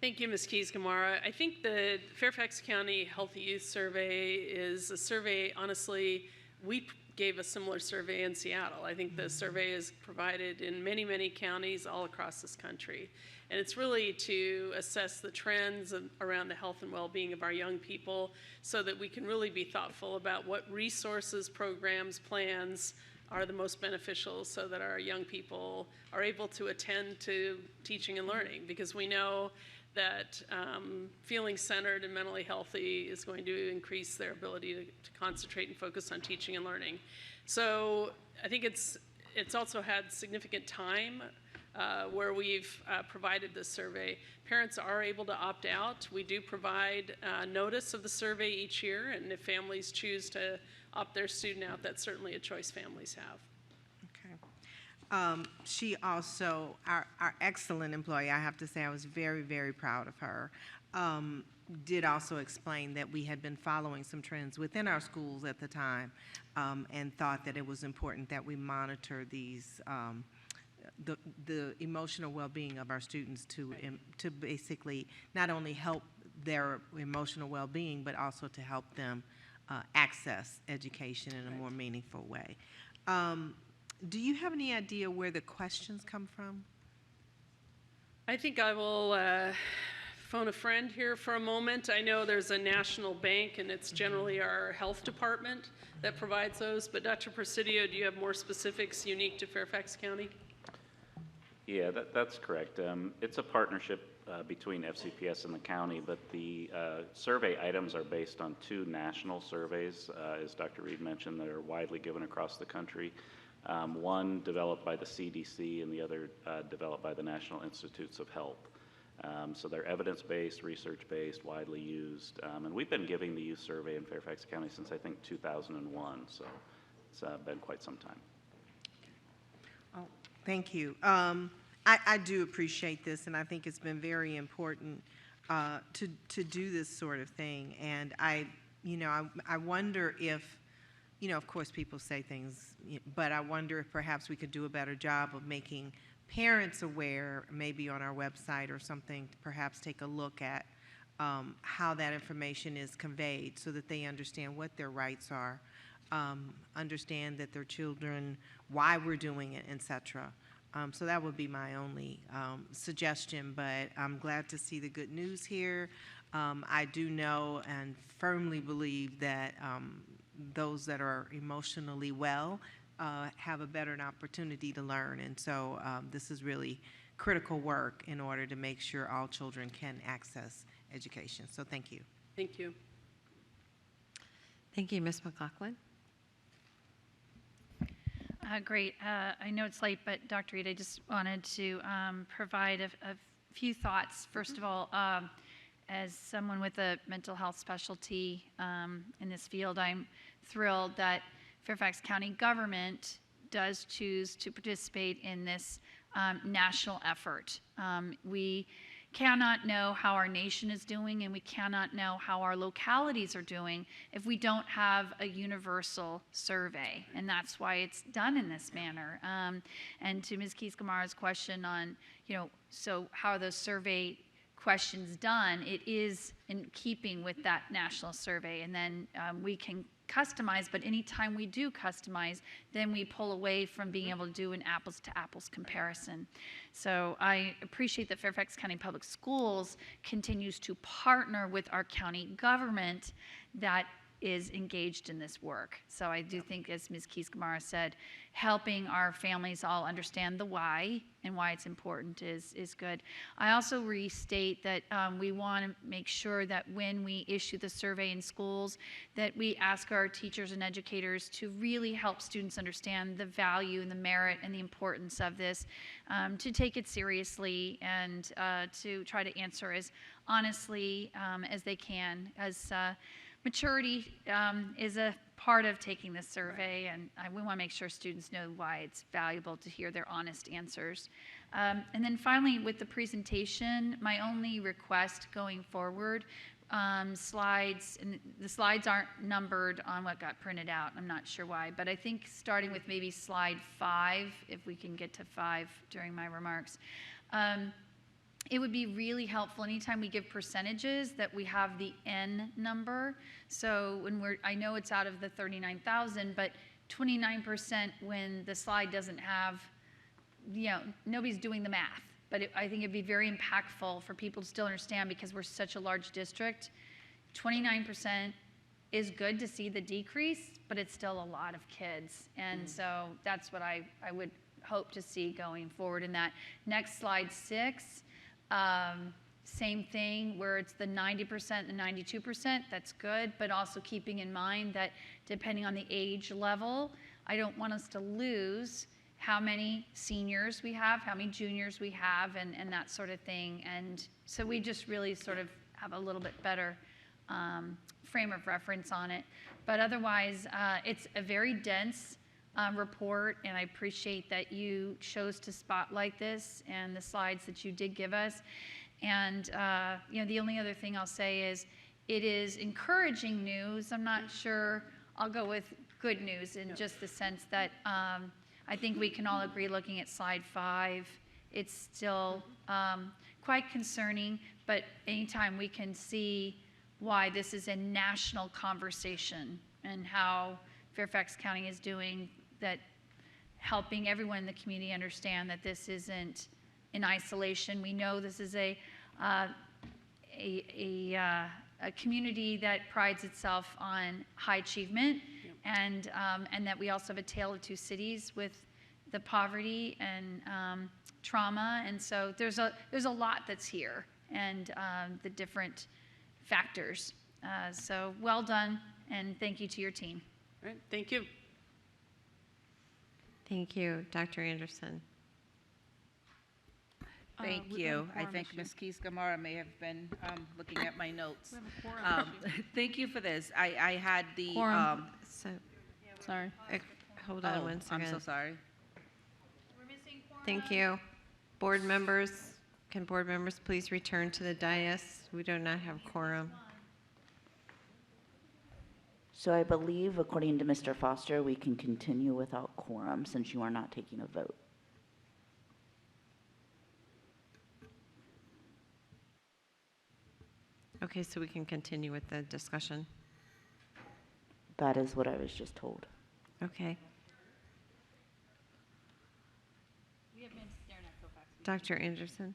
Thank you, Ms. Keys-Gamarra. I think the Fairfax County Healthy Youth Survey is a survey, honestly, we gave a similar survey in Seattle. I think the survey is provided in many, many counties all across this country. And it's really to assess the trends around the health and well-being of our young people so that we can really be thoughtful about what resources, programs, plans are the most beneficial so that our young people are able to attend to teaching and learning, because we know that feeling centered and mentally healthy is going to increase their ability to concentrate and focus on teaching and learning. So I think it's also had significant time where we've provided this survey. Parents are able to opt out. We do provide notice of the survey each year, and if families choose to opt their student out, that's certainly a choice families have. She also, our excellent employee, I have to say I was very, very proud of her, did also explain that we had been following some trends within our schools at the time and thought that it was important that we monitor these, the emotional well-being of our students to basically not only help their emotional well-being, but also to help them access education in a more meaningful way. Do you have any idea where the questions come from? I think I will phone a friend here for a moment. I know there's a national bank, and it's generally our health department that provides those. But Dr. Presidio, do you have more specifics unique to Fairfax County? Yeah, that's correct. It's a partnership between FCPS and the county, but the survey items are based on 2 national surveys, as Dr. Reed mentioned, that are widely given across the country. one developed by the CDC and the other developed by the National Institutes of Health. So they're evidence-based, research-based, widely used, and we've been giving the youth survey in Fairfax County since I think 2001, so it's been quite some time. Oh, thank you. I do appreciate this, and I think it's been very important to do this sort of thing. And I wonder if, of course people say things, but I wonder if perhaps we could do a better job of making parents aware, maybe on our website or something, to perhaps take a look at how that information is conveyed so that they understand what their rights are, understand that their children, why we're doing it, etc. So that would be my only suggestion, but I'm glad to see the good news here. I do know and firmly believe that those that are emotionally well have a better opportunity to learn, and so this is really critical work in order to make sure all children can access education. So thank you. Thank you. Thank you, Ms. McLaughlin. Great. I know it's late, but Dr. Reed, I just wanted to provide a few thoughts. First of all, as someone with a mental health specialty in this field, I'm thrilled that Fairfax County government does choose to participate in this national effort. We cannot know how our nation is doing, and we cannot know how our localities are doing if we don't have a universal survey, and that's why it's done in this manner. And to Ms. Keys-Gamarra's question on, so how are those survey questions done, it is in keeping with that national survey, and then we can customize, but anytime we do customize, then we pull away from being able to do an apples to apples comparison. So I appreciate that Fairfax County Public Schools continues to partner with our county government that is engaged in this work. So I do think, as Ms. Keys-Gamarra said, helping our families all understand the why and why it's important is good. I also restate that we want to make sure that when we issue the survey in schools, that we ask our teachers and educators to really help students understand the value and the merit and the importance of this, to take it seriously, and to try to answer as honestly as they can, as maturity is a part of taking this survey, and we want to make sure students know why it's valuable to hear their honest answers. And then finally, with the presentation, my only request going forward, slides, and the slides aren't numbered on what got printed out. I'm not sure why, but I think starting with maybe slide 5, if we can get to 5 during my remarks. It would be really helpful anytime we give percentages that we have the N number. So when I know it's out of the 39,000, but 29% when the slide doesn't have, nobody's doing the math. But I think it'd be very impactful for people to still understand, because we're such a large district. 29% is good to see the decrease, but it's still a lot of kids. And so that's what I would hope to see going forward in that. Next, slide 6. Same thing, where it's the 90% and 92%, that's good, but also keeping in mind that depending on the age level, I don't want us to lose how many seniors we have, how many juniors we have, and that sort of thing. And so we just really sort of have a little bit better frame of reference on it. But otherwise, it's a very dense report, and I appreciate that you chose to spotlight this and the slides that you did give us. And the only other thing I'll say is it is encouraging news. I'm not sure I'll go with good news in just the sense that I think we can all agree, looking at slide 5, it's still quite concerning, but anytime we can see why this is a national conversation and how Fairfax County is doing that, helping everyone in the community understand that this isn't in isolation. We know this is a community that prides itself on high achievement, and that we also have a tale of two cities with the poverty and trauma, and so there's a lot that's here, and the different factors. So well done, and thank you to your team. All right, thank you. Thank you. Dr. Anderson. Thank we you. have a I quorum think issue. Ms. Keys Gamara may have been looking at my notes. We have a quorum issue. Thank you for this. I had the. Quorum. So, Sorry. hold on one I'm second. so sorry. Thank you. Board members, can board members please return to the dais? We do not have quorum. So I believe, according to Mr. Foster, we can continue without quorum since you are not taking a vote. Okay, so we can continue with the discussion. That is what I was just told. Okay. Dr. Anderson.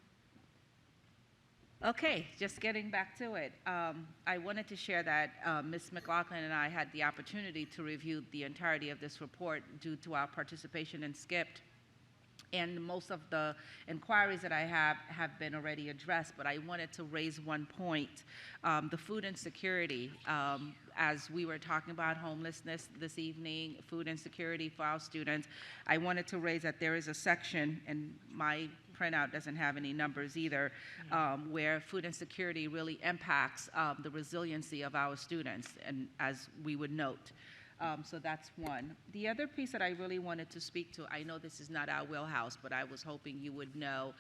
Okay, just getting back to it. I wanted to share that Ms. McLaughlin and I had the opportunity to review the entirety of this report due to our participation in SCIPT. And most of the inquiries that I have been already addressed, but I wanted to raise one point. The food insecurity, as we were talking about homelessness this evening, food insecurity for our students, I wanted to raise that there is a section, and my printout doesn't have any numbers either, where food insecurity really impacts the resiliency of our students, and as we would note. So that's one. The other piece that I really wanted to speak to, I know this is not our wheelhouse, but I was hoping you would know,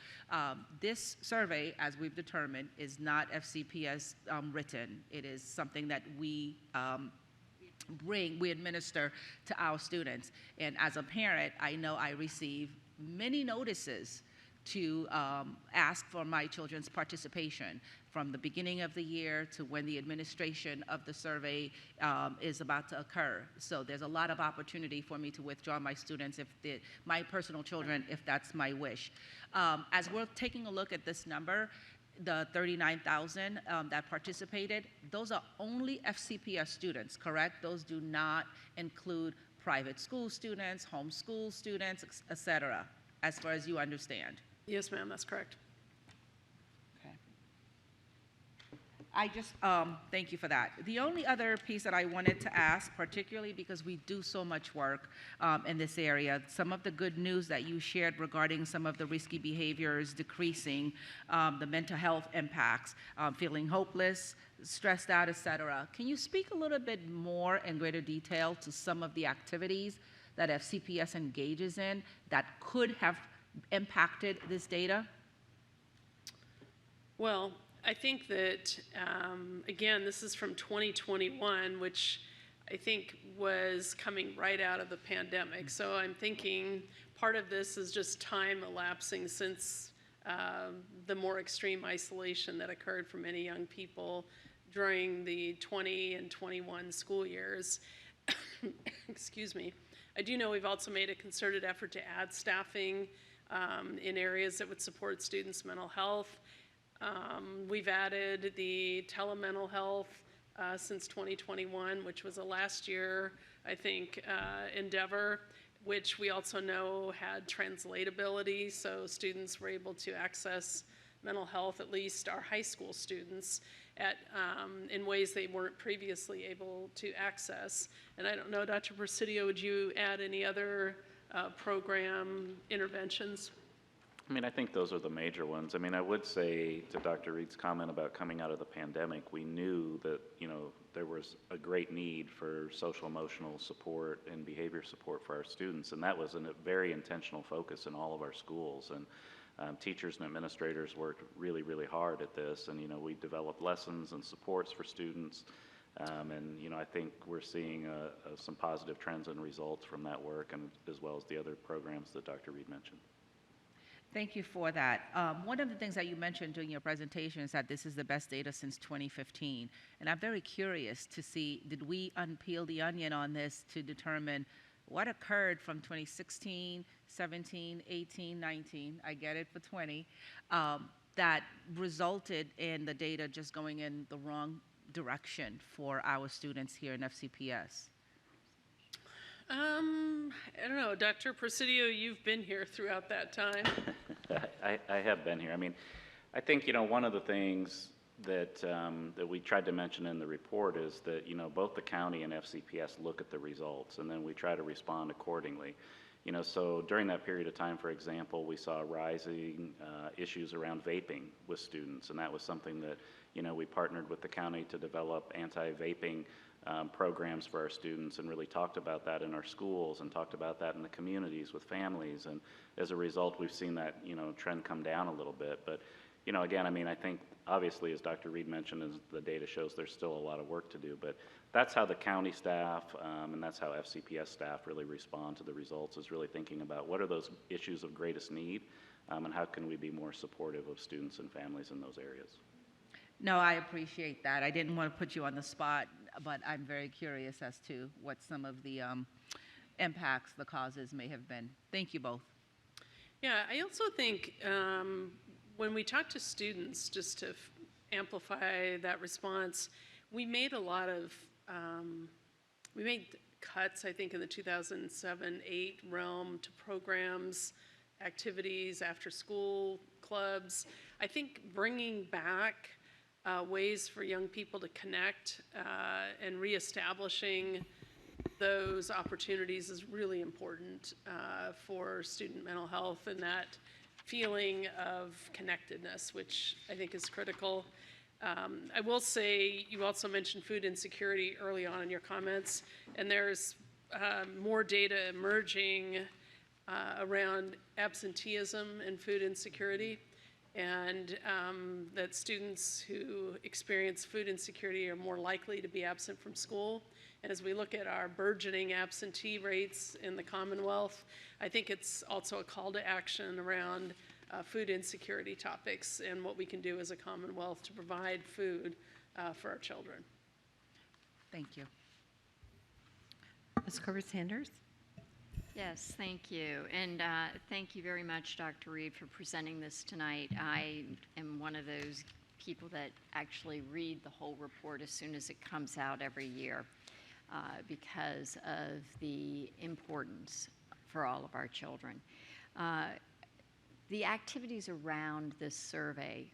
this survey, as we've determined, is not FCPS written. It is something that we administer to our students. And as a parent, I know I receive many notices to ask for my children's participation from the beginning of the year to when the administration of the survey is about to occur. So there's a lot of opportunity for me to withdraw my students, my personal children, if that's my wish. As we're taking a look at this number, the 39,000 that participated, those are only FCPS students, correct? Those do not include private school students, homeschool students, et cetera, as far as you understand. Yes, ma'am, that's correct. Okay. I just, thank you for that. The only other piece that I wanted to ask, particularly because we do so much work in this area, some of the good news that you shared regarding some of the risky behaviors decreasing, the mental health impacts, feeling hopeless, stressed out, et cetera. Can you speak a little bit more in greater detail to some of the activities that FCPS engages in that could have impacted this data? Well, I think that, again, this is from 2021, which I think was coming right out of the pandemic. So I'm thinking part of this is just time elapsing since the more extreme isolation that occurred for many young people during the 20 and 21 school years. Excuse me. I do know we've also made a concerted effort to add staffing in areas that would support students' mental health. We've added the telemental health since 2021, which was a last year, I think, endeavor, which we also know had translatability, so students were able to access mental health, at least our high school students, in ways they weren't previously able to access. And I don't know, Dr. Presidio, would you add any other program interventions? I mean, I think those are the major ones. I mean, I would say to Dr. Reed's comment about coming out of the pandemic, we knew that, there was a great need for social emotional support and behavior support for our students, and that was a very intentional focus in all of our schools. And teachers and administrators worked really, really hard at this, and, we developed lessons and supports for students. And I think we're seeing some positive trends and results from that work, and as well as the other programs that Dr. Reed mentioned. Thank you for that. One of the things that you mentioned during your presentation is that this is the best data since 2015. And I'm very curious to see, did we unpeel the onion on this to determine what occurred from 2016, 17, 18, 19, I get it for 20, that resulted in the data just going in the wrong direction for our students here in FCPS? I don't know, Dr. Presidio, you've been here throughout that time. I have been here. I mean, I think, one of the things that we tried to mention in the report is that, both the county and FCPS look at the results, and then we try to respond accordingly. So during that period of time, for example, we saw rising issues around vaping with students, and that was something that, we partnered with the county to develop anti-vaping programs for our students and really talked about that in our schools and talked about that in the communities with families. And as a result, we've seen that, trend come down a little bit. But, again, I think obviously, as Dr. Reed mentioned, as the data shows, there's still a lot of work to do. But that's how the county staff and that's how FCPS staff really respond to the results, is really thinking about what are those issues of greatest need and how can we be more supportive of students and families in those areas. No, I appreciate that. I didn't want to put you on the spot, but I'm very curious as to what some of the impacts, the causes may have been. Thank you both. Yeah, I also think when we talk to students, just to amplify that response, we made a lot of, we made cuts, I think, in the 2007-8 realm to programs, activities, after-school clubs. I think bringing back ways for young people to connect and reestablishing those opportunities is really important for student mental health and that feeling of connectedness, which I think is critical. I will say you also mentioned food insecurity early on in your comments, and there's more data emerging around absenteeism and food insecurity, and that students who experience food insecurity are more likely to be absent from school. And as we look at our burgeoning absentee rates in the Commonwealth, I think it's also a call to action around food insecurity topics and what we can do as a Commonwealth to provide food for our children. Thank you. Ms. Corbett-Sanders? Yes, thank you. And thank you very much, Dr. Reed, for presenting this tonight. I am one of those people that actually read the whole report as soon as it comes out every year because of the importance for all of our children. The activities around this survey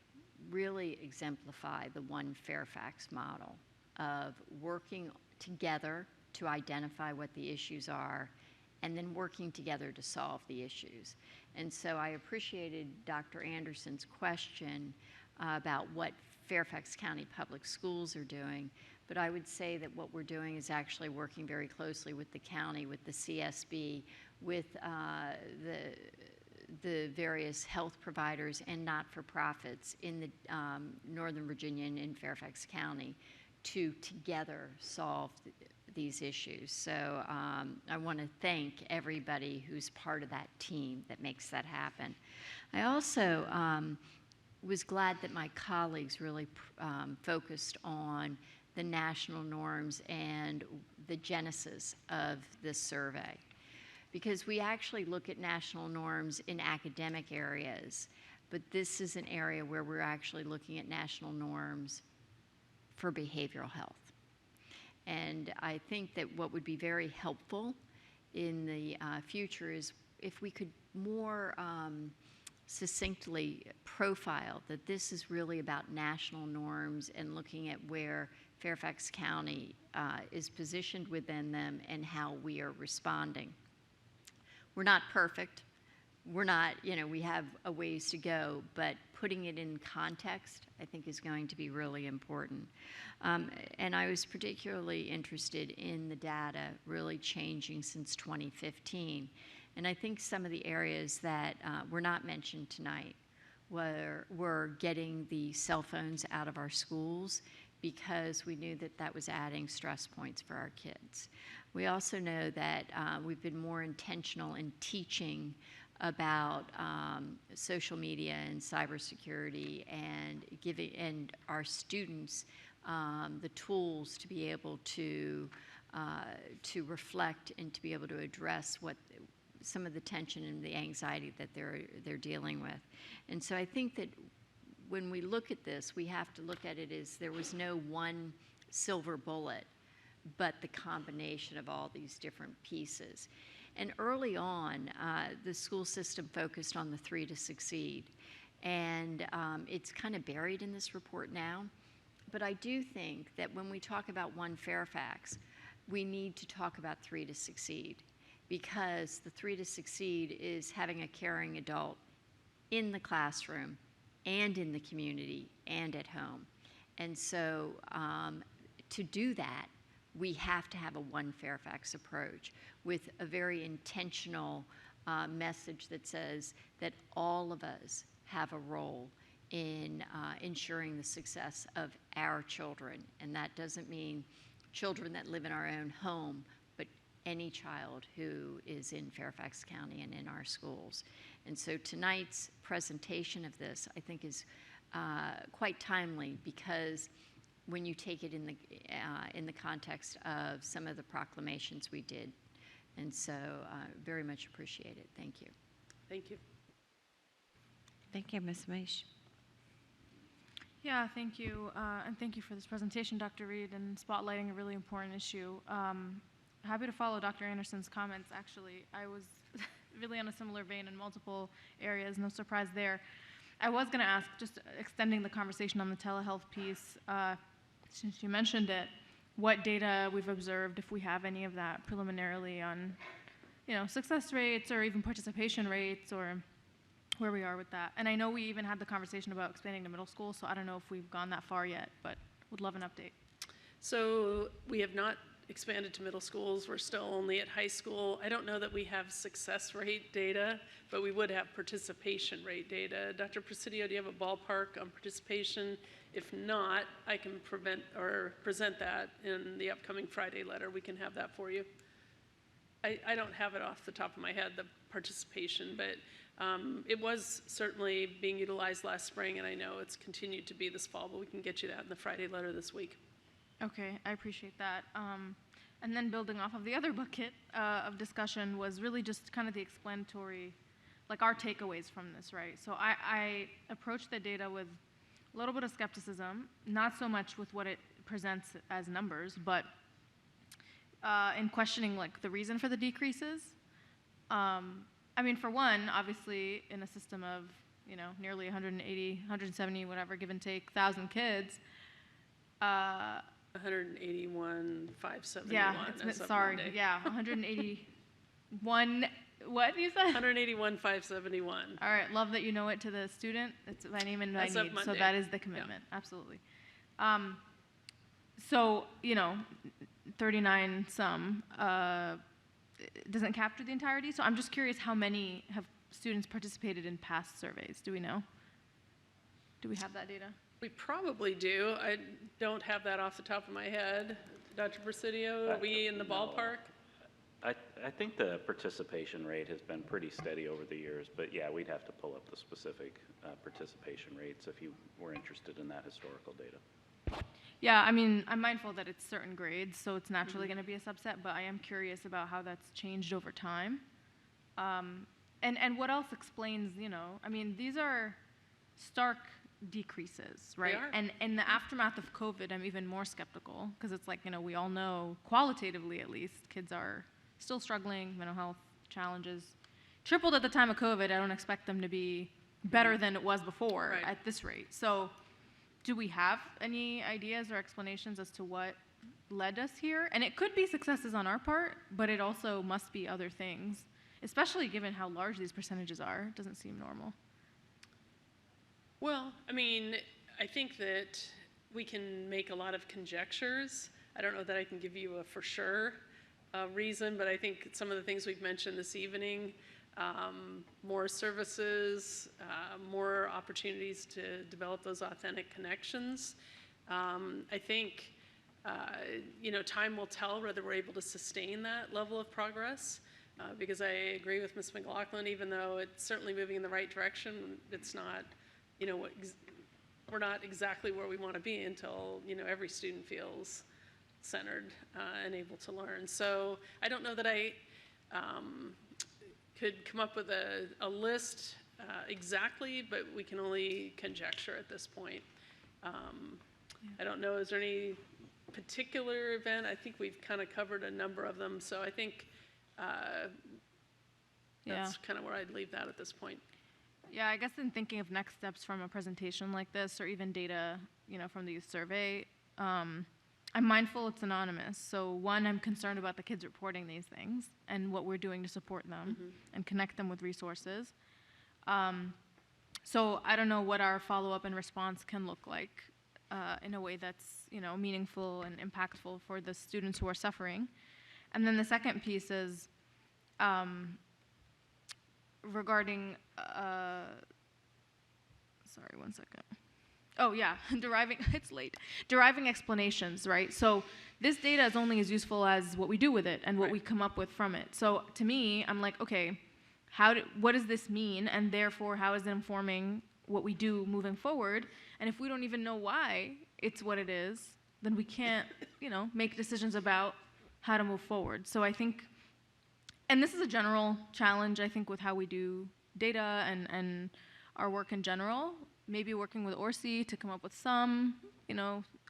really exemplify the One Fairfax model of working together to identify what the issues are and then working together to solve the issues. And so I appreciated Dr. Anderson's question about what Fairfax County Public Schools are doing, but I would say that what we're doing is actually working very closely with the county, with the CSB, with the various health providers and not-for-profits in the Northern Virginia and in Fairfax County to together solve these issues. So I want to thank everybody who's part of that team that makes that happen. I also was glad that my colleagues really focused on the national norms and the genesis of this survey, because we actually look at national norms in academic areas, but this is an area where we're actually looking at national norms for behavioral health. And I think that what would be very helpful in the future is if we could more succinctly profile that this is really about national norms and looking at where Fairfax County is positioned within them and how we are responding. We're not perfect. We're not, we have a ways to go, but putting it in context, I think, is going to be really important. And I was particularly interested in the data really changing since 2015. And I think some of the areas that were not mentioned tonight were getting the cell phones out of our schools, because we knew that that was adding stress points for our kids. We also know that we've been more intentional in teaching about social media and cybersecurity and giving our students the tools to be able to reflect and to be able to address what some of the tension and the anxiety that they're dealing with. And so I think that when we look at this, we have to look at it as there was no one silver bullet, but the combination of all these different pieces. And early on, the school system focused on the 3 to succeed. And it's kind of buried in this report now. But I do think that when we talk about One Fairfax, we need to talk about 3 to succeed. because the 3 to Succeed is having a caring adult in the classroom and in the community and at home. And so to do that, we have to have a One Fairfax approach with a very intentional message that says that all of us have a role in ensuring the success of our children. And that doesn't mean children that live in our own home, but any child who is in Fairfax County and in our schools. And so tonight's presentation of this, I think, is quite timely, because when you take it in the context of some of the proclamations we did. And so very much appreciate it. Thank you. Thank you. Thank you, Ms. Maish. Yeah, thank you. And thank you for this presentation, Dr. Reed, and spotlighting a really important issue. Happy to follow Dr. Anderson's comments, actually. I was really on a similar vein in multiple areas, no surprise there. I was going to ask, just extending the conversation on the telehealth piece, since you mentioned it, what data we've observed, if we have any of that preliminarily on, success rates or even participation rates, or where we are with that. And I know we even had the conversation about expanding to middle school, so I don't know if we've gone that far yet, but would love an update. So we have not expanded to middle schools. We're still only at high school. I don't know that we have success rate data, but we would have participation rate data. Dr. Presidio, do you have a ballpark on participation? If not, I can present that in the upcoming Friday letter. We can have that for you. I don't have it off the top of my head, the participation, but it was certainly being utilized last spring, and I know it's continued to be this fall, but we can get you that in the Friday letter this week. Okay, I appreciate that. And then building off of the other bucket of discussion was really just kind of the explanatory, like our takeaways from this, right? So I approached the data with a little bit of skepticism, not so much with what it presents as numbers, but in questioning like the reason for the decreases. I mean, for one, obviously, in a system of, nearly 180, 170, whatever, give and take, 1,000 kids. 181,571. Yeah, sorry. Monday. Yeah, 181. What you said? 181,571. All right, love that you know it to the student. It's my name and my As of need. So Monday. that is the commitment. Yeah. Absolutely. So 39 some. Doesn't capture the entirety. So I'm just curious, how many have students participated in past surveys? Do we know? Do we have that data? We probably do. I don't have that off the top of my head. Dr. Presidio, are we in the ballpark? I think the participation rate has been pretty steady over the years, but yeah, we'd have to pull up the specific participation rates if you were interested in that historical data. Yeah, I mean, I'm mindful that it's certain grades, so it's naturally going to be a subset, but I am curious about how that's changed over time. And what else explains, I mean, these are stark decreases, right? They are. And in the aftermath of COVID, I'm even more skeptical, because it's like, we all know, qualitatively at least, kids are still struggling, mental health challenges. Tripled at the time of COVID, I don't expect them to be better than it was before at this rate. So do we have any ideas or explanations as to what led us here? And it could be successes on our part, but it also must be other things, especially given how large these percentages are. It doesn't seem normal. Well, I mean, I think that we can make a lot of conjectures. I don't know that I can give you a for sure reason, but I think some of the things we've mentioned this evening, more services, more opportunities to develop those authentic connections. I think, time will tell whether we're able to sustain that level of progress, because I agree with Ms. McLaughlin, even though it's certainly moving in the right direction, it's not, we're not exactly where we want to be until, every student feels centered and able to learn. So I don't know that I could come up with a list exactly, but we can only conjecture at this point. I don't know, is there any particular event? I think we've kind of covered a number of them, so I think that's kind of where I'd leave that at this point. Yeah, I guess in thinking of next steps from a presentation like this, or even data, from the youth survey, I'm mindful it's anonymous. So one, I'm concerned about the kids reporting these things and what we're doing to support them and connect them with resources. So I don't know what our follow-up and response can look like in a way that's, meaningful and impactful for the students who are suffering. And then the second piece is regarding, sorry, one second. Oh yeah, deriving explanations, right? So this data is only as useful as what we do with it and what we come up with from it. So to me, I'm like, okay, what does this mean? And therefore, how is it informing what we do moving forward? And if we don't even know why it's what it is, then we can't, make decisions about how to move forward. So I think, and this is a general challenge, I think, with how we do data and our work in general. Maybe working with Orsi to come up with some,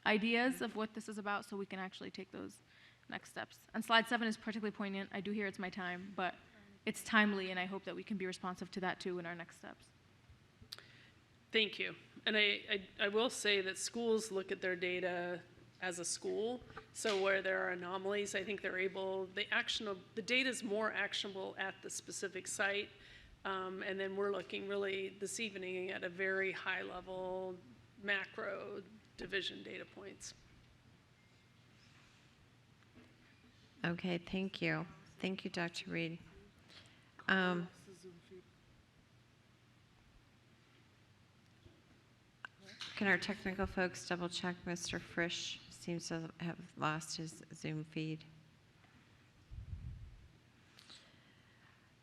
ideas of what this is about so we can actually take those next steps. And slide 7 is particularly poignant. I do hear it's my time, but it's timely, and I hope that we can be responsive to that too in our next steps. Thank you. And I will say that schools look at their data as a school. So where there are anomalies, I think the data is more actionable at the specific site. And then we're looking really this evening at a very high level macro division data points. Okay, thank you. Thank you, Dr. Reed. Can our technical folks double check? Mr. Frisch seems to have lost his Zoom feed.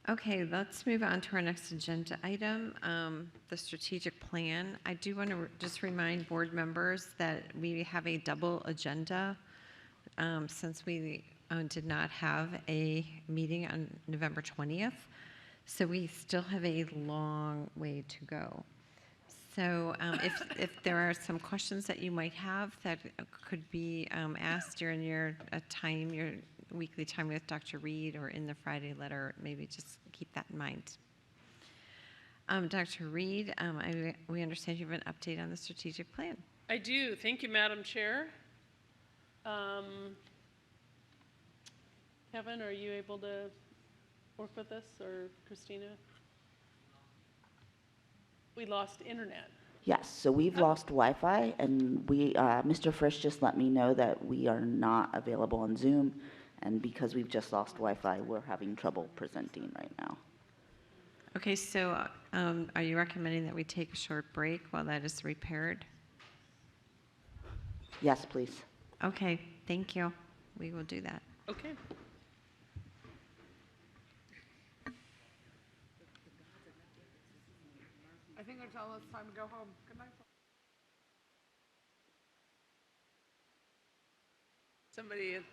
Okay, let's move on to our next agenda item, the strategic plan. I do want to just remind board members that we have a double agenda since we did not have a meeting on November 20th. So we still have a long way to go. So if there are some questions that you might have that could be asked during your weekly time with Dr. Reed or in the Friday letter, maybe just keep that in mind. Dr. Reed, we understand you have an update on the strategic plan. I do. Thank you, Madam Chair. Kevin, are you able to work with us, or Christina? We lost internet. Yes, so we've lost Wi-Fi, and Mr. Frisch just let me know that we are not available on Zoom, and because we've just lost Wi-Fi, we're having trouble presenting right now. Okay, so are you recommending that we take a short break while that is repaired? Yes, please. Okay, thank you. We will do that. Okay. I think they're telling us it's time to go home. Good night. Somebody. What?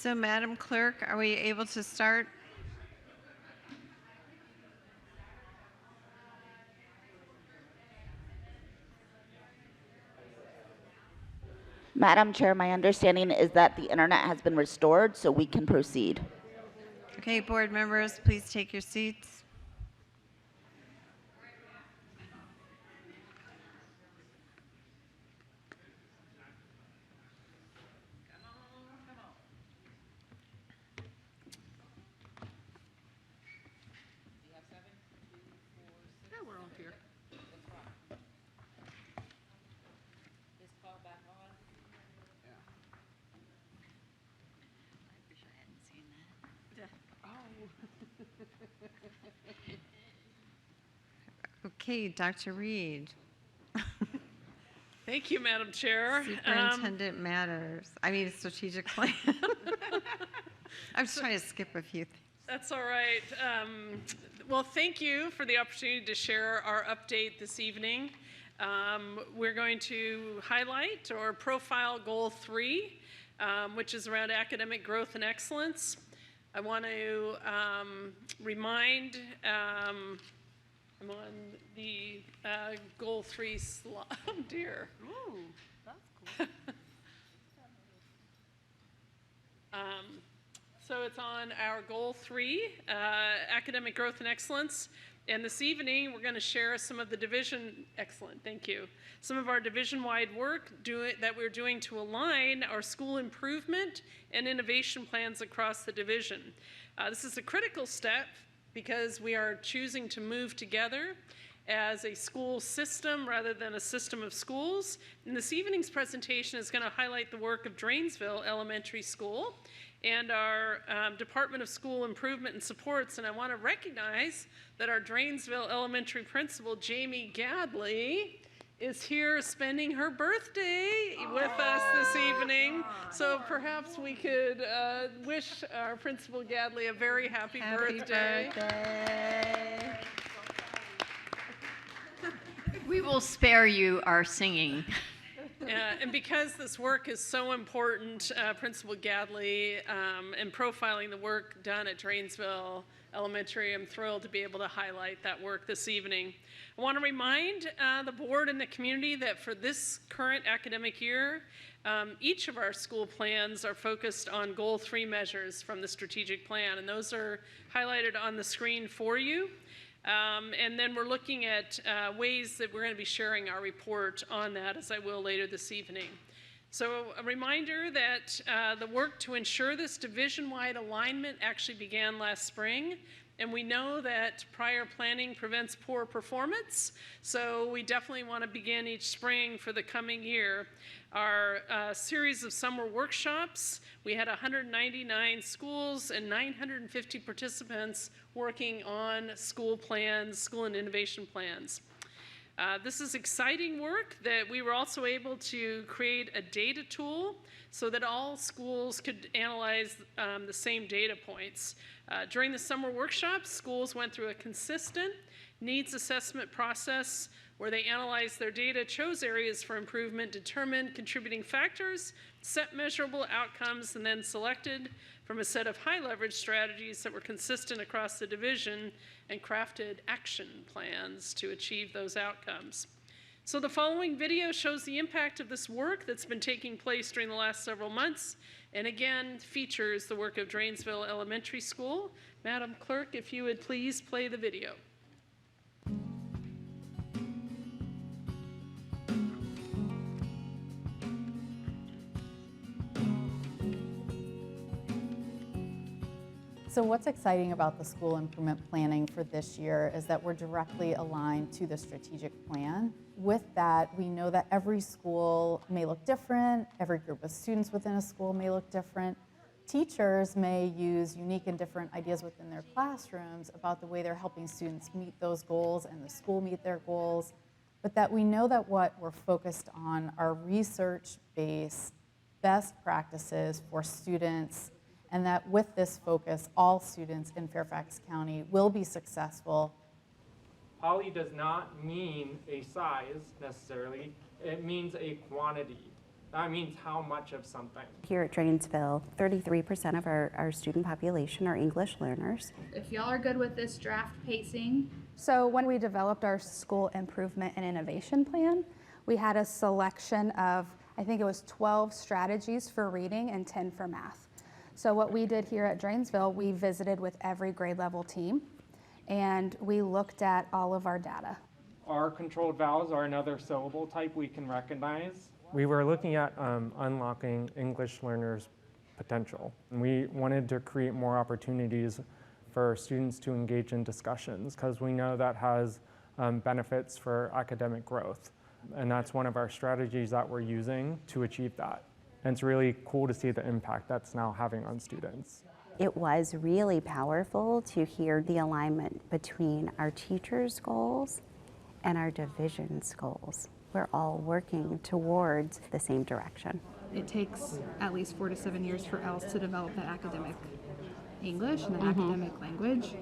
So, Madam Clerk, are we able to start? Madam Chair, my understanding is that the internet has been restored, so we can proceed. Okay, board members, please take your seats. Yeah, we're all here. Okay, Dr. Reed. Thank you, Madam Chair. Superintendent matters. I mean, strategic plan. I'm just trying to skip a few things. That's all right. Well, thank you for the opportunity to share our update this evening. We're going to highlight or profile Goal 3, which is around academic growth and excellence. I want to remind, I'm on the Goal 3 slide. Oh, dear. Ooh, that's cool. So it's on our Goal 3, academic growth and excellence. And this evening, we're going to share some of the excellent, thank you. Some of our division-wide work that we're doing to align our school improvement and innovation plans across the division. This is a critical step because we are choosing to move together as a school system rather than a system of schools. And this evening's presentation is going to highlight the work of Drainsville Elementary School and our Department of School Improvement and Supports. And I want to recognize that our Drainsville Elementary Principal, Jamie Gadley, is here spending her birthday with us this evening. So perhaps we could wish our Principal Gadley a very happy birthday. We will spare you our singing. And because this work is so important, Principal Gadley, and profiling the work done at Drainsville Elementary, I'm thrilled to be able to highlight that work this evening. I want to remind the board and the community that for this current academic year, each of our school plans are focused on Goal 3 measures from the strategic plan, and those are highlighted on the screen for you. And then we're looking at ways that we're going to be sharing our report on that, as I will later this evening. So a reminder that the work to ensure this division-wide alignment actually began last spring, and we know that prior planning prevents poor performance, so we definitely want to begin each spring for the coming year. Our series of summer workshops, we had 199 schools and 950 participants working on school plans, school and innovation plans. This is exciting work that we were also able to create a data tool so that all schools could analyze the same data points. During the summer workshops, schools went through a consistent needs assessment process where they analyzed their data, chose areas for improvement, determined contributing factors, set measurable outcomes, and then selected from a set of high leverage strategies that were consistent across the division and crafted action plans to achieve those outcomes. So the following video shows the impact of this work that's been taking place during the last several months, and again features the work of Drainsville Elementary School. Madam Clerk, if you would please play the video. So what's exciting about the school improvement planning for this year is that we're directly aligned to the strategic plan. With that, we know that every school may look different, every group of students within a school may look different. Teachers may use unique and different ideas within their classrooms about the way they're helping students meet those goals and the school meet their goals, but that we know that what we're focused on are research-based best practices for students, and that with this focus, all students in Fairfax County will be successful. Poly does not mean a size necessarily, it means a quantity. that means how much of something. Here at Drainsville, 33% of our student population are English learners. If y'all are good with this draft pacing. So when we developed our school improvement and innovation plan, we had a selection of, I think it was 12 strategies for reading and 10 for math. So what we did here at Drainsville, we visited with every grade level team and we looked at all of our data. Our controlled vowels are another syllable type we can recognize. We were looking at unlocking English learners' potential. We wanted to create more opportunities for students to engage in discussions because we know that has benefits for academic growth. And that's one of our strategies that we're using to achieve that. And it's really cool to see the impact that's now having on students. It was really powerful to hear the alignment between our teachers' goals and our division's goals. We're all working towards the same direction. It takes at least 4 to 7 years for ELS to develop that academic English and that academic language.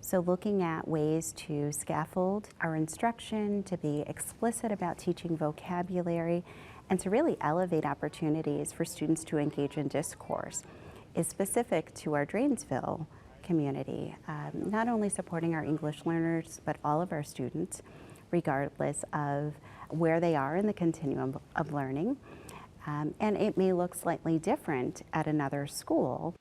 So looking at ways to scaffold our instruction, to be explicit about teaching vocabulary, and to really elevate opportunities for students to engage in discourse is specific to our Drainsville community, not only supporting our English learners, but all of our students, regardless of where they are in the continuum of learning. And it may look slightly different at another school.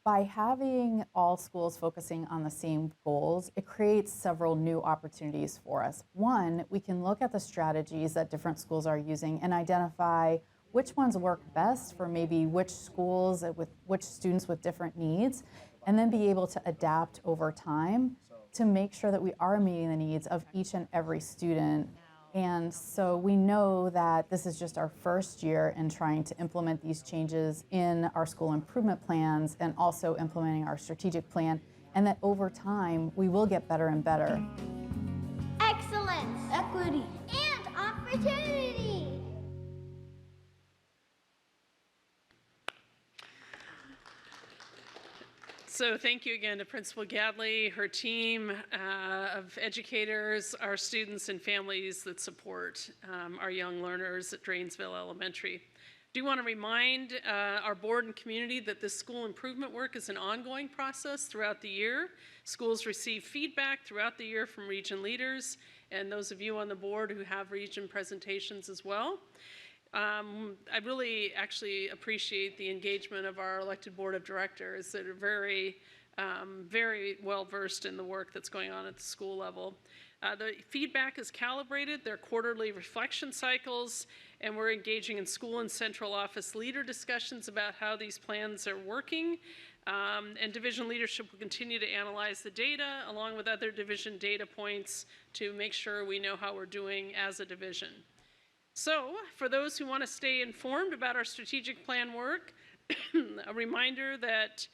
By having all schools focusing on the same goals, it creates several new opportunities for us. One, we can look at the strategies that different schools are using and identify which ones work best for maybe which schools with which students with different needs, and then be able to adapt over time to make sure that we are meeting the needs of each and every student. And so we know that this is just our first year in trying to implement these changes in our school improvement plans and also implementing our strategic plan, and that over time we will get better and better. Excellence, equity, and opportunity. So thank you again to Principal Gadley, her team of educators, our students and families that support our young learners at Drainsville Elementary. I do want to remind our board and community that this school improvement work is an ongoing process throughout the year. Schools receive feedback throughout the year from region leaders and those of you on the board who have region presentations as well. I really actually appreciate the engagement of our elected board of directors that are very, very well versed in the work that's going on at the school level. The feedback is calibrated, they're quarterly reflection cycles, and we're engaging in school and central office leader discussions about how these plans are working. And division leadership will continue to analyze the data along with other division data points to make sure we know how we're doing as a division. So, for those who want to stay informed about our strategic plan work, a reminder that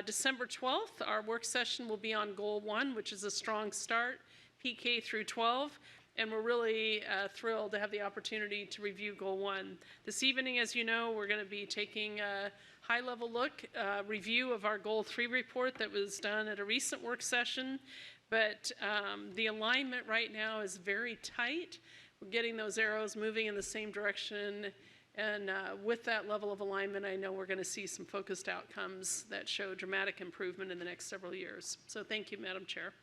December 12th, our work session will be on Goal 1, which is a strong start, PK through 12, and we're really thrilled to have the opportunity to review Goal 1. This evening, as you know, we're going to be taking a high-level look, review of our Goal 3 report that was done at a recent work session, but the alignment right now is very tight. We're getting those arrows moving in the same direction, and with that level of alignment, I know we're going to see some focused outcomes that show dramatic improvement in the next several years. So thank you, Madam Chair.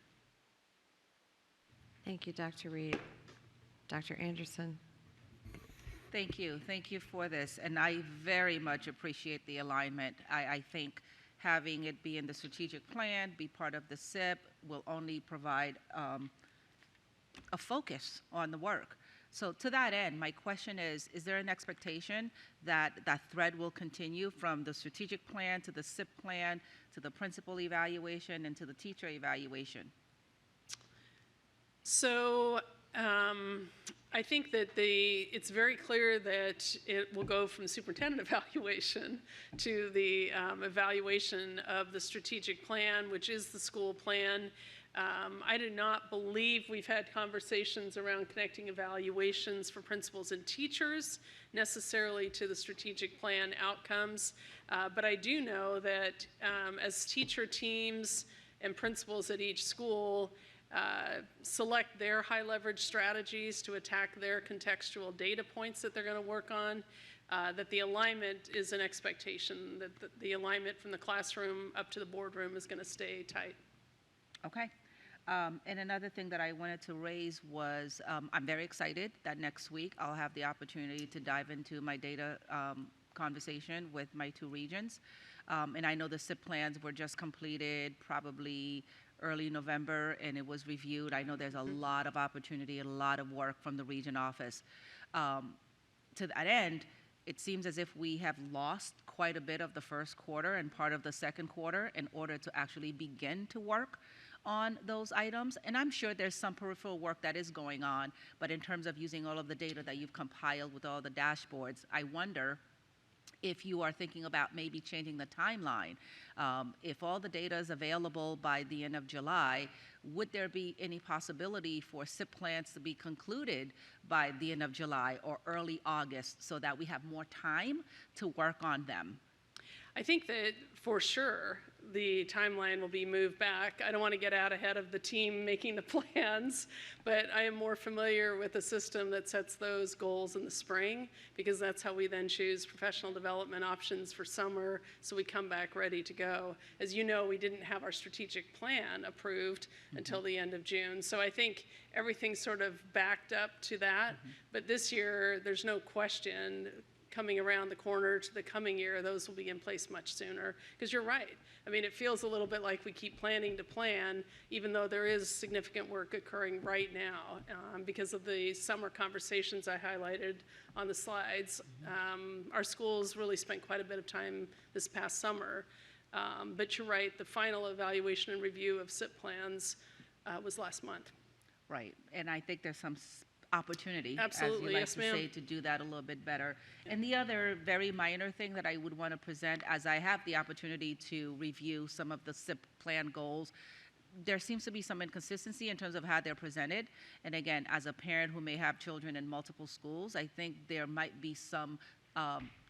Thank you, Dr. Reed. Dr. Anderson. Thank you. Thank you for this. And I very much appreciate the alignment. I think having it be in the strategic plan, be part of the SIP, will only provide a focus on the work. So to that end, my question is there an expectation that that thread will continue from the strategic plan to the SIP plan to the principal evaluation and to the teacher evaluation? So I think that it's very clear that it will go from superintendent evaluation to the evaluation of the strategic plan, which is the school plan. I do not believe we've had conversations around connecting evaluations for principals and teachers necessarily to the strategic plan outcomes, but I do know that as teacher teams and principals at each school select their high leverage strategies to attack their contextual data points that they're going to work on, that the alignment is an expectation, that the alignment from the classroom up to the boardroom is going to stay tight. Okay. And another thing that I wanted to raise was I'm very excited that next week I'll have the opportunity to dive into my data conversation with my 2 regions. And I know the SIP plans were just completed probably early November, and it was reviewed. I know there's a lot of opportunity, a lot of work from the region office. To that end, it seems as if we have lost quite a bit of the first quarter and part of the second quarter in order to actually begin to work on those items. And I'm sure there's some peripheral work that is going on, but in terms of using all of the data that you've compiled with all the dashboards, I wonder if you are thinking about maybe changing the timeline. If all the data is available by the end of July, would there be any possibility for SIP plans to be concluded by the end of July or early August so that we have more time to work on them? I think that for sure the timeline will be moved back. I don't want to get out ahead of the team making the plans, but I am more familiar with the system that sets those goals in the spring, because that's how we then choose professional development options for summer, so we come back ready to go. As you know, we didn't have our strategic plan approved until the end of June, so I think everything's sort of backed up to that. But this year, there's no question, coming around the corner to the coming year, those will be in place much sooner. Because you're right. I mean, it feels a little bit like we keep planning to plan, even though there is significant work occurring right now because of the summer conversations I highlighted on the slides. Our schools really spent quite a bit of time this past summer. But you're right, the final evaluation and review of SIP plans was last month. Right, and I think there's some opportunity, Absolutely, as you like yes, to ma'am. say, to do that a little bit better. And the other very minor thing that I would want to present, as I have the opportunity to review some of the SIP plan goals, there seems to be some inconsistency in terms of how they're presented. And again, as a parent who may have children in multiple schools, I think there might be some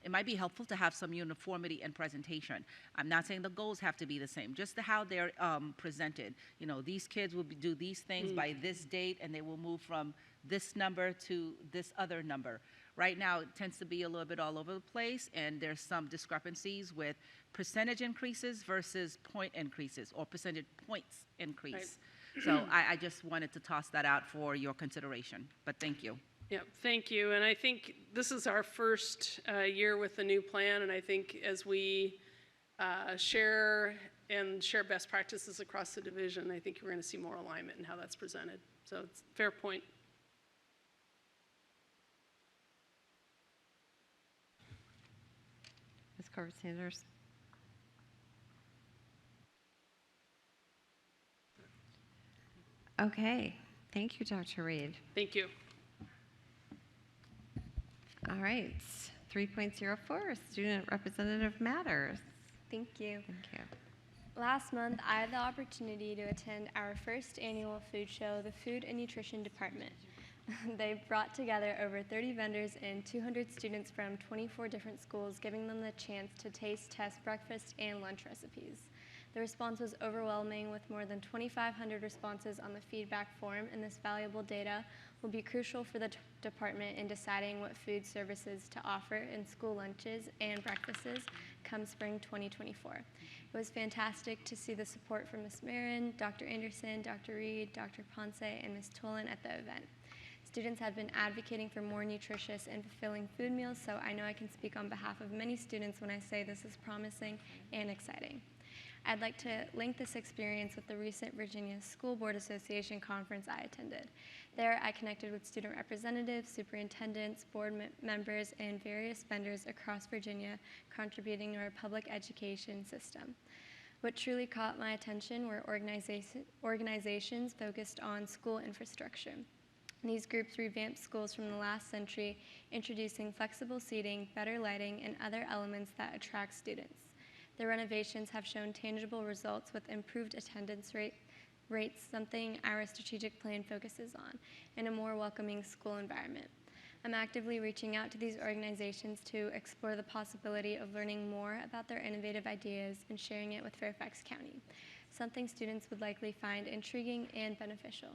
it might be helpful to have some uniformity in presentation. I'm not saying the goals have to be the same, just how they're presented. You know, these kids will do these things by this date, and they will move from this number to this other number. Right now, it tends to be a little bit all over the place, and there's some discrepancies with percentage increases versus point increases, or percentage points increase. Right. So I just wanted to toss that out for your consideration, but thank you. Yeah, thank you. And I think this is our first year with the new plan, and I think as we share best practices across the division, I think we're going to see more alignment in how that's presented. So it's a fair point. Ms. Corbett-Sanders. Okay, thank you, Dr. Reed. Thank you. All right, 3.04, Student Representative Matters. Thank you. Thank you. Last month, I had the opportunity to attend our first annual food show, the Food and Nutrition Department. They brought together over 30 vendors and 200 students from 24 different schools, giving them the chance to taste test breakfast and lunch recipes. The response was overwhelming, with more than 2,500 responses on the feedback form, and this valuable data will be crucial for the department in deciding what food services to offer in school lunches and breakfasts come spring 2024. It was fantastic to see the support from Ms. Marin, Dr. Anderson, Dr. Reed, Dr. Ponce, and Ms. Tolan at the event. Students have been advocating for more nutritious and fulfilling food meals, so I know I can speak on behalf of many students when I say this is promising and exciting. I'd like to link this experience with the recent Virginia School Board Association conference I attended. There, I connected with student representatives, superintendents, board members, and various vendors across Virginia contributing to our public education system. What truly caught my attention were organizations focused on school infrastructure. These groups revamped schools from the last century, introducing flexible seating, better lighting, and other elements that attract students. The renovations have shown tangible results with improved attendance rates, something our strategic plan focuses on, and a more welcoming school environment. I'm actively reaching out to these organizations to explore the possibility of learning more about their innovative ideas and sharing it with Fairfax County, something students would likely find intriguing and beneficial.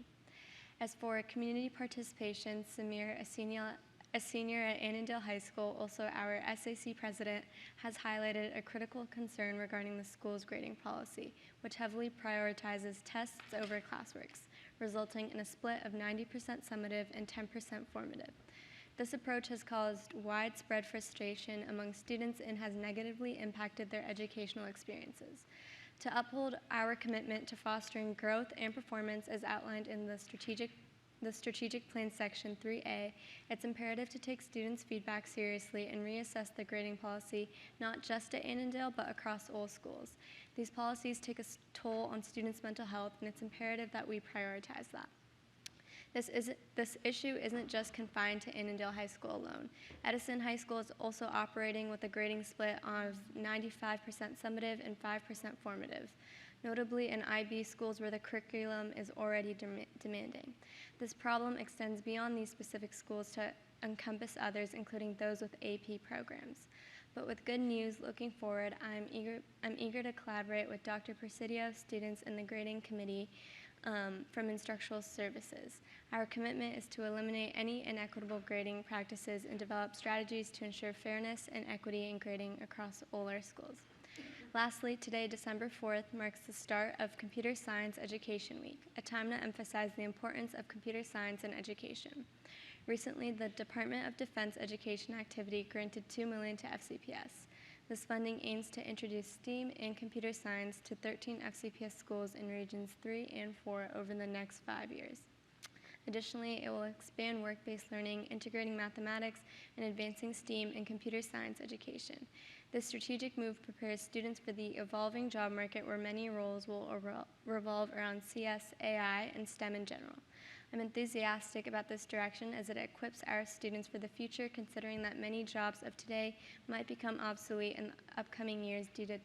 As for community participation, Samir A senior at Annandale High School, also our SAC president, has highlighted a critical concern regarding the school's grading policy, which heavily prioritizes tests over classworks, resulting in a split of 90% summative and 10% formative. This approach has caused widespread frustration among students and has negatively impacted their educational experiences. To uphold our commitment to fostering growth and performance as outlined in the Strategic Plan Section 3A, it's imperative to take students' feedback seriously and reassess the grading policy not just at Annandale but across all schools. These policies take a toll on students' mental health, and it's imperative that we prioritize that. This issue isn't just confined to Annandale High School alone. Edison High School is also operating with a grading split of 95% summative and 5% formative, notably in IB schools where the curriculum is already demanding. This problem extends beyond these specific schools to encompass others, including those with AP programs. But with good news looking forward, I'm eager to collaborate with Dr. Presidio, students, and the grading committee from Instructional Services. Our commitment is to eliminate any inequitable grading practices and develop strategies to ensure fairness and equity in grading across all our schools. Lastly, today, December 4th, marks the start of Computer Science Education Week, a time to emphasize the importance of computer science in education. Recently, the Department of Defense Education Activity granted $2 million to FCPS. This funding aims to introduce STEAM and computer science to 13 FCPS schools in regions 3 and 4 over the next 5 years. Additionally, it will expand work-based learning, integrating mathematics, and advancing STEAM and computer science education. This strategic move prepares students for the evolving job market where many roles will revolve around CS, AI, and STEM in general. I'm enthusiastic about this direction as it equips our students for the future, considering that many jobs of today might become obsolete in the upcoming years due to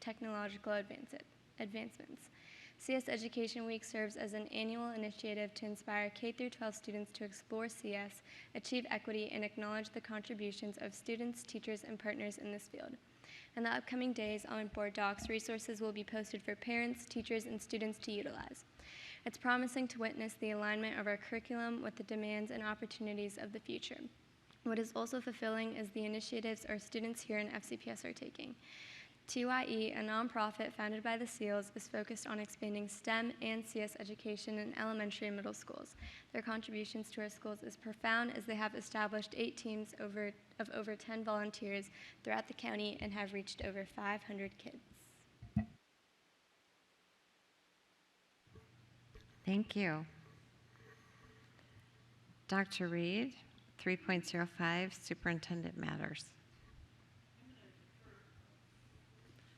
technological advancements. CS Education Week serves as an annual initiative to inspire K-12 students to explore CS, achieve equity, and acknowledge the contributions of students, teachers, and partners in this field. In the upcoming days, on board docs, resources will be posted for parents, teachers, and students to utilize. It's promising to witness the alignment of our curriculum with the demands and opportunities of the future. What is also fulfilling is the initiatives our students here in FCPS are taking. TYE, a nonprofit founded by the SEALs, is focused on expanding STEM and CS education in elementary and middle schools. Their contributions to our schools is profound as they have established 8 teams of over 10 volunteers throughout the county and have reached over 500 kids. Thank you. Dr. Reed, 3.05, Superintendent Matters.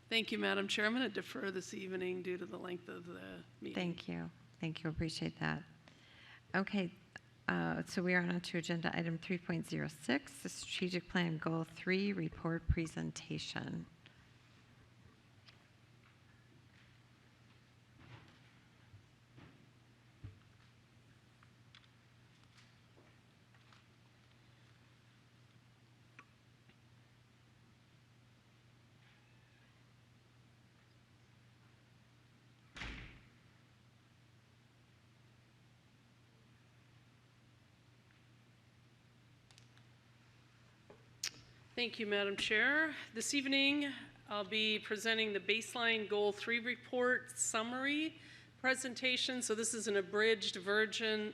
Thank you, Madam Chair. I'm going to defer this evening due to the length of the meeting. Thank you. Thank you. Appreciate that. Okay, so we are on to agenda item 3.06, the Strategic Plan Goal 3 Report Presentation. Thank you, Madam Chair. This evening, I'll be presenting the Baseline Goal 3 Report Summary presentation. So this is an abridged version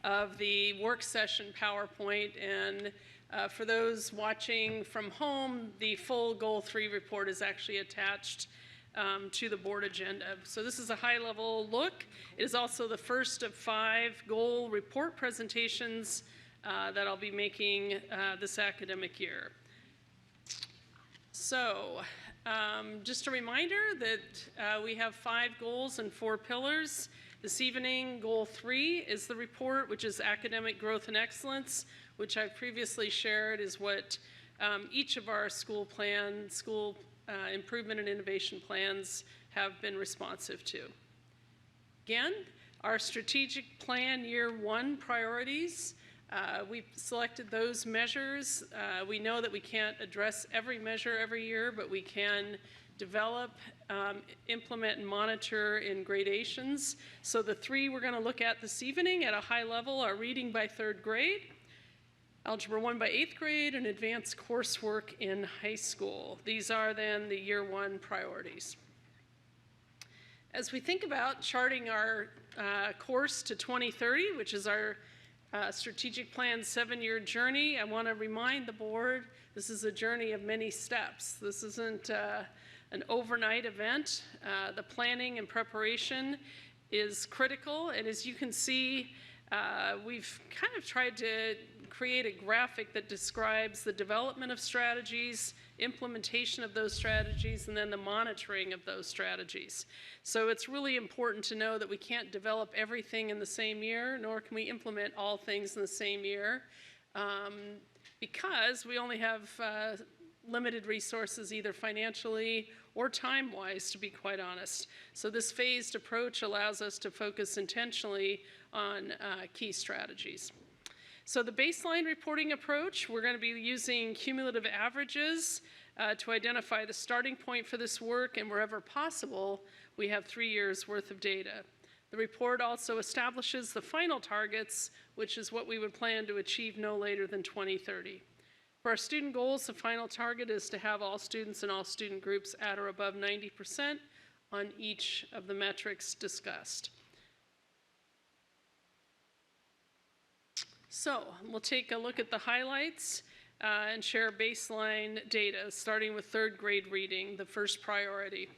of the work session PowerPoint. And for those watching from home, the full Goal 3 report is actually attached to the board agenda. So this is a high-level look. It is also the first of 5 goal report presentations that I'll be making this academic year. So just a reminder that we have 5 goals and 4 pillars. This evening, Goal 3 is the report, which is academic growth and excellence, which I've previously shared is what each of our school improvement and innovation plans have been responsive to. Again, our strategic plan year 1 priorities. We've selected those measures. We know that we can't address every measure every year, but we can develop, implement, and monitor in gradations. So the 3 we're going to look at this evening at a high level are reading by 3rd grade, Algebra 1 by 8th grade, and advanced coursework in high school. These are then the year 1 priorities. As we think about charting our course to 2030, which is our strategic plan 7-year journey, I want to remind the board this is a journey of many steps. This isn't an overnight event. The planning and preparation is critical, and as you can see, we've kind of tried to create a graphic that describes the development of strategies, implementation of those strategies, and then the monitoring of those strategies. So it's really important to know that we can't develop everything in the same year, nor can we implement all things in the same year, because we only have limited resources, either financially or time-wise, to be quite honest. So this phased approach allows us to focus intentionally on key strategies. So the baseline reporting approach, we're going to be using cumulative averages to identify the starting point for this work, and wherever possible, we have 3 years worth of data. The report also establishes the final targets, which is what we would plan to achieve no later than 2030. For our student goals, the final target is to have all students in all student groups at or above 90% on each of the metrics discussed. So we'll take a look at the highlights and share baseline data, starting with 3rd grade reading, the first priority.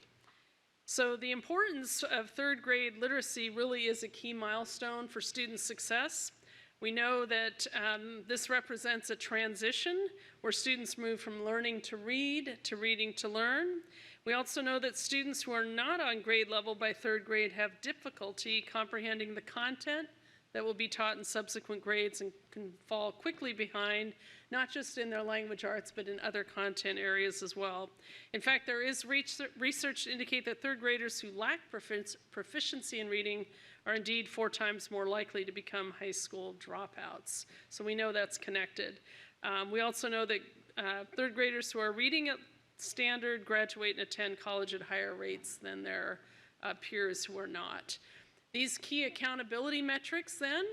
So the importance of 3rd grade literacy really is a key milestone for student success. We know that this represents a transition where students move from learning to read to reading to learn. We also know that students who are not on grade level by 3rd grade have difficulty comprehending the content that will be taught in subsequent grades and can fall quickly behind, not just in their language arts, but in other content areas as well. In fact, there is research to indicate that 3rd graders who lack proficiency in reading are indeed 4 times more likely to become high school dropouts. So we know that's connected. We also know that 3rd graders who are reading at standard graduate and attend college at higher rates than their peers who are not. These key accountability metrics then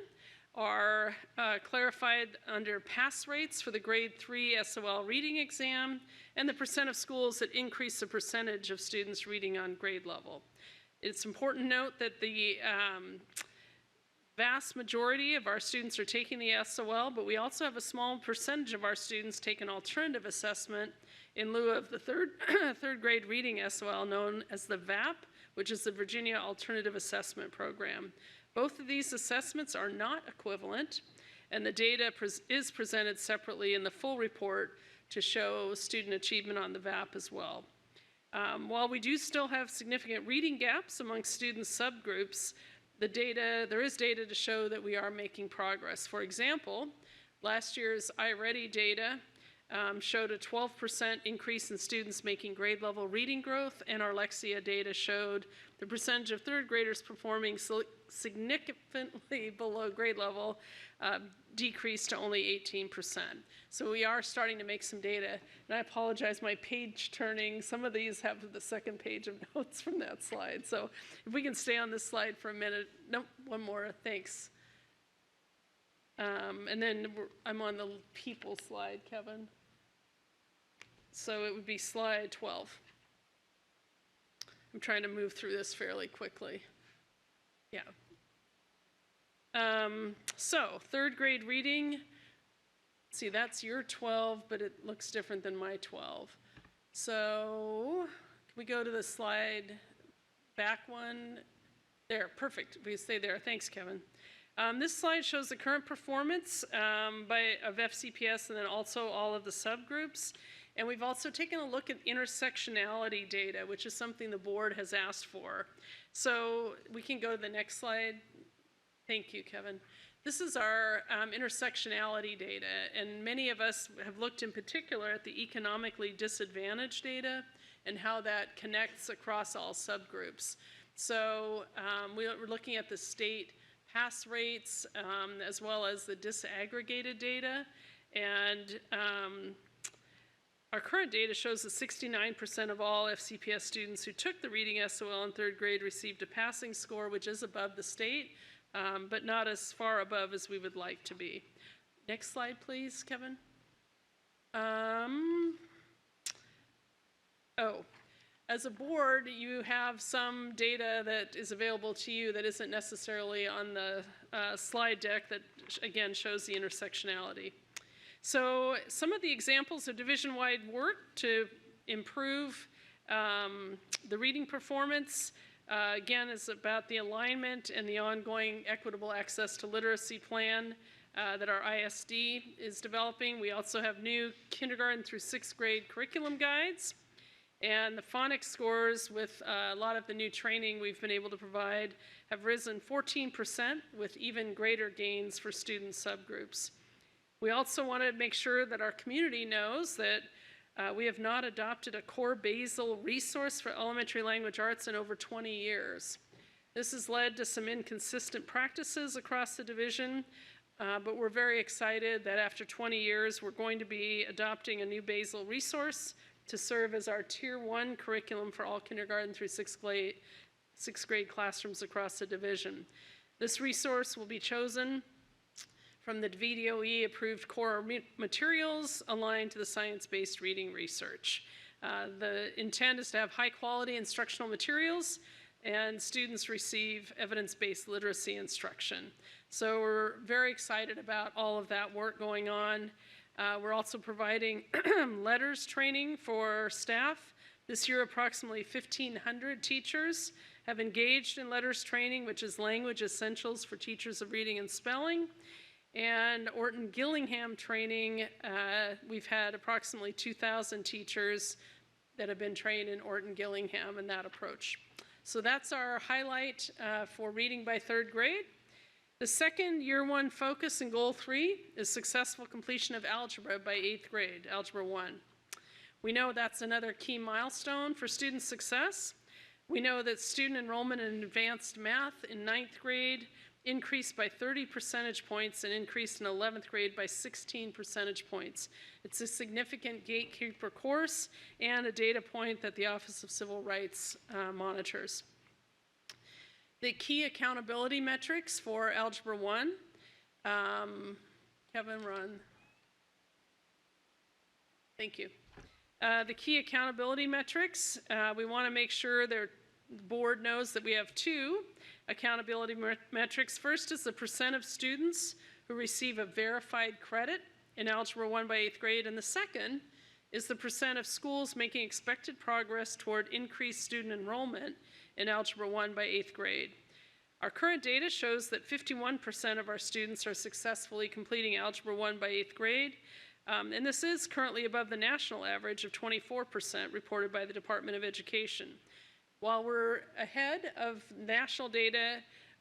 are clarified under pass rates for the grade 3 SOL reading exam and the percent of schools that increase the percentage of students reading on grade level. It's important to note that the vast majority of our students are taking the SOL, but we also have a small percentage of our students take an alternative assessment in lieu of the third grade reading SOL, known as the VAP, which is the Virginia Alternative Assessment Program. Both of these assessments are not equivalent, and the data is presented separately in the full report to show student achievement on the VAP as well. While we do still have significant reading gaps among student subgroups, there is data to show that we are making progress. For example, last year's iReady data showed a 12% increase in students making grade level reading growth, and our Lexia data showed the percentage of 3rd graders performing significantly below grade level decreased to only 18%. So we are starting to make some data, and I apologize, my page turning, some of these have the second page of notes from that slide. So if we can stay on this slide for a minute, no, one more, thanks. And then I'm on the people slide, Kevin. So it would be slide 12. I'm trying to move through this fairly quickly. Yeah. So 3rd grade reading, see that's your 12, but it looks different than my 12. So can we go to the slide back one? There, perfect, we stay there, thanks Kevin. This slide shows the current performance of FCPS and then also all of the subgroups. And we've also taken a look at intersectionality data, which is something the board has asked for. So we can go to the next slide. Thank you, Kevin. This is our intersectionality data, and many of us have looked in particular at the economically disadvantaged data and how that connects across all subgroups. So we're looking at the state pass rates as well as the disaggregated data, and our current data shows that 69% of all FCPS students who took the reading SOL in 3rd grade received a passing score, which is above the state, but not as far above as we would like to be. Next slide, please, Kevin. As a board, you have some data that is available to you that isn't necessarily on the slide deck that, again, shows the intersectionality. So some of the examples of division-wide work to improve the reading performance, again, is about the alignment and the ongoing equitable access to literacy plan that our ISD is developing. We also have new kindergarten through 6th grade curriculum guides. And the phonics scores with a lot of the new training we've been able to provide have risen 14% with even greater gains for student subgroups. We also want to make sure that our community knows that we have not adopted a core basal resource for elementary language arts in over 20 years. This has led to some inconsistent practices across the division, but we're very excited that after 20 years, we're going to be adopting a new basal resource to serve as our Tier 1 curriculum for all kindergarten through 6th grade classrooms across the division. This resource will be chosen from the VDOE approved core materials aligned to the science-based reading research. The intent is to have high quality instructional materials and students receive evidence-based literacy instruction. So we're very excited about all of that work going on. We're also providing letters training for staff. This year, approximately 1,500 teachers have engaged in letters training, which is language essentials for teachers of reading and spelling. And Orton Gillingham training, we've had approximately 2,000 teachers that have been trained in Orton Gillingham in that approach. So that's our highlight for reading by 3rd grade. The second year 1 focus in goal 3 is successful completion of algebra by 8th grade, algebra 1. We know that's another key milestone for student success. We know that student enrollment in advanced math in 9th grade increased by 30 percentage points and increased in 11th grade by 16 percentage points. It's a significant gatekeeper course and a data point that the Office of Civil Rights monitors. The key accountability metrics for Algebra 1, Kevin, run. Thank you. The key accountability metrics, we want to make sure the board knows that we have 2 accountability metrics. First is the percent of students who receive a verified credit in Algebra 1 by 8th grade, and the second is the percent of schools making expected progress toward increased student enrollment in Algebra 1 by 8th grade. Our current data shows that 51% of our students are successfully completing Algebra 1 by 8th grade, and this is currently above the national average of 24% reported by the Department of Education. While we're ahead of national data,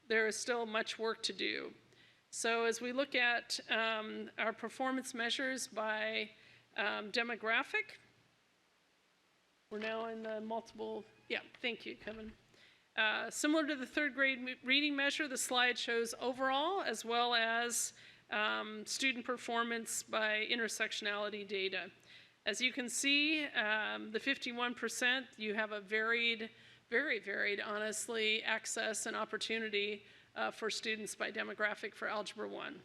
there is still much work to do. So as we look at our performance measures by demographic, we're now in the multiple, yeah, thank you, Kevin. Similar to the 3rd grade reading measure, the slide shows overall as well as student performance by intersectionality data. As you can see, the 51%, you have a varied, very varied, honestly, access and opportunity for students by demographic for Algebra 1.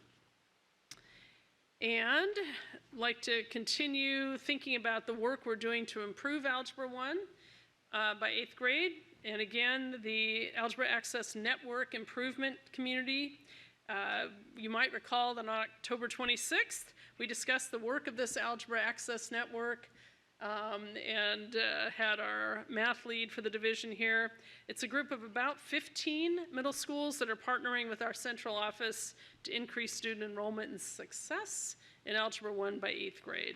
And I'd like to continue thinking about the work we're doing to improve Algebra 1 by 8th grade. And again, the Algebra Access Network Improvement Community. You might recall that on October 26th, we discussed the work of this Algebra Access Network and had our math lead for the division here. It's a group of about 15 middle schools that are partnering with our central office to increase student enrollment and success in Algebra 1 by 8th grade.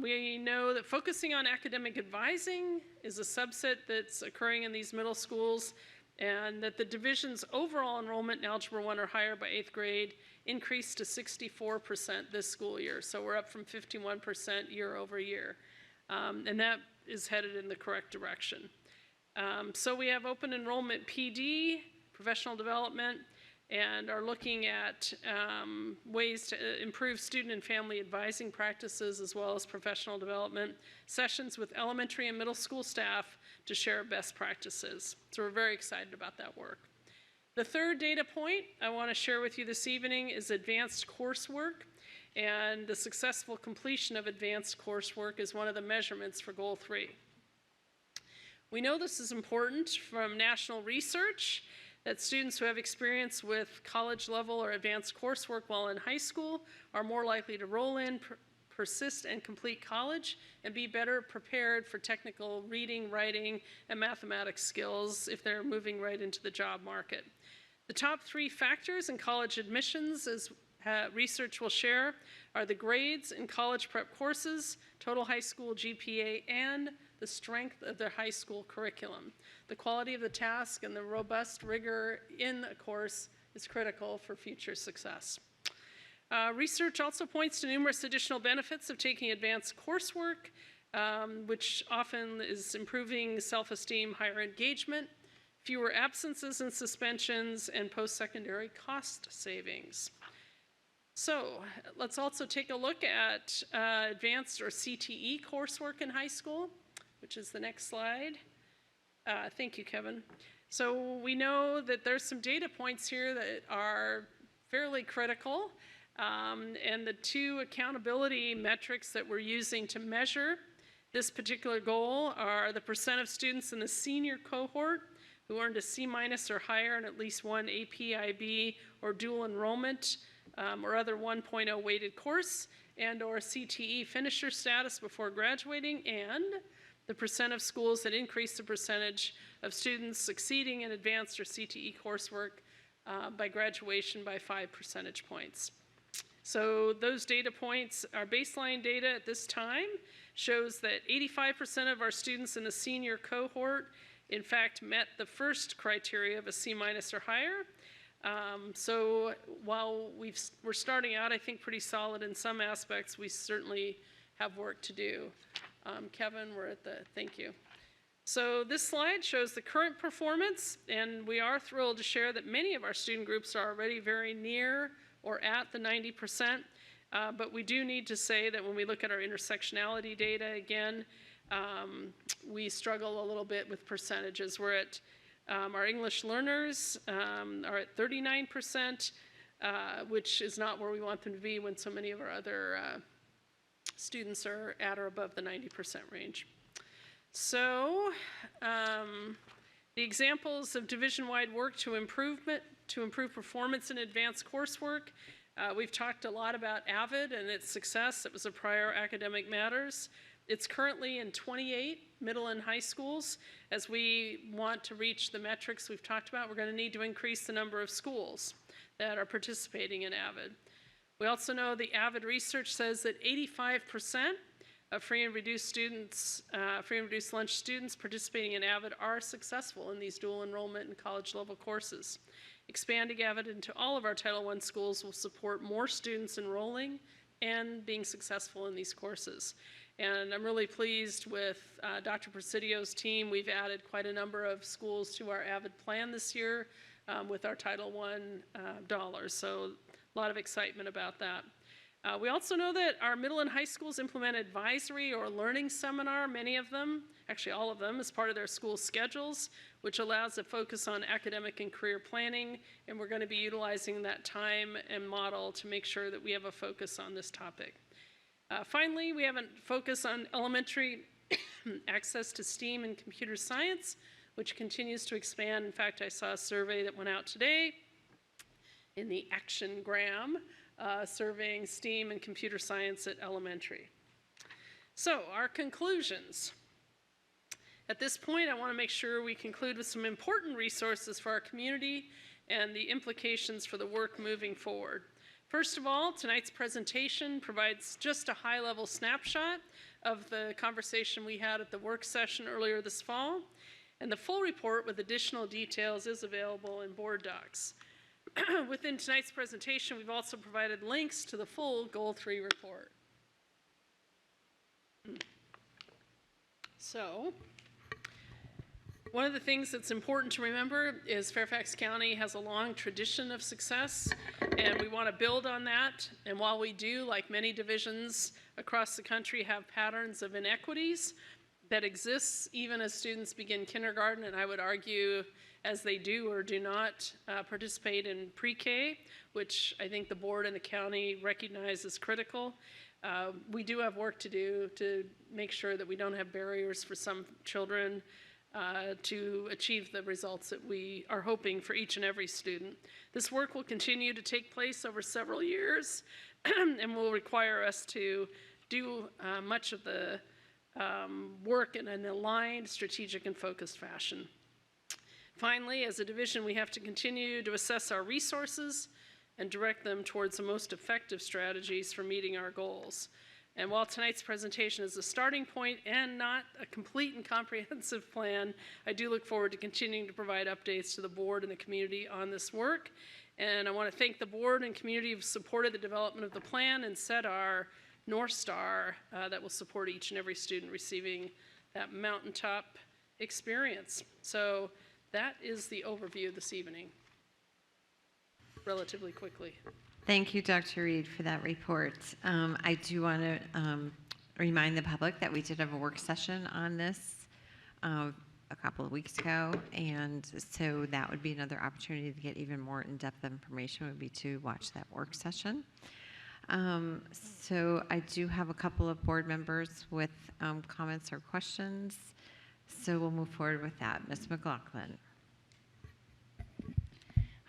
We know that focusing on academic advising is a subset that's occurring in these middle schools, and that the division's overall enrollment in Algebra 1 or higher by 8th grade increased to 64% this school year. So we're up from 51% year over year. And that is headed in the correct direction. So we have open enrollment PD, professional development, and are looking at ways to improve student and family advising practices as well as professional development, sessions with elementary and middle school staff to share best practices. So we're very excited about that work. The third data point I want to share with you this evening is advanced coursework. And the successful completion of advanced coursework is one of the measurements for Goal 3. We know this is important from national research that students who have experience with college level or advanced coursework while in high school are more likely to roll in, persist, and complete college and be better prepared for technical reading, writing, and mathematics skills if they're moving right into the job market. The top 3 factors in college admissions, as research will share, are the grades in college prep courses, total high school GPA, and the strength of their high school curriculum. The quality of the task and the robust rigor in a course is critical for future success. Research also points to numerous additional benefits of taking advanced coursework, which often is improving self-esteem, higher engagement, fewer absences and suspensions, and post-secondary cost savings. So let's also take a look at advanced or CTE coursework in high school, which is the next slide. Thank you, Kevin. So we know that there's some data points here that are fairly critical, and the 2 accountability metrics that we're using to measure this particular goal are the percent of students in the senior cohort who earned a C- or higher in at least one AP, IB, or dual enrollment or other 1.0 weighted course, and or CTE finisher status before graduating, and the percent of schools that increase the percentage of students succeeding in advanced or CTE coursework by graduation by 5 percentage points. So those data points, our baseline data at this time shows that 85% of our students in the senior cohort in fact met the first criteria of a C- or higher. So while we're starting out, I think, pretty solid in some aspects, we certainly have work to do. Kevin, we're at the, thank you. So this slide shows the current performance, and we are thrilled to share that many of our student groups are already very near or at the 90%, but we do need to say that when we look at our intersectionality data again, we struggle a little bit with percentages. We're at our English learners are at 39%, which is not where we want them to be when so many of our other students are at or above the 90% range. So the examples of division-wide work to improve performance in advanced coursework, we've talked a lot about AVID and its success. It was a prior Academic Matters. It's currently in 28 middle and high schools. As we want to reach the metrics we've talked about, we're going to need to increase the number of schools that are participating in AVID. We also know the AVID research says that 85% of free and reduced lunch students participating in AVID are successful in these dual enrollment and college level courses. Expanding AVID into all of our Title I schools will support more students enrolling and being successful in these courses. And I'm really pleased with Dr. Presidio's team. We've added quite a number of schools to our AVID plan this year with our Title I dollars. So a lot of excitement about that. We also know that our middle and high schools implement advisory or learning seminar, many of them, actually all of them, as part of their school schedules, which allows a focus on academic and career planning, and we're going to be utilizing that time and model to make sure that we have a focus on this topic. Finally, we have a focus on elementary access to STEAM and computer science, which continues to expand. In fact, I saw a survey that went out today in the Actiongram, surveying STEAM and computer science at elementary. So, our conclusions. At this point, I want to make sure we conclude with some important resources for our community and the implications for the work moving forward. First of all, tonight's presentation provides just a high-level snapshot of the conversation we had at the work session earlier this fall, and the full report with additional details is available in board docs. Within tonight's presentation, we've also provided links to the full Goal 3 report. So, one of the things that's important to remember is Fairfax County has a long tradition of success, and we want to build on that. And while we do, like many divisions across the country, have patterns of inequities that exists even as students begin kindergarten, and I would argue as they do or do not participate in pre-K, which I think the board and the county recognize as critical. We do have work to do to make sure that we don't have barriers for some children to achieve the results that we are hoping for each and every student. This work will continue to take place over several years and will require us to do much of the work in an aligned, strategic, and focused fashion. Finally, as a division, we have to continue to assess our resources and direct them towards the most effective strategies for meeting our goals. And while tonight's presentation is a starting point and not a complete and comprehensive plan, I do look forward to continuing to provide updates to the board and the community on this work. And I want to thank the board and community who supported the development of the plan and set our North Star that will support each and every student receiving that mountaintop experience. So that is the overview this evening, relatively quickly. Thank you, Dr. Reed, for that report. I do want to remind the public that we did have a work session on this a couple of weeks ago, and so that would be another opportunity to get even more in-depth information would be to watch that work session. So I do have a couple of board members with comments or questions, so we'll move forward with that. Ms. McLaughlin.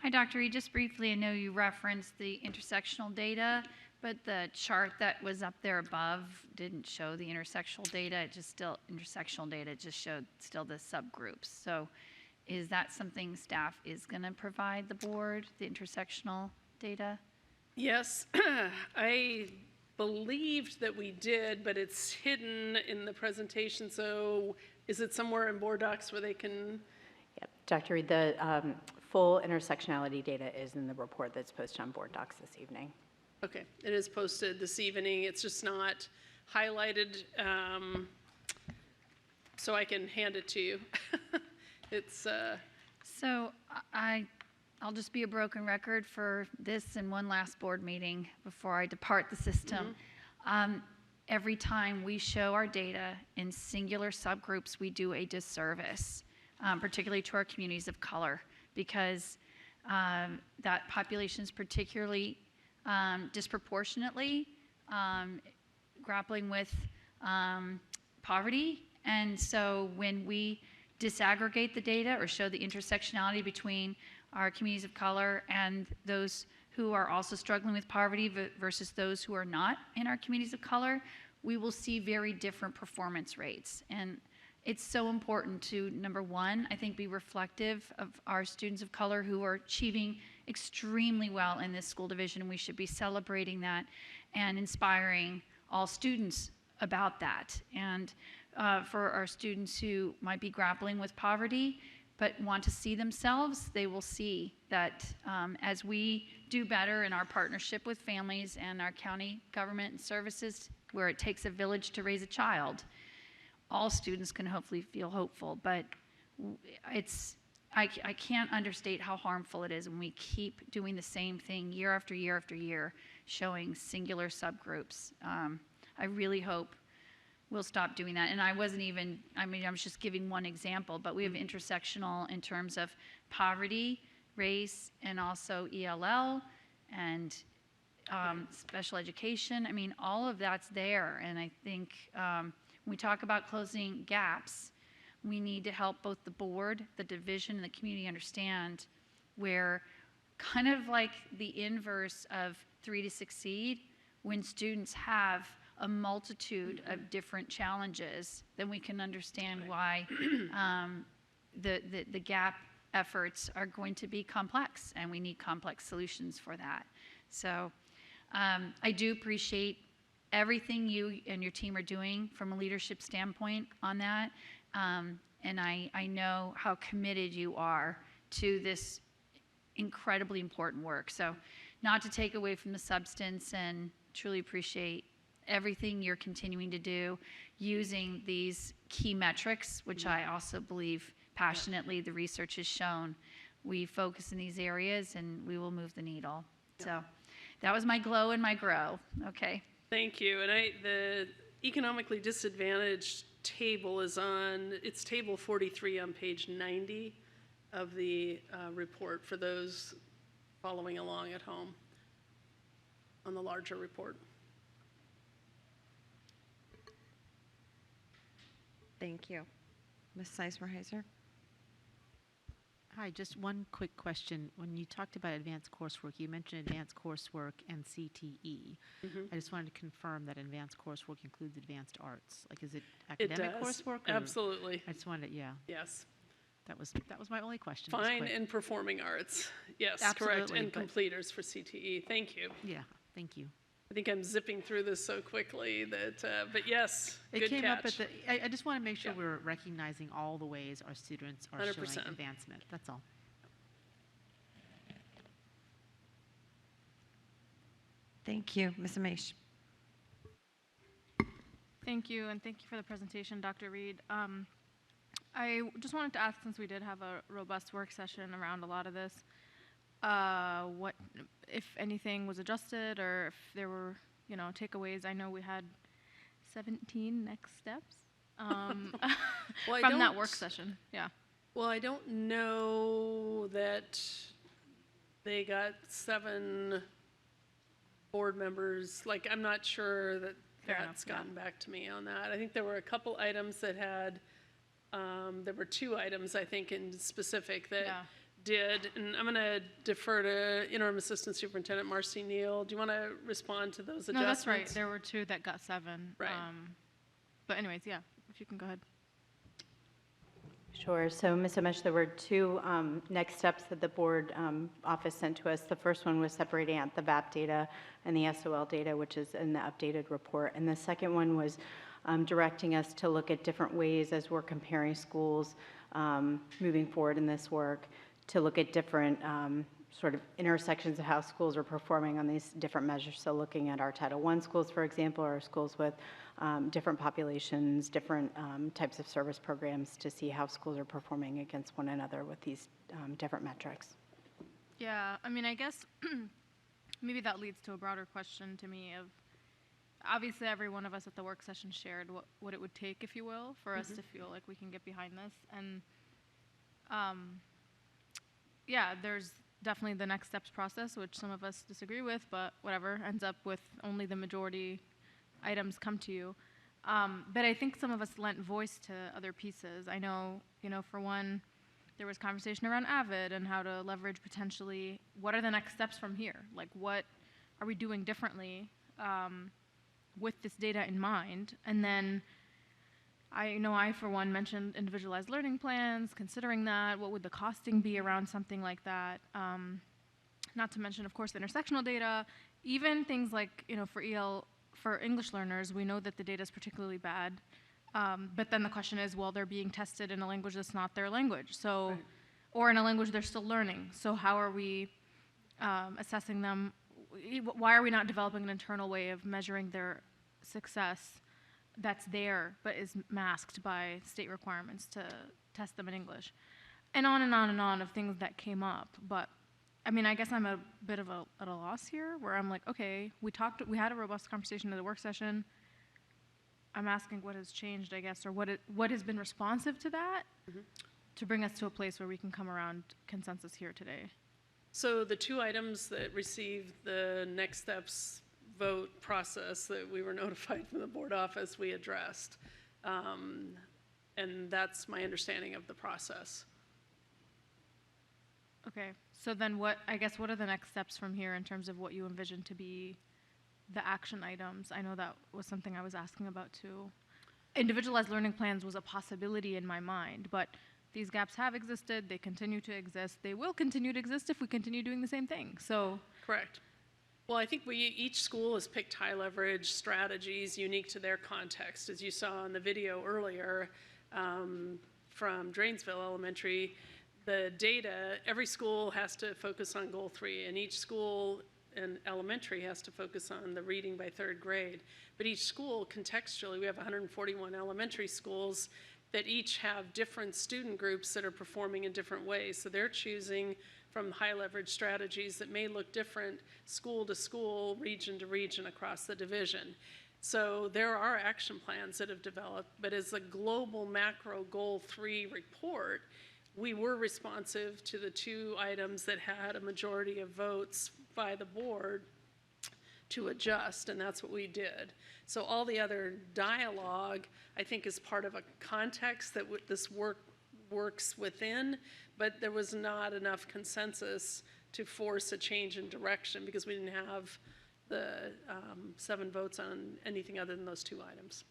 Hi, Dr. Reed. Just briefly, I know you referenced the intersectional data, but the chart that was up there above didn't show the intersectional data. It just still intersectional data. It just showed still the subgroups. So, is that something staff is going to provide the board, the intersectional data? Yes, I believed that we did, but it's hidden in the presentation. So, is it somewhere in board docs where they can? Yep, Dr. Reed, the full intersectionality data is in the report that's posted on board docs this evening. Okay, it is posted this evening. It's just not highlighted, so I can hand it to you. It's So I'll just be a broken record for this and one last board meeting before I depart the system. Every time we show our data in singular subgroups, we do a disservice, particularly to our communities of color, because that population is particularly disproportionately grappling with poverty. And so when we disaggregate the data or show the intersectionality between our communities of color and those who are also struggling with poverty versus those who are not in our communities of color, we will see very different performance rates. And it's so important to, number one, I think be reflective of our students of color who are achieving extremely well in this school division. We should be celebrating that and inspiring all students about that. And for our students who might be grappling with poverty but want to see themselves, they will see that as we do better in our partnership with families and our county government and services, where it takes a village to raise a child, all students can hopefully feel hopeful. But I can't understate how harmful it is when we keep doing the same thing year after year after year, showing singular subgroups. I really hope we'll stop doing that. And I was just giving one example, but we have intersectional in terms of poverty, race, and also ELL and special education. I mean, all of that's there. And I think when we talk about closing gaps, we need to help both the board, the division, and the community understand where kind of like the inverse of 3 to Succeed, when students have a multitude of different challenges, then we can understand why the gap efforts are going to be complex, and we need complex solutions for that. So I do appreciate everything you and your team are doing from a leadership standpoint on that. And I know how committed you are to this incredibly important work. So not to take away from the substance, and truly appreciate everything you're continuing to do using these key metrics, which I also believe passionately the research has shown. We focus in these areas and we will move the needle. So that was my glow and my grow. Okay. Thank you. And the economically disadvantaged table is it's table 43 on page 90 of the report for those following along at home on the larger report. Thank you. Ms. Sizemore-Heiser? Hi, just one quick question. When you talked about advanced coursework, you mentioned advanced coursework and CTE. I just wanted to confirm that advanced coursework includes advanced arts. Like, is it academic coursework? Or Absolutely. I just wanted, yeah. Yes. That was my only question. Just Fine quick. and performing arts. Yes, Absolutely, correct. And but- completers for CTE. Thank you. Yeah, thank you. I think I'm zipping through this so quickly that, but yes, It good came catch. up at the, I just want to make sure we're recognizing all the ways our students are 100%. showing advancement. That's all. Thank you. Ms. Amish? Thank you, and thank you for the presentation, Dr. Reed. I just wanted to ask, since we did have a robust work session around a lot of this, what, if anything was adjusted, or if there were, takeaways. I know we had 17 next steps from that work session. Yeah. Well, I don't know that they got 7 board members. Like, I'm not sure that that's gotten back to me on that. I think there were a couple items that had, there were 2 items, I think, in specific that did, and I'm going to defer to Interim Assistant Superintendent Marcy Neal. Do you want to respond to those adjustments? No, that's right. There were 2 that got 7. Right. But anyways, yeah, if you can go ahead. Sure. So, Ms. Amish, there were 2 next steps that the board office sent to us. The first one was separating out the VAP data and the SOL data, which is in the updated report. And the second one was directing us to look at different ways as we're comparing schools moving forward in this work, to look at different sort of intersections of how schools are performing on these different measures. So looking at our Title I schools, for example, or schools with different populations, different types of service programs, to see how schools are performing against one another with these different metrics. Yeah, I mean, I guess maybe that leads to a broader question to me of, obviously every one of us at the work session shared what it would take, if you will, for us to feel like we can get behind this. And yeah, there's definitely the next steps process, which some of us disagree with, but whatever, ends up with only the majority items come to you. But I think some of us lent voice to other pieces. I know, for one, there was conversation around AVID and how to leverage potentially, what are the next steps from here? Like, what are we doing differently with this data in mind? And then I, for one, mentioned individualized learning plans, considering that, what would the costing be around something like that? Not to mention, of course, the intersectional data, even things like, for English learners, we know that the data is particularly bad. But then the question is, well, they're being tested in a language that's not their language. So, right. Or in a language they're still learning. So how are we assessing them? Why are we not developing an internal way of measuring their success that's there, but is masked by state requirements to test them in English? And on and on and on of things that came up. But I mean, I guess I'm a bit of at a loss here, where I'm like, okay, we had a robust conversation at the work session. I'm asking what has changed, I guess, or what has been responsive to that to bring us to a place where we can come around consensus here today. So the 2 items that received the next steps vote process that we were notified from the board office, we addressed. And that's my understanding of the process. Okay, so then what are the next steps from here in terms of what you envision to be the action items? I know that was something I was asking about too. Individualized learning plans was a possibility in my mind, but these gaps have existed, they continue to exist, they will continue to exist if we continue doing the same thing, so. Correct. Well, I think each school has picked high leverage strategies unique to their context. As you saw in the video earlier from Drainsville Elementary, the data, every school has to focus on goal 3, and each school in elementary has to focus on the reading by 3rd grade. But each school, contextually, we have 141 elementary schools that each have different student groups that are performing in different ways. So they're choosing from high leverage strategies that may look different school to school, region to region across the division. So there are action plans that have developed, but as a global macro goal 3 report, we were responsive to the 2 items that had a majority of votes by the board to adjust, and that's what we did. So all the other dialogue, I think, is part of a context that this works within, but there was not enough consensus to force a change in direction because we didn't have the 7 votes on anything other than those 2 items.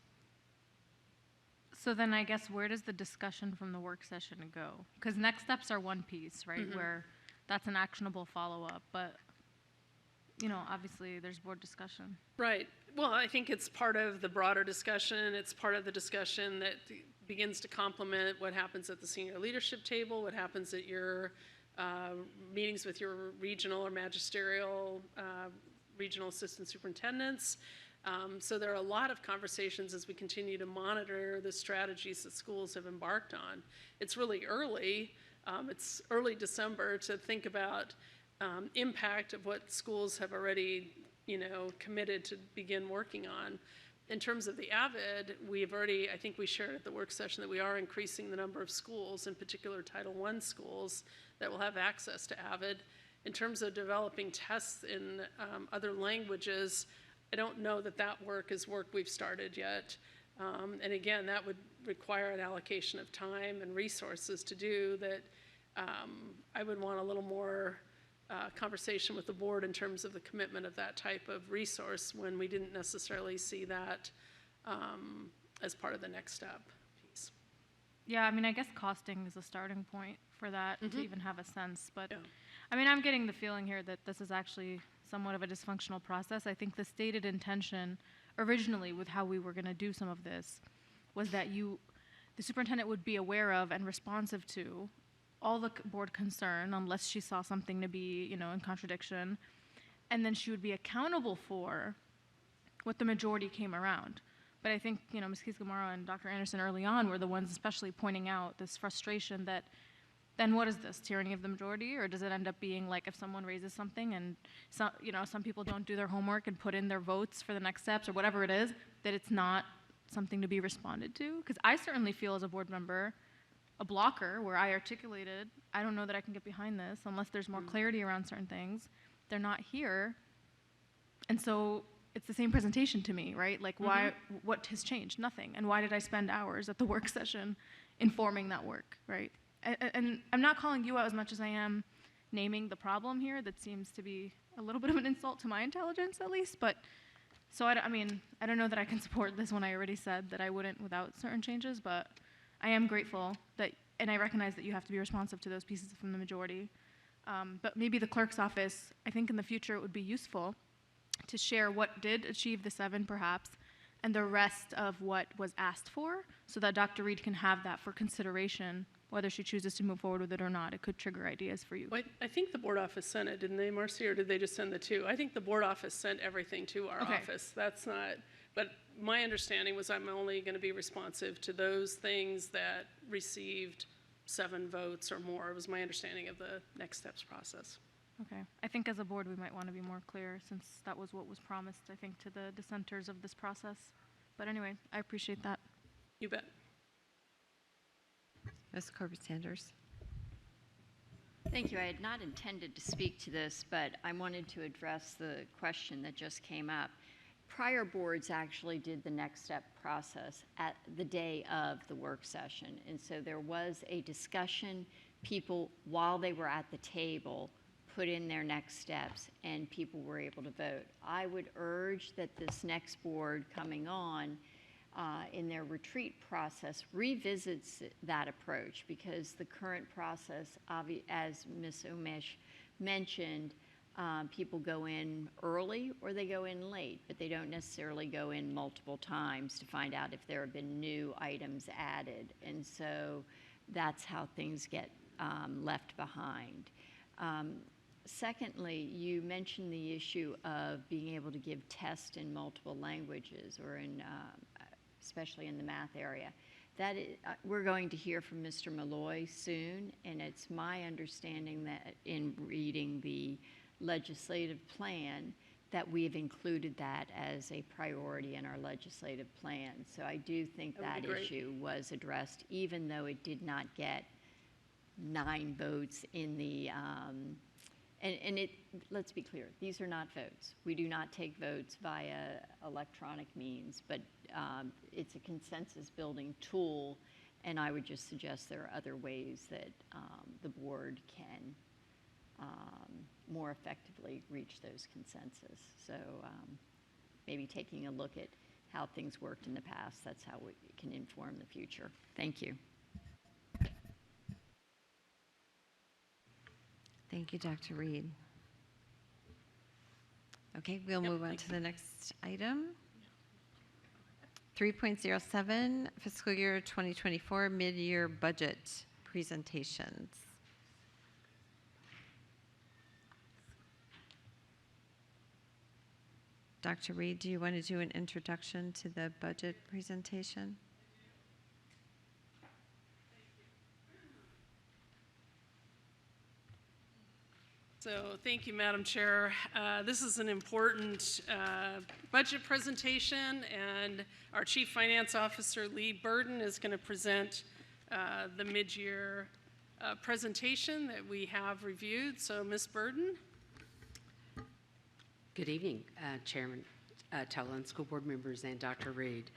So then I guess where does the discussion from the work session go? Because next steps are one piece, right? Where that's an actionable follow-up, but obviously there's board discussion. Right. Well, I think it's part of the broader discussion. It's part of the discussion that begins to complement what happens at the senior leadership table, what happens at your meetings with your regional or magisterial regional assistant superintendents. So there are a lot of conversations as we continue to monitor the strategies that schools have embarked on. It's really early. It's early December to think about impact of what schools have already, committed to begin working on. In terms of the AVID, I think we shared at the work session that we are increasing the number of schools, in particular Title I schools, that will have access to AVID. In terms of developing tests in other languages, I don't know that work is work we've started yet. And again, that would require an allocation of time and resources to do that. I would want a little more conversation with the board in terms of the commitment of that type of resource when we didn't necessarily see that as part of the next step piece. Yeah, I guess costing is a starting point for that to even have a sense. But I'm getting the feeling here that this is actually somewhat of a dysfunctional process. I think the stated intention originally with how we were going to do some of this was that the superintendent would be aware of and responsive to all the board concern unless she saw something to be, in contradiction. And then she would be accountable for what the majority came around. But I think, Ms. Keys-Gamarra and Dr. Anderson early on were the ones especially pointing out this frustration that then what is this, tyranny of the majority? Or does it end up being like if someone raises something and some people don't do their homework and put in their votes for the next steps or whatever it is, that it's not something to be responded to? Because I certainly feel as a board member, a blocker where I articulated, I don't know that I can get behind this unless there's more clarity around certain things. They're not here. And so it's the same presentation to me, right? Like what has changed? Nothing. And why did I spend hours at the work session informing that work, right? And I'm not calling you out as much as I am naming the problem here. That seems to be a little bit of an insult to my intelligence, at least. But so I don't know that I can support this when I already said that I wouldn't without certain changes. But I am grateful that, and I recognize that you have to be responsive to those pieces from the majority. But maybe the clerk's office, I think in the future it would be useful to share what did achieve the 7 perhaps, and the rest of what was asked for, so that Dr. Reed can have that for consideration, whether she chooses to move forward with it or not. It could trigger ideas for you. Well, I think the board office sent it, didn't they, Marcy, or did they just send the 2? I think the board office sent everything to our office. That's not, but my understanding was I'm only going to be responsive to those things that received 7 votes or more. It was my understanding of the next steps process. Okay. I think as a board we might want to be more clear since that was what was promised, I think, to the dissenters of this process. But anyway, I appreciate that. You bet. Ms. Corbett-Sanders. Thank you. I had not intended to speak to this, but I wanted to address the question that just came up. Prior boards actually did the next step process at the day of the work session. And so there was a discussion. People, while they were at the table, put in their next steps and people were able to vote. I would urge that this next board coming on in their retreat process revisits that approach, because the current process, as Ms. Umesh mentioned, people go in early or they go in late, but they don't necessarily go in multiple times to find out if there have been new items added. And so that's how things get left behind. Secondly, you mentioned the issue of being able to give tests in multiple languages, or in, especially in the math area. That is, we're going to hear from Mr. Malloy soon, and it's my understanding that in reading the legislative plan that we've included that as a priority in our legislative plan. So I do think that issue was addressed, even though it did not get 9 votes in the, let's be clear, these are not votes. We do not take votes via electronic means, but it's a consensus building tool, and I would just suggest there are other ways that the board can more effectively reach those consensus. So maybe taking a look at how things worked in the past, that's how we can inform the future. Thank you. Thank you, Dr. Reed. Okay, we'll move on to the next item. 3.07, fiscal year 2024 mid-year budget presentations. Dr. Reed, do you want to do an introduction to the budget presentation? So thank you, Madam Chair. This is an important budget presentation, and our Chief Finance Officer, Lee Burden, is going to present the mid-year presentation that we have reviewed. So, Ms. Burden. Good evening, Chairman Tolan, school board members, and Dr. Reed.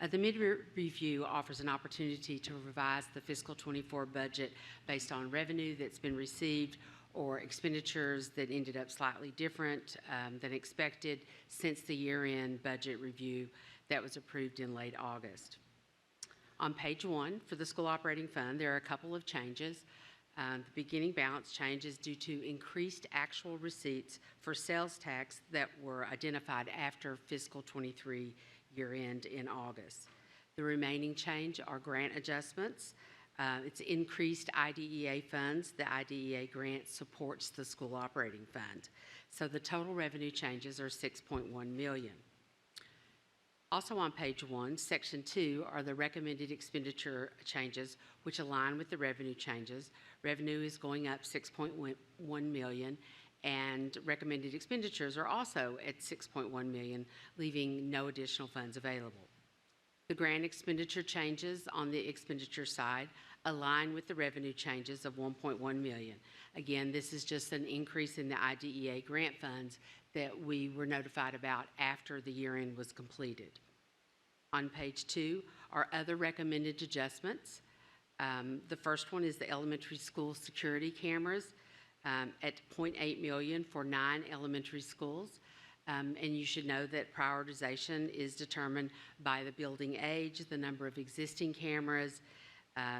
The mid-year review offers an opportunity to revise the fiscal 24 budget based on revenue that's been received or expenditures that ended up slightly different than expected since the year-end budget review that was approved in late August. On page 1, for the school operating fund, there are a couple of changes. The beginning balance change is due to increased actual receipts for sales tax that were identified after fiscal 23 year-end in August. The remaining change are grant adjustments. It's increased IDEA funds. The IDEA grant supports the school operating fund. So the total revenue changes are $6.1 million. Also on page 1, section 2 are the recommended expenditure changes which align with the revenue changes. Revenue is going up $6.1 million, and recommended expenditures are also at $6.1 million, leaving no additional funds available. The grant expenditure changes on the expenditure side align with the revenue changes of $1.1 million. Again, this is just an increase in the IDEA grant funds that we were notified about after the year end was completed. On page 2 are other recommended adjustments. The first one is the elementary school security cameras at $0.8 million for 9 elementary schools. And you should know that prioritization is determined by the building age, the number of existing cameras,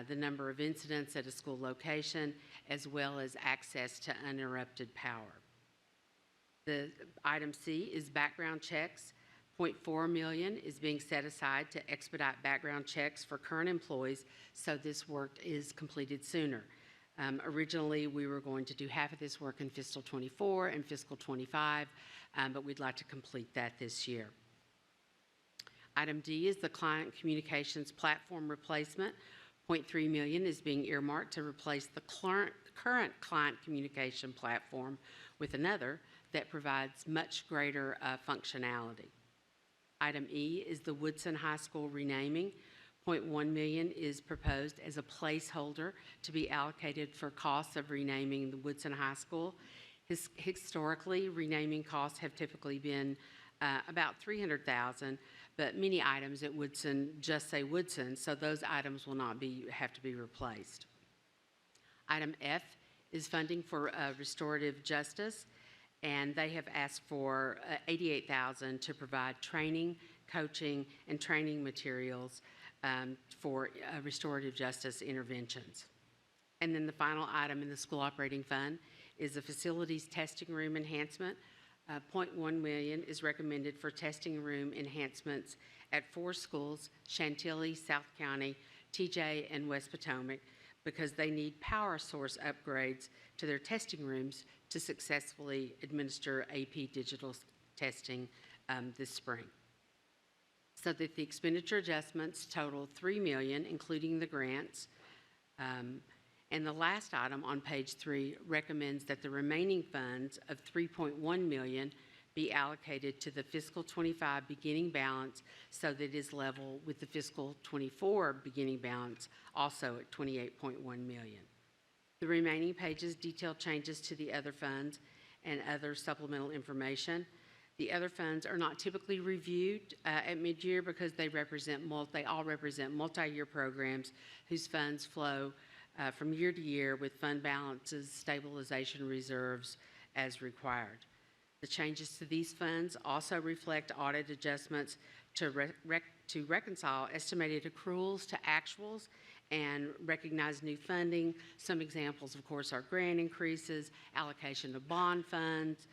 the number of incidents at a school location, as well as access to uninterrupted power. The item C is background checks. $0.4 million is being set aside to expedite background checks for current employees, so this work is completed sooner. Originally, we were going to do half of this work in fiscal 24 and fiscal 25, but we'd like to complete that this year. Item D is the client communications platform replacement. $0.3 million is being earmarked to replace the current client communication platform with another that provides much greater functionality. Item E is the Woodson High School renaming. $0.1 million is proposed as a placeholder to be allocated for costs of renaming the Woodson High School. Historically, renaming costs have typically been about $300,000, but many items at Woodson just say Woodson, so those items will not have to be replaced. Item F is funding for restorative justice, and they have asked for $88,000 to provide training, coaching, and training materials for restorative justice interventions. And then the final item in the school operating fund is a facilities testing room enhancement. $0.1 million is recommended for testing room enhancements at 4 schools, Chantilly, South County, TJ, and West Potomac, because they need power source upgrades to their testing rooms to successfully administer AP digital testing this spring. So that the expenditure adjustments total $3 million, including the grants. And the last item on page 3 recommends that the remaining funds of $3.1 million be allocated to the fiscal 25 beginning balance so that it is level with the fiscal 24 beginning balance, also at $28.1 million. The remaining pages detail changes to the other funds and other supplemental information. The other funds are not typically reviewed at mid-year because they all represent multi-year programs whose funds flow from year to year with fund balances, stabilization reserves as required. The changes to these funds also reflect audit adjustments to reconcile estimated accruals to actuals and recognize new funding. Some examples, of course, are grant increases, allocation of bond funds,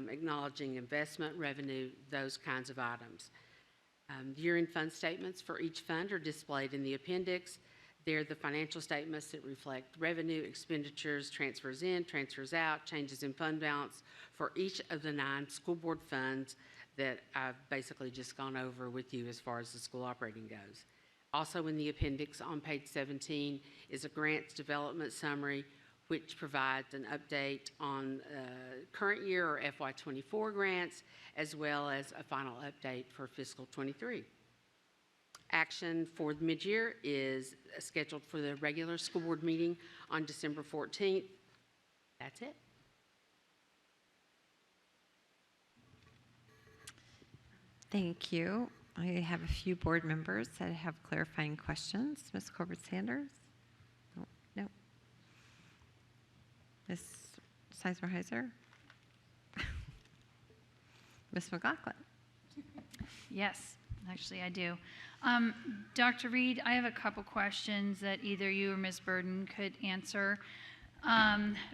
acknowledging investment revenue, those kinds of items. Year-end fund statements for each fund are displayed in the appendix. They're the financial statements that reflect revenue, expenditures, transfers in, transfers out, changes in fund balance for each of the 9 school board funds that I've basically just gone over with you as far as the school operating goes. Also in the appendix on page 17 is a grants development summary, which provides an update on current year or FY24 grants, as well as a final update for fiscal 23. Action for the mid-year is scheduled for the regular school board meeting on December 14th. That's it. Thank you. I have a few board members that have clarifying questions. Ms. Corbett-Sanders? No. Ms. Sizemore-Heiser? Ms. McLaughlin? Yes, actually I do. Dr. Reed, I have a couple questions that either you or Ms. Burden could answer.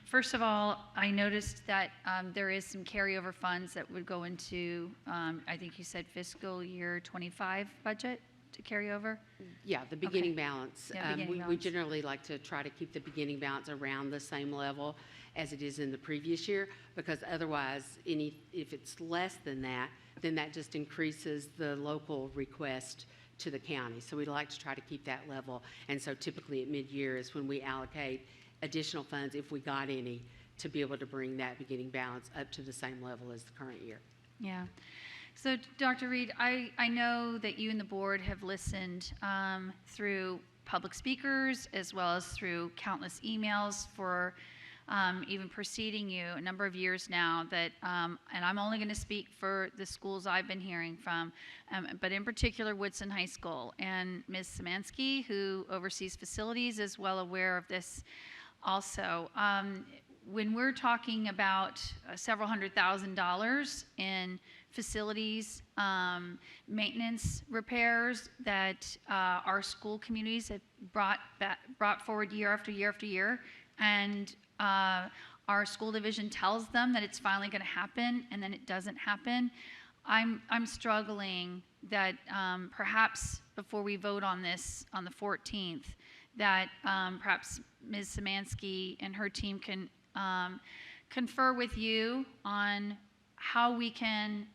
First of all, I noticed that there is some carryover funds that would go into, I think you said fiscal year 25 budget to carry over? Yeah, the beginning balance. Yeah, beginning We balance. generally like to try to keep the beginning balance around the same level as it is in the previous year, because otherwise, if it's less than that, then that just increases the local request to the county. So we like to try to keep that level. And so typically at mid-year is when we allocate additional funds, if we got any, to be able to bring that beginning balance up to the same level as the current year. Yeah. So, Dr. Reed, I know that you and the board have listened through public speakers as well as through countless emails for even preceding you a number of years now that, and I'm only going to speak for the schools I've been hearing from, but in particular Woodson High School, and Ms. Szymanski, who oversees facilities, is well aware of this also. When we're talking about several $100,000 in facilities, maintenance repairs that our school communities have brought forward year after year after year, and our school division tells them that it's finally going to happen, and then it doesn't happen. I'm struggling that perhaps before we vote on this on the 14th, that perhaps Ms. Szymanski and her team can confer with you on how we can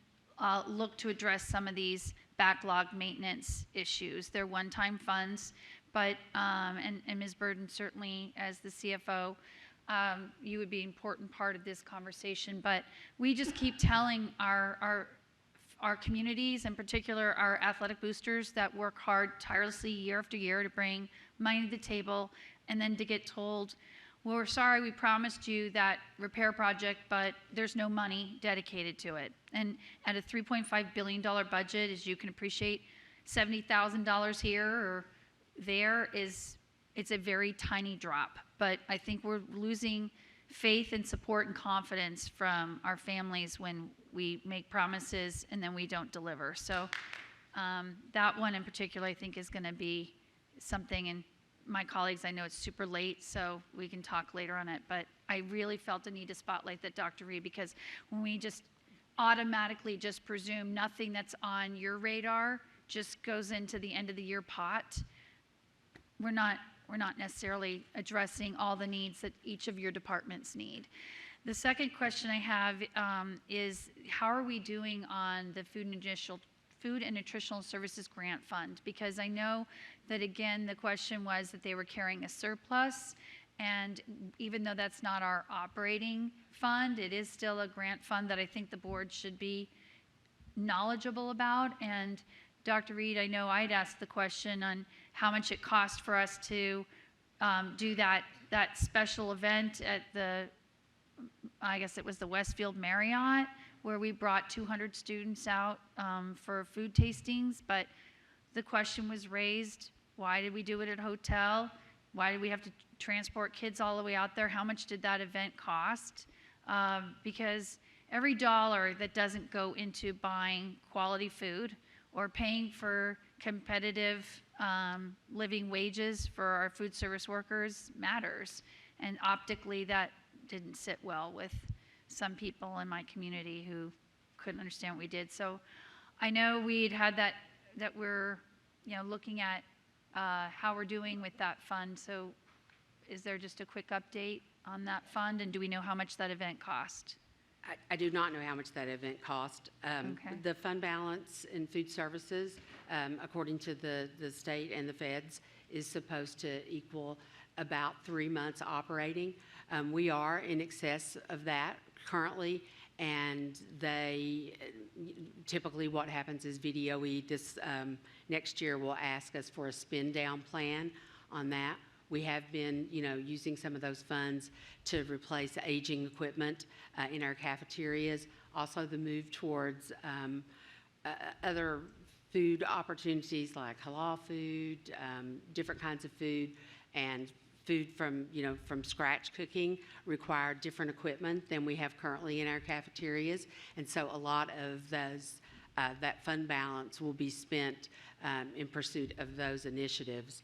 look to address some of these backlog maintenance issues. They're one-time funds, but, and Ms. Burden, certainly as the CFO, you would be an important part of this conversation, but we just keep telling our communities, in particular our athletic boosters that work hard tirelessly year after year to bring money to the table, and then to get told, well, we're sorry, we promised you that repair project, but there's no money dedicated to it. And at a $3.5 billion budget, as you can appreciate, $70,000 here or there it's a very tiny drop. But I think we're losing faith and support and confidence from our families when we make promises and then we don't deliver. So that one in particular, I think, is going to be something, and my colleagues, I know it's super late, so we can talk later on it, but I really felt the need to spotlight that, Dr. Reed, because when we just automatically just presume nothing that's on your radar just goes into the end of the year pot, we're not necessarily addressing all the needs that each of your departments need. The second question I have is, how are we doing on the Food and Nutritional Services Grant Fund? Because I know that, again, the question was that they were carrying a surplus, and even though that's not our operating fund, it is still a grant fund that I think the board should be knowledgeable about. And Dr. Reed, I know I'd asked the question on how much it cost for us to do that special event at I guess it was the Westfield Marriott, where we brought 200 students out for food tastings. But the question was raised, why did we do it at a hotel? Why did we have to transport kids all the way out there? How much did that event cost? Because every dollar that doesn't go into buying quality food or paying for competitive living wages for our food service workers matters. And optically, that didn't sit well with some people in my community who couldn't understand what we did. So I know we'd had that we're looking at how we're doing with that fund. So is there just a quick update on that fund, and do we know how much that event cost? I do not know how much that event cost. Okay. The fund balance in food services, according to the state and the feds, is supposed to equal about 3 months operating. We are in excess of that currently, and typically what happens is VDOE this next year will ask us for a spend down plan on that. We have been, using some of those funds to replace aging equipment in our cafeterias. Also, the move towards other food opportunities like halal food, different kinds of food, and food from scratch cooking require different equipment than we have currently in our cafeterias. And so a lot of those, that fund balance will be spent in pursuit of those initiatives.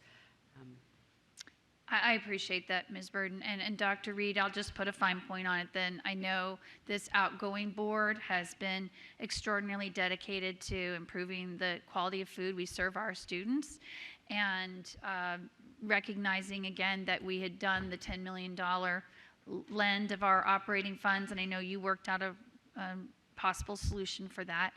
I appreciate that, Ms. Burden. And Dr. Reed, I'll just put a fine point on it then. I know this outgoing board has been extraordinarily dedicated to improving the quality of food we serve our students, and recognizing again that we had done the $10 million lend of our operating funds, and I know you worked out a possible solution for that.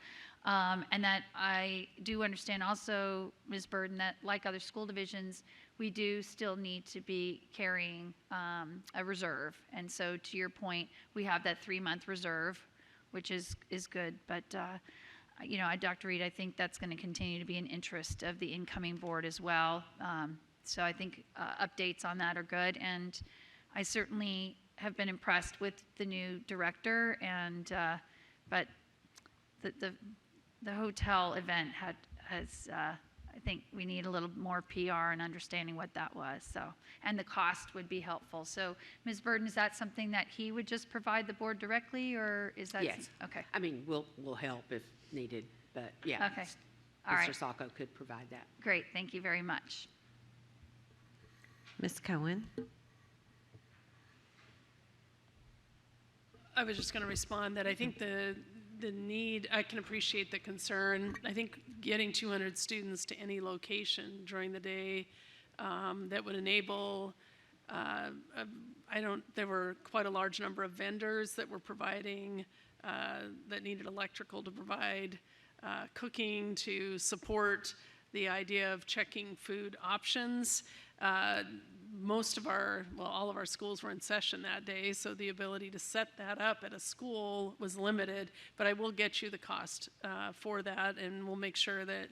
And that I do understand also, Ms. Burden, that like other school divisions, we do still need to be carrying a reserve. And so to your point, we have that 3-month reserve, which is good. But, Dr. Reed, I think that's going to continue to be an interest of the incoming board as well. So I think updates on that are good. And I certainly have been impressed with the new director. And but the hotel event has I think we need a little more PR and understanding what that was. So, and the cost would be helpful. So, Ms. Burden, is that something that he would just provide the board directly, or is that? Yes. Okay. I mean, we'll help if needed, but yeah. Okay. All right. Mr. Sacco could provide that. Great. Thank you very much. Ms. Cohen. I was just going to respond that I think the need, I can appreciate the concern. I think getting 200 students to any location during the day that would enable, there were quite a large number of vendors that were providing, that needed electrical to provide cooking to support the idea of checking food options. All of our schools were in session that day, so the ability to set that up at a school was limited, but I will get you the cost for that, and we'll make sure that,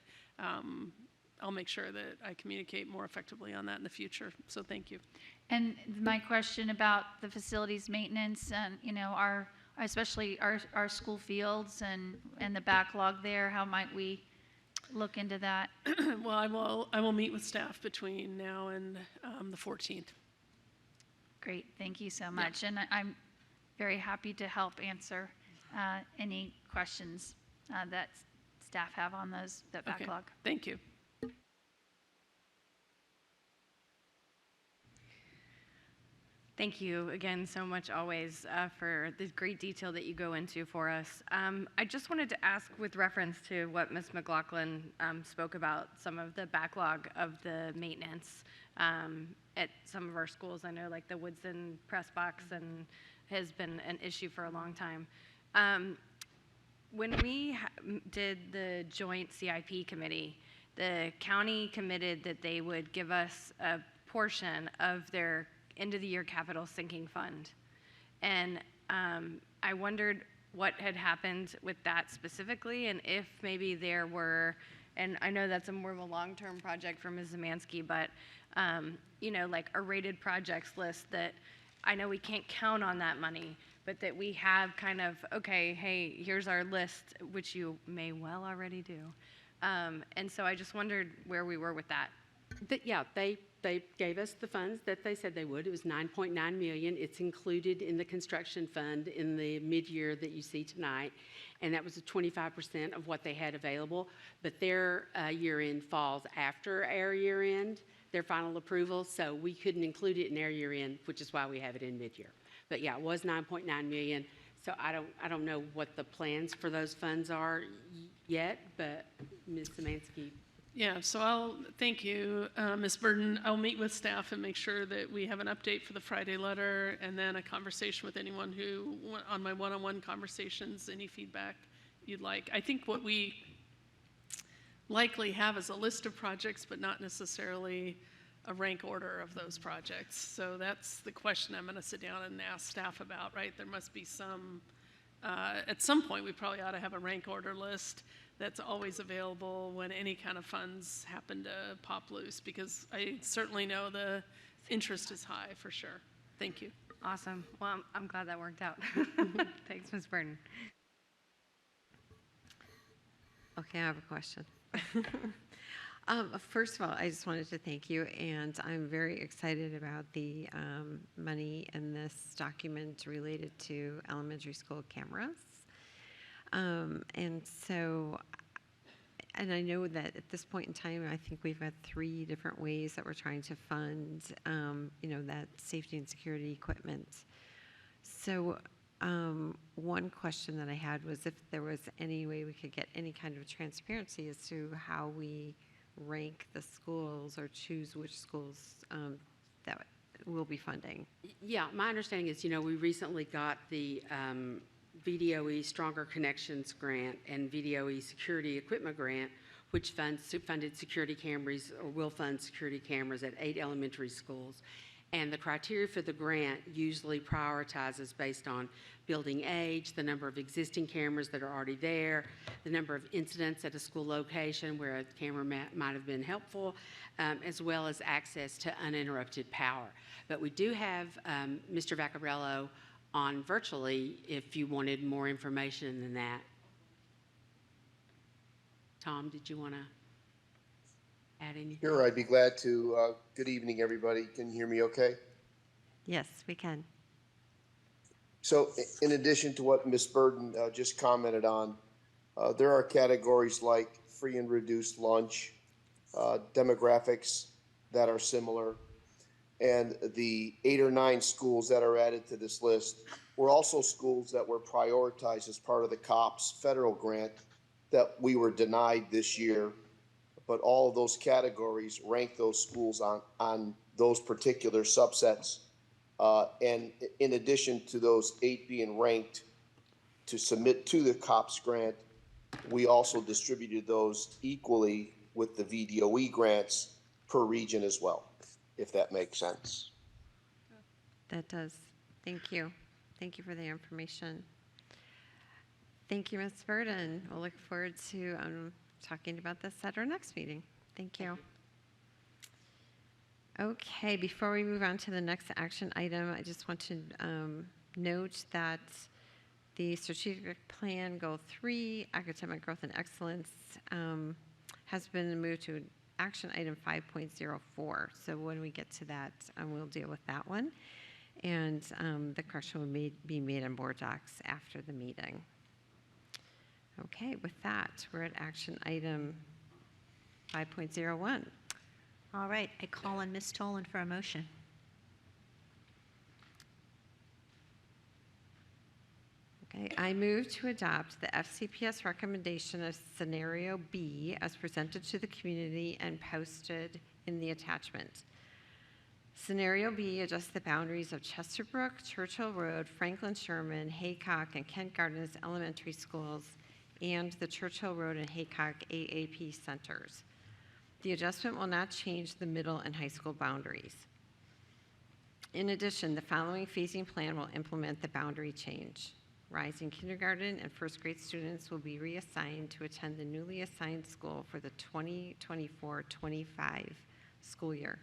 I'll make sure that I communicate more effectively on that in the future, so thank you. And my question about the facilities maintenance and, especially our school fields and the backlog there, how might we look into that? Well, I will meet with staff between now and the 14th. Great, thank you so much. Yeah. And I'm very happy to help answer any questions that staff have on that backlog. Okay. Thank you. Thank you again so much always for the great detail that you go into for us. I just wanted to ask with reference to what Ms. McLaughlin spoke about, some of the backlog of the maintenance at some of our schools. I know like the Woodson press box has been an issue for a long time. When we did the joint CIP committee, the county committed that they would give us a portion of their end of the year capital sinking fund. And I wondered what had happened with that specifically, and if maybe there were, and I know that's more of a long-term project for Ms. Zemansky, but like a rated projects list that I know we can't count on that money, but that we have kind of, okay, hey, here's our list, which you may well already do. And so I just wondered where we were with that. Yeah, they gave us the funds that they said they would. It was $9.9 million. It's included in the construction fund in the mid-year that you see tonight, and that was 25% of what they had available. But their year-end falls after our year-end, their final approval, so we couldn't include it in our year-end, which is why we have it in mid-year. But yeah, it was $9.9 million. So I don't know what the plans for those funds are yet, but Ms. Szymanski. Yeah, so thank you, Ms. Burden. I'll meet with staff and make sure that we have an update for the Friday letter and then a conversation with anyone who, on my one-on-one conversations, any feedback you'd like. I think what we likely have is a list of projects, but not necessarily a rank order of those projects. So that's the question I'm going to sit down and ask staff about, right? There must be some, at some point we probably ought to have a rank order list that's always available when any kind of funds happen to pop loose, because I certainly know the interest is high for sure. Thank you. Awesome. Well, I'm glad that worked out. Thanks, Ms. Burden. Okay, I have a question. First of all, I just wanted to thank you, and I'm very excited about the money in this document related to elementary school cameras. And I know that at this point in time, I think we've got 3 different ways that we're trying to fund, that safety and security equipment. So one question that I had was if there was any way we could get any kind of transparency as to how we rank the schools or choose which schools that we'll be funding. Yeah, my understanding is, we recently got the VDOE Stronger Connections Grant and VDOE Security Equipment Grant, which funded security cameras, or will fund security cameras at 8 elementary schools. And the criteria for the grant usually prioritizes based on building age, the number of existing cameras that are already there, the number of incidents at a school location where a camera might have been helpful, as well as access to uninterrupted power. But we do have Mr. Vaccarello on virtually if you wanted more information than that. Tom, did you want to add anything? Sure, I'd be glad to. Good evening, everybody. Can you hear me okay? Yes, we can. So in addition to what Ms. Burden just commented on, there are categories like free and reduced lunch, demographics that are similar, and the 8 or 9 schools that are added to this list were also schools that were prioritized as part of the COPS federal grant that we were denied this year. But all of those categories rank those schools on those particular subsets. And in addition to those 8 being ranked to submit to the COPS grant, we also distributed those equally with the VDOE grants per region as well, if that makes sense. That does. Thank you. Thank you for the information. Thank you, Ms. Burden. We'll look forward to talking about this at our next meeting. Thank you. Okay, before we move on to the next action item, I just want to note that the strategic plan goal 3, academic growth and excellence, has been moved to action item 5.04. So when we get to that, we'll deal with that one. And the correction will be made on board docs after the meeting. Okay, with that, we're at action item 5.01. All right, I call on Ms. Tolan for a motion. Okay, I move to adopt the FCPS recommendation of scenario B as presented to the community and posted in the attachment. Scenario B adjusts the boundaries of Chesterbrook, Churchill Road, Franklin Sherman, Haycock, and Kent Gardens elementary schools and the Churchill Road and Haycock AAP centers. The adjustment will not change the middle and high school boundaries. In addition, the following phasing plan will implement the boundary change. Rising kindergarten and first grade students will be reassigned to attend the newly assigned school for the 2024-25 school year.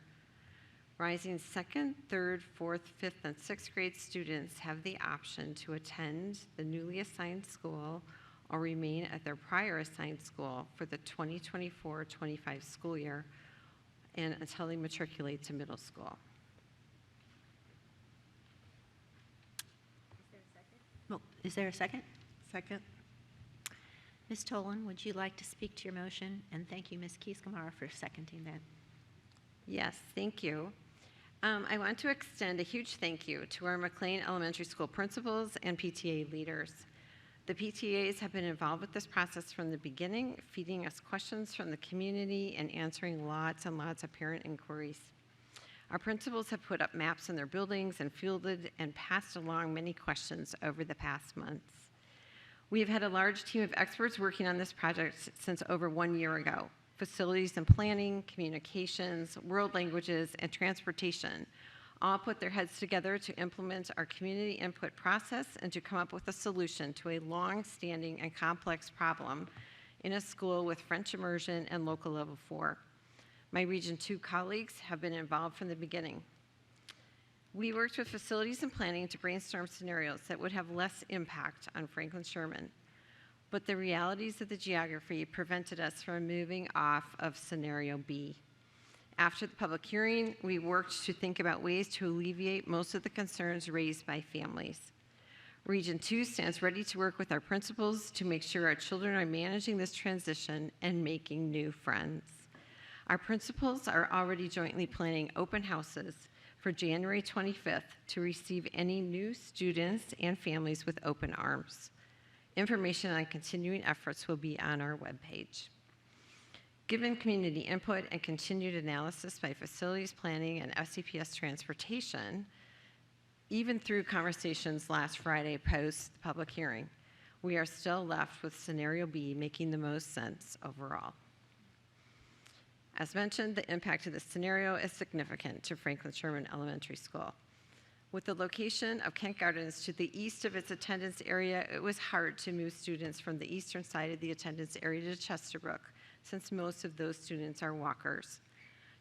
Rising second, third, fourth, fifth, and sixth grade students have the option to attend the newly assigned school or remain at their prior assigned school for the 2024-25 school year and until they matriculate to middle school. Well, is there a second? Second. Ms. Tolan, would you like to speak to your motion? And thank you, Ms. Keys-Gamarra, for seconding that. Yes, thank you. I want to extend a huge thank you to our McLean Elementary School principals and PTA leaders. The PTAs have been involved with this process from the beginning, feeding us questions from the community and answering lots and lots of parent inquiries. Our principals have put up maps in their buildings and fielded and passed along many questions over the past months. We have had a large team of experts working on this project since over 1 year ago. Facilities and planning, communications, world languages, and transportation all put their heads together to implement our community input process and to come up with a solution to a long-standing and complex problem in a school with French immersion and local level 4. My Region 2 colleagues have been involved from the beginning. We worked with facilities and planning to brainstorm scenarios that would have less impact on Franklin Sherman. But the realities of the geography prevented us from moving off of scenario B. After the public hearing, we worked to think about ways to alleviate most of the concerns raised by families. Region 2 stands ready to work with our principals to make sure our children are managing this transition and making new friends. Our principals are already jointly planning open houses for January 25th to receive any new students and families with open arms. Information on continuing efforts will be on our webpage. Given community input and continued analysis by facilities planning and FCPS transportation, even through conversations last Friday post the public hearing, we are still left with scenario B making the most sense overall. As mentioned, the impact of this scenario is significant to Franklin Sherman Elementary School. With the location of Kent Gardens to the east of its attendance area, it was hard to move students from the eastern side of the attendance area to Chesterbrook, since most of those students are walkers.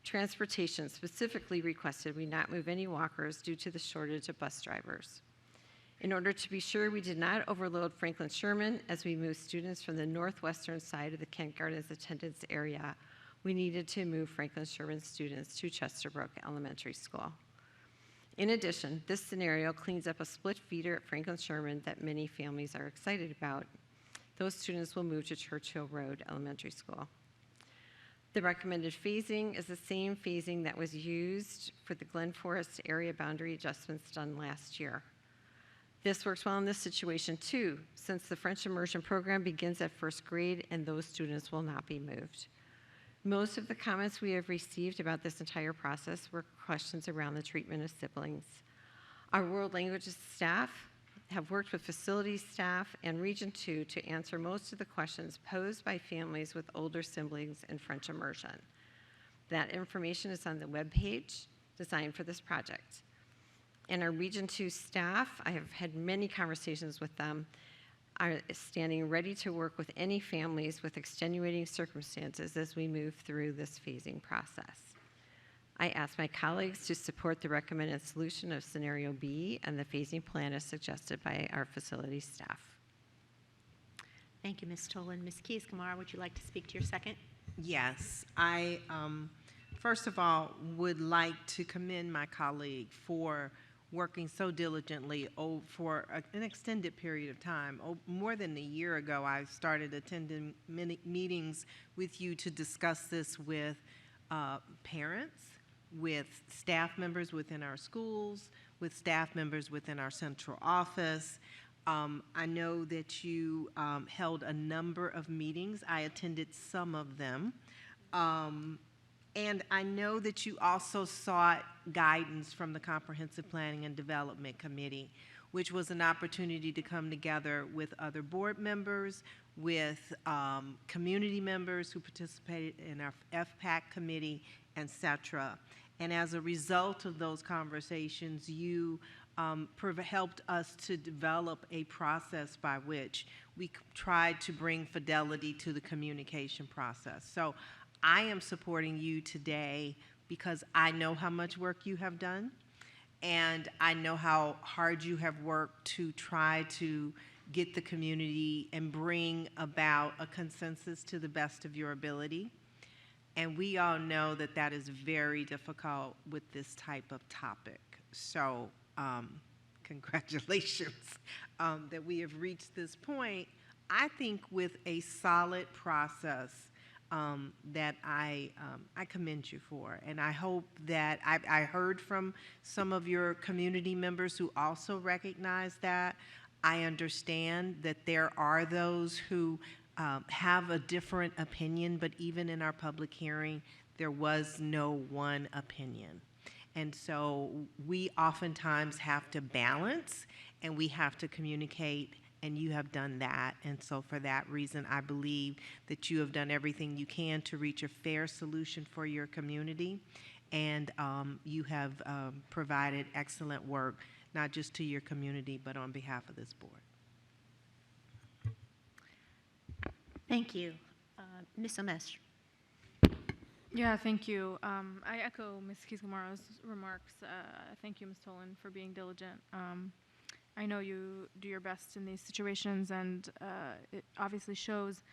Transportation specifically requested we not move any walkers due to the shortage of bus drivers. In order to be sure we did not overload Franklin Sherman as we moved students from the northwestern side of the Kent Gardens attendance area, we needed to move Franklin Sherman students to Chesterbrook Elementary School. In addition, this scenario cleans up a split feeder at Franklin Sherman that many families are excited about. Those students will move to Churchill Road Elementary School. The recommended phasing is the same phasing that was used for the Glen Forest area boundary adjustments done last year. This works well in this situation too, since the French immersion program begins at first grade and those students will not be moved. Most of the comments we have received about this entire process were questions around the treatment of siblings. Our world languages staff have worked with facilities staff and Region 2 to answer most of the questions posed by families with older siblings in French immersion. That information is on the webpage designed for this project. And our Region 2 staff, I have had many conversations with them, are standing ready to work with any families with extenuating circumstances as we move through this phasing process. I ask my colleagues to support the recommended solution of scenario B and the phasing plan as suggested by our facility staff. Thank you, Ms. Tolan. Ms. Keys-Gamarra, would you like to speak to your second? Yes, I first of all would like to commend my colleague for working so diligently for an extended period of time. More than a year ago, I started attending many meetings with you to discuss this with parents, with staff members within our schools, with staff members within our central office. I know that you held a number of meetings. I attended some of them. And I know that you also sought guidance from the Comprehensive Planning and Development Committee, which was an opportunity to come together with other board members, with community members who participated in our FPAC committee, etc. And as a result of those conversations, you helped us to develop a process by which we tried to bring fidelity to the communication process. So I am supporting you today because I know how much work you have done, and I know how hard you have worked to try to get the community and bring about a consensus to the best of your ability. And we all know that that is very difficult with this type of topic. So congratulations that we have reached this point. I think with a solid process that I commend you for. And I hope that I heard from some of your community members who also recognize that. I understand that there are those who have a different opinion, but even in our public hearing, there was no one opinion. And so we oftentimes have to balance and we have to communicate, and you have done that. And so for that reason, I believe that you have done everything you can to reach a fair solution for your community. And you have provided excellent work, not just to your community, but on behalf of this board. Thank you. Ms. Omesh. Yeah, thank you. I echo Ms. Kizgamara's remarks. Thank you, Ms. Tolan, for being diligent. I know you do your best in these situations, and it obviously shows.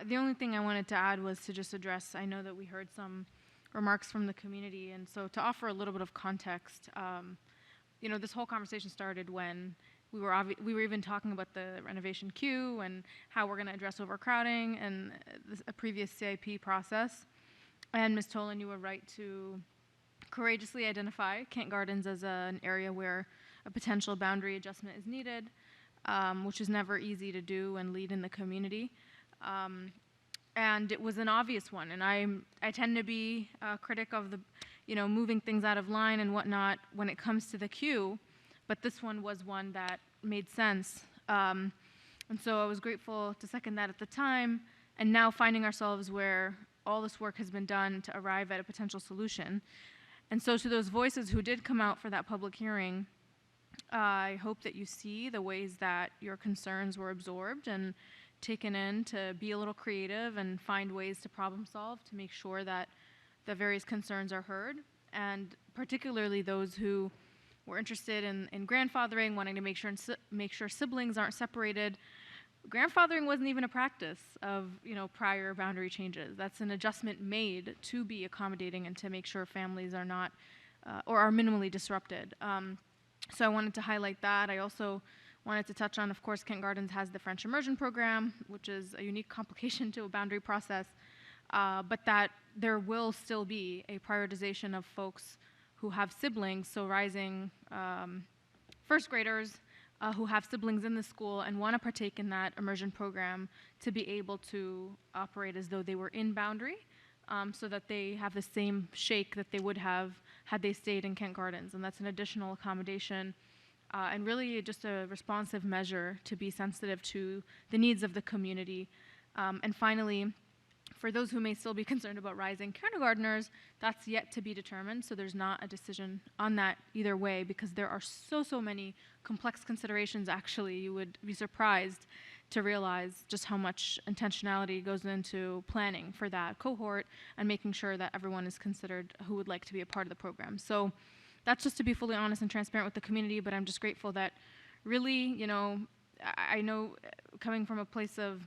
The only thing I wanted to add was to just address, I know that we heard some remarks from the community, and so to offer a little bit of context, you know, this whole conversation started when we were even talking about the renovation queue and how we're going to address overcrowding and a previous CIP process. And Ms. Tolan, you were right to courageously identify Kent Gardens as an area where a potential boundary adjustment is needed, which is never easy to do and lead in the community. And it was an obvious one. And I tend to be a critic of the, you know, moving things out of line and whatnot when it comes to the queue, but this one was one that made sense. And so I was grateful to second that at the time, and now finding ourselves where all this work has been done to arrive at a potential solution. And so to those voices who did come out for that public hearing, I hope that you see the ways that your concerns were absorbed and taken in to be a little creative and find ways to problem solve to make sure that the various concerns are heard, and particularly those who were interested in grandfathering, wanting to make sure siblings aren't separated. Grandfathering wasn't even a practice of, you know, prior boundary changes. That's an adjustment made to be accommodating and to make sure families are not or are minimally disrupted. So I wanted to highlight that. I also wanted to touch on, of course, Kent Gardens has the French immersion program, which is a unique complication to a boundary process, but that there will still be a prioritization of folks who have siblings, so rising first graders who have siblings in the school and want to partake in that immersion program to be able to operate as though they were in boundary, so that they have the same shake that they would have had they stayed in Kent Gardens. And that's an additional accommodation and really just a responsive measure to be sensitive to the needs of the community. And finally, for those who may still be concerned about rising kindergartners, that's yet to be determined, so there's not a decision on that either way, because there are so many complex considerations. Actually, you would be surprised to realize just how much intentionality goes into planning for that cohort and making sure that everyone is considered who would like to be a part of the program. So that's just to be fully honest and transparent with the community, but I'm just grateful that really, you know, I know coming from a place of,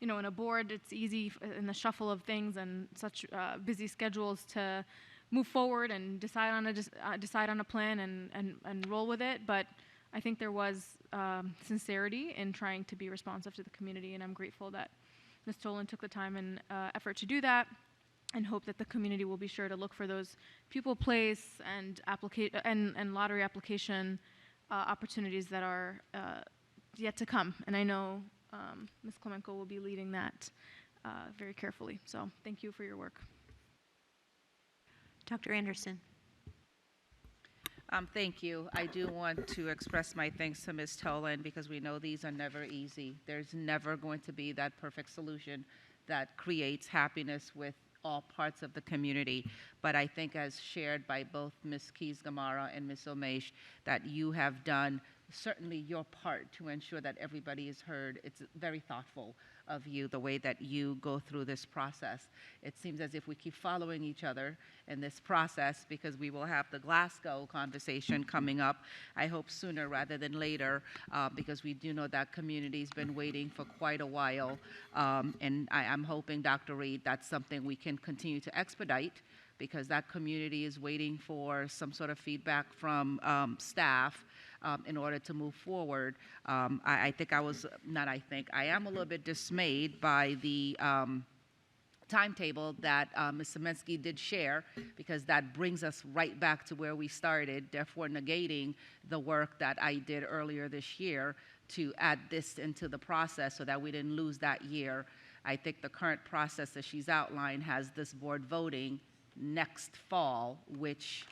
you know, in a board, it's easy in the shuffle of things and such busy schedules to move forward and decide on a plan and roll with it. But I think there was sincerity in trying to be responsive to the community, and I'm grateful that Ms. Tolan took the time and effort to do that, and hope that the community will be sure to look for those pupil place and lottery application opportunities that are yet to come. And I know Ms. Klemenko will be leading that very carefully. So thank you for your work. Dr. Anderson. Thank you. I do want to express my thanks to Ms. Tolan, because we know these are never easy. There's never going to be that perfect solution that creates happiness with all parts of the community. But I think, as shared by both Ms. Keys-Gamara and Ms. Omesh, that you have done certainly your part to ensure that everybody is heard. It's very thoughtful of you, the way that you go through this process. It seems as if we keep following each other in this process, because we will have the Glasgow conversation coming up, I hope sooner rather than later, because we do know that community's been waiting for quite a while. And I'm hoping, Dr. Reed, that's something we can continue to expedite, because that community is waiting for some sort of feedback from staff in order to move forward. I am a little bit dismayed by the timetable that Ms. Szymanski did share, because that brings us right back to where we started, therefore negating the work that I did earlier this year to add this into the process so that we didn't lose that year. I think the current process that she's outlined has this board voting next fall, which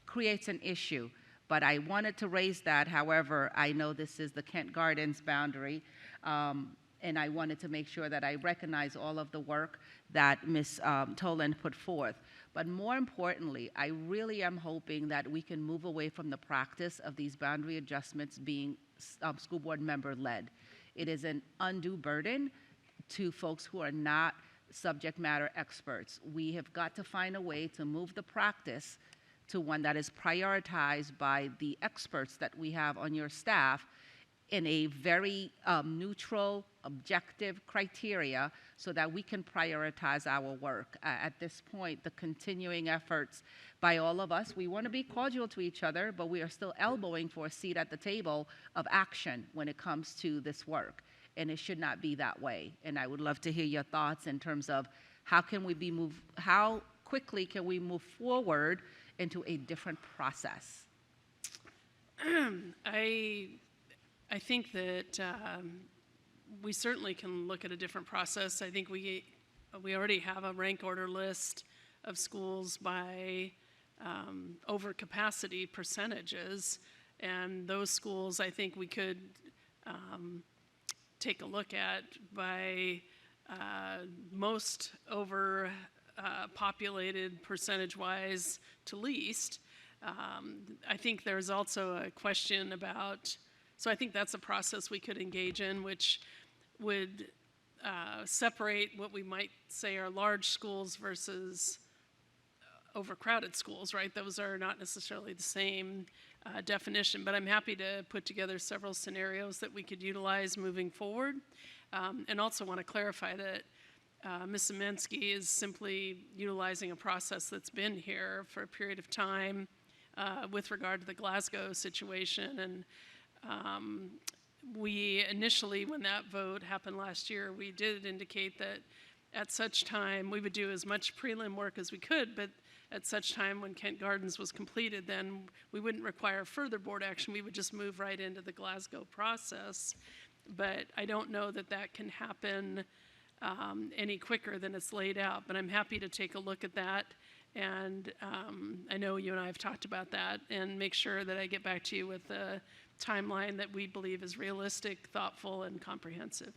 creates an issue. But I wanted to raise that. However, I know this is the Kent Gardens boundary, and I wanted to make sure that I recognize all of the work that Ms. Toland put forth. But more importantly, I really am hoping that we can move away from the practice of these boundary adjustments being school board member led. It is an undue burden to folks who are not subject matter experts. We have got to find a way to move the practice to one that is prioritized by the experts that we have on your staff in a very neutral, objective criteria, so that we can prioritize our work. At this point, the continuing efforts by all of us, we want to be cordial to each other, but we are still elbowing for a seat at the table of action when it comes to this work. And it should not be that way. And I would love to hear your thoughts in terms of how quickly can we move forward into a different process? I think that we certainly can look at a different process. I think we already have a rank order list of schools by overcapacity percentages, and those schools I think we could take a look at by most over populated percentage-wise to least. I think there's also a question about, so I think that's a process we could engage in, which would separate what we might say are large schools versus overcrowded schools, right? Those are not necessarily the same definition, but I'm happy to put together several scenarios that we could utilize moving forward. And also want to clarify that Ms. Szymanski is simply utilizing a process that's been here for a period of time with regard to the Glasgow situation. And we initially, when that vote happened last year, we did indicate that at such time we would do as much prelim work as we could, but at such time when Kent Gardens was completed, then we wouldn't require further board action. We would just move right into the Glasgow process. But I don't know that that can happen any quicker than it's laid out. But I'm happy to take a look at that. And I know you and I have talked about that, and make sure that I get back to you with a timeline that we believe is realistic, thoughtful, and comprehensive.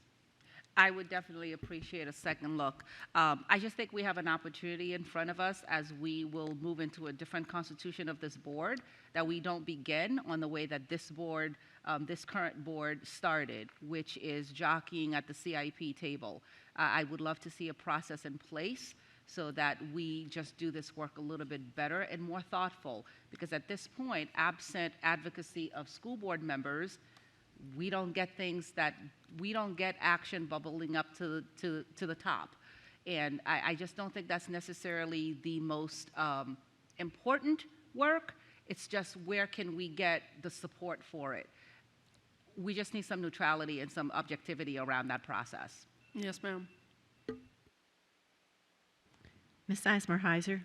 I would definitely appreciate a second look. I just think we have an opportunity in front of us as we will move into a different constitution of this board, that we don't begin on the way that this board, this current board started, which is jockeying at the CIP table. I would love to see a process in place so that we just do this work a little bit better and more thoughtful, because at this point, absent advocacy of school board members, we don't get action bubbling up to the top. And I just don't think that's necessarily the most important work. It's just where can we get the support for it. We just need some neutrality and some objectivity around that process. Yes, ma'am. Ms. Eismer-Heiser.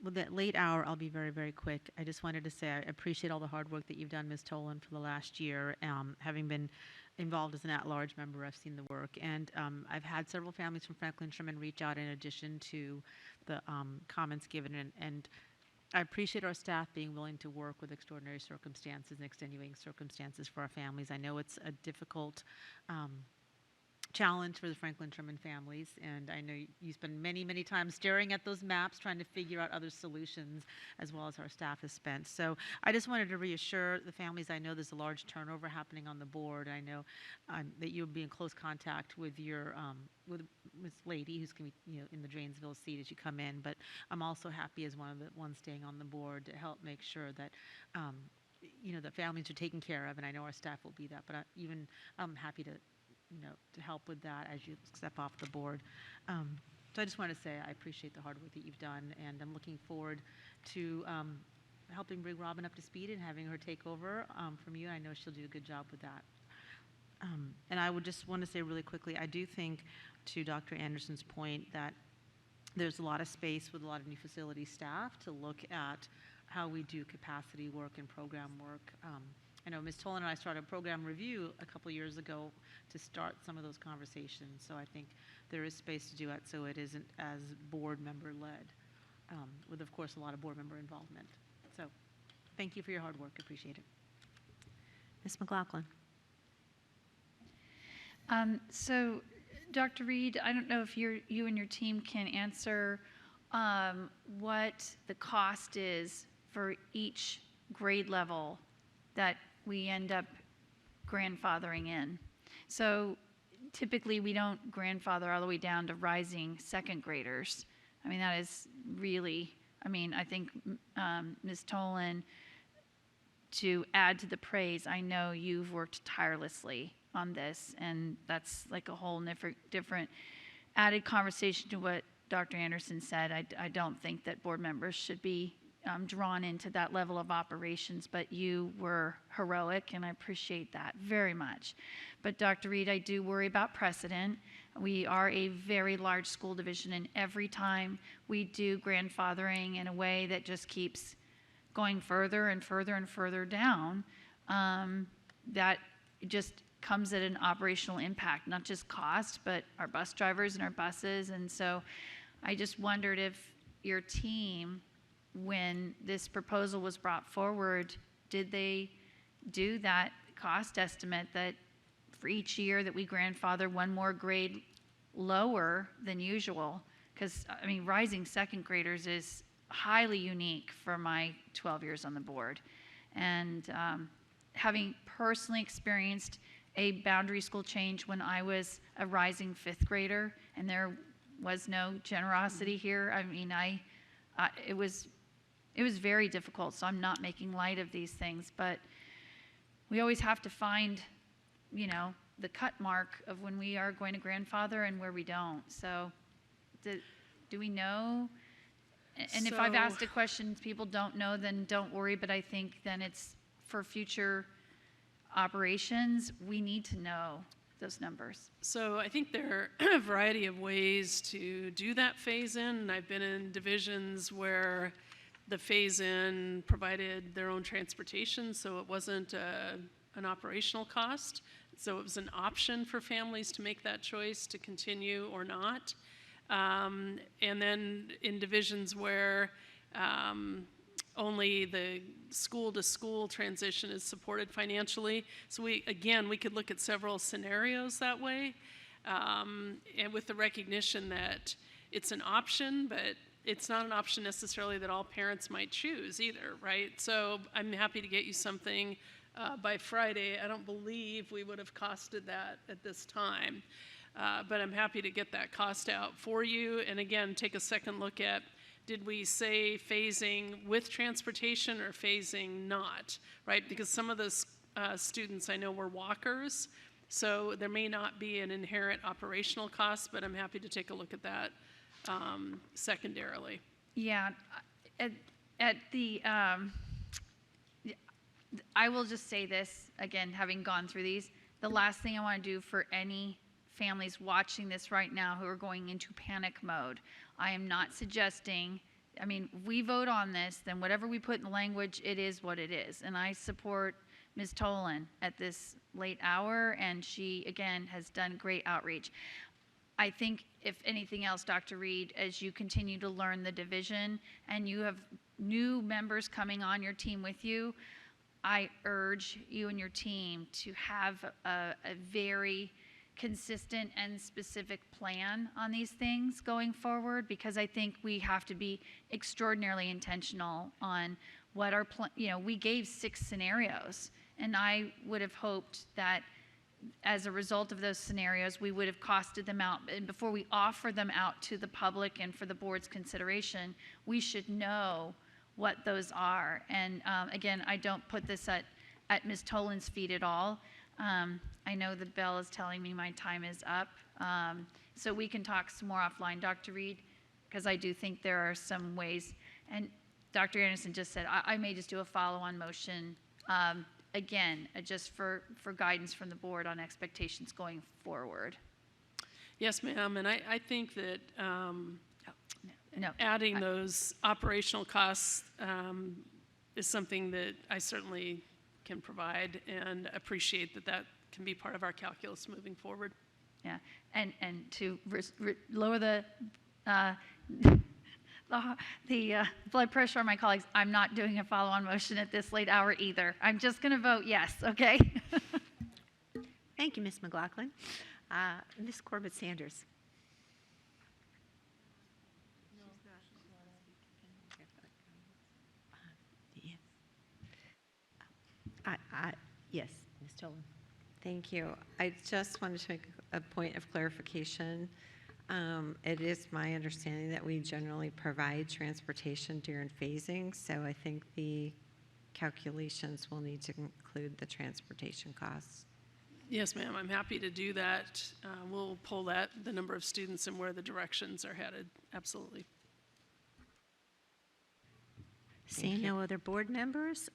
With that late hour, I'll be very, very quick. I just wanted to say I appreciate all the hard work that you've done, Ms. Toland, for the last year. Having been involved as an at-large member, I've seen the work. And I've had several families from Franklin Sherman reach out in addition to the comments given. And I appreciate our staff being willing to work with extraordinary circumstances and extenuating circumstances for our families. I know it's a difficult challenge for the Franklin Sherman families, and I know you spend many, many times staring at those maps trying to figure out other solutions, as well as our staff has spent. So I just wanted to reassure the families. I know there's a large turnover happening on the board. I know that you'll be in close contact with your with Ms. Lady, who's going to be in the Drainsville seat as you come in. But I'm also happy as one of the ones staying on the board to help make sure that the families are taken care of, and I know our staff will be that. But I'm happy to help with that as you step off the board. So I just want to say I appreciate the hard work that you've done, and I'm looking forward to helping bring Robin up to speed and having her take over from you. I know she'll do a good job with that. And I would just want to say really quickly, I do think, to Dr. Anderson's point, that there's a lot of space with a lot of new facility staff to look at how we do capacity work and program work. I know Ms. Tolan and I started a program review a couple years ago to start some of those conversations. So I think there is space to do it so it isn't as board member led, with of course a lot of board member involvement. So thank you for your hard work. Appreciate it. Ms. McLaughlin. So Dr. Reed, I don't know if you and your team can answer what the cost is for each grade level that we end up grandfathering in. So typically we don't grandfather all the way down to rising second graders. I mean, that is really, I think Ms. Tolan, to add to the praise, I know you've worked tirelessly on this, and that's like a whole different added conversation to what Dr. Anderson said. I don't think that board members should be drawn into that level of operations, but you were heroic, and I appreciate that very much. But Dr. Reed, I do worry about precedent. We are a very large school division, and every time we do grandfathering in a way that just keeps going further and further and further down, that just comes at an operational impact, not just cost, but our bus drivers and our buses. And so I just wondered if your team, when this proposal was brought forward, did they do that cost estimate that for each year that we grandfather one more grade lower than usual? Because, rising second graders is highly unique for my 12 years on the board. And having personally experienced a boundary school change when I was a rising fifth grader, and there was no generosity here. It was very difficult, so I'm not making light of these things, but we always have to find, the cut mark of when we are going to grandfather and where we don't. So do we know? And if I've asked a question people don't know, then don't worry, but I think then it's for future operations, we need to know those numbers. So I think there are a variety of ways to do that phase-in. I've been in divisions where the phase-in provided their own transportation, so it wasn't an operational cost. So it was an option for families to make that choice to continue or not. And then in divisions where only the school-to-school transition is supported financially. So we could look at several scenarios that way, and with the recognition that it's an option, but it's not an option necessarily that all parents might choose either, right? So I'm happy to get you something by Friday. I don't believe we would have costed that at this time, but I'm happy to get that cost out for you. And again, take a second look at, did we say phasing with transportation or phasing not, right? Because some of those students I know were walkers, so there may not be an inherent operational cost, but I'm happy to take a look at that secondarily. Yeah, I will just say this, again, having gone through these, the last thing I want to do for any families watching this right now who are going into panic mode, I am not suggesting, if we vote on this, then whatever we put in the language, it is what it is. And I support Ms. Tolan at this late hour, and she, again, has done great outreach. I think, if anything else, Dr. Reed, as you continue to learn the division and you have new members coming on your team with you, I urge you and your team to have a very consistent and specific plan on these things going forward, because I think we have to be extraordinarily intentional on what our we gave 6 scenarios, and I would have hoped that as a result of those scenarios, we would have costed them out, and before we offer them out to the public and for the board's consideration, we should know what those are. And again, I don't put this at Ms. Tolan's feet at all. I know the bell is telling me my time is up, so we can talk some more offline, Dr. Reed, because I do think there are some ways, and Dr. Anderson just said I may just do a follow-on motion, again, just for guidance from the board on expectations going forward. Yes, ma'am, and I think that adding those operational costs is something that I certainly can provide, and appreciate that can be part of our calculus moving forward. Yeah, and to lower the blood pressure on my colleagues, I'm not doing a follow-on motion at this late hour either. I'm just going to vote yes, okay? Thank you, Ms. McLaughlin. Ms. Corbett-Sanders. Yes, Ms. Tolan. Thank you. I just wanted to make a point of clarification. It is my understanding that we generally provide transportation during phasing, so I think the calculations will need to include the transportation costs. Yes, ma'am, I'm happy to do that. We'll pull the number of students and where the directions are headed, absolutely. Seeing no other board members,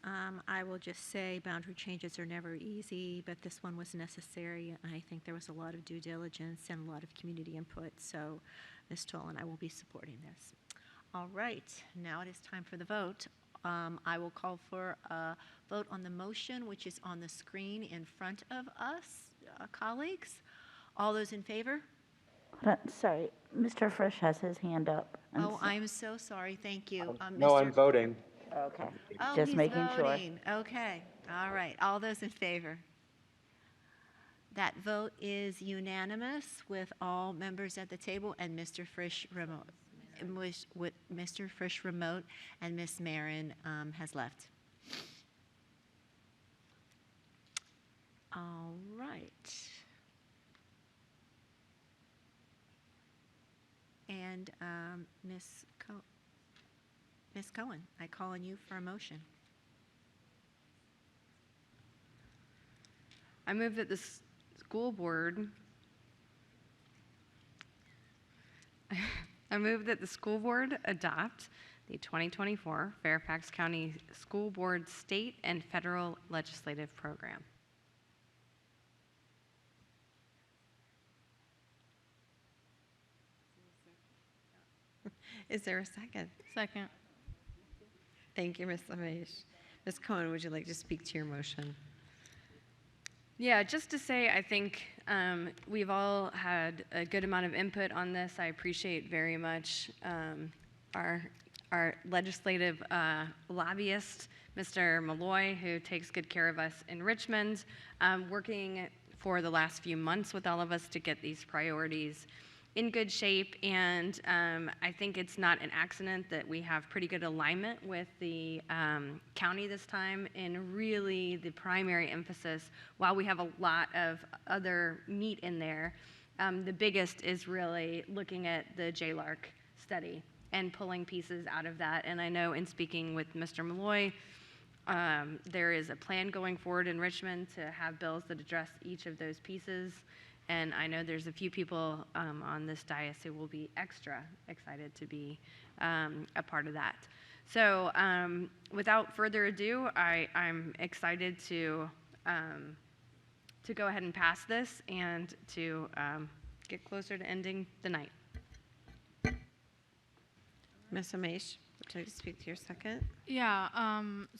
I will just say boundary changes are never easy, but this one was necessary, and I think there was a lot of due diligence and a lot of community input. So, Ms. Tolan, I will be supporting this. All right, now it is time for the vote. I will call for a vote on the motion, which is on the screen in front of us, colleagues. All those in favor? Sorry, Mr. Frisch has his hand up. I'm so sorry. Thank you. No, I'm voting. Okay, Oh, just he's making voting. Okay, all right. All those in favor? That vote is unanimous with all members at the table and Mr. Frisch remote. With Mr. Frisch remote, and Ms. Marin has left. All right. And Ms. Cohen, I call on you for a motion. I move that the school board adopt the 2024 Fairfax County School Board state and federal legislative program. Is there a second? Second. Thank you, Ms. Amish. Ms. Cohen, would you like to speak to your motion? Yeah, just to say, I think we've all had a good amount of input on this. I appreciate very much our legislative lobbyist, Mr. Malloy, who takes good care of us in Richmond, working for the last few months with all of us to get these priorities in good shape. And I think it's not an accident that we have pretty good alignment with the county this time, and really the primary emphasis, while we have a lot of other meat in there, the biggest is really looking at the JLARC study and pulling pieces out of that. And I know in speaking with Mr. Malloy, there is a plan going forward in Richmond to have bills that address each of those pieces. And I know there's a few people on this dais who will be extra excited to be a part of that. So without further ado, I'm excited to go ahead and pass this and to get closer to ending the night. Ms. Amish, would you like to speak to your second? Yeah,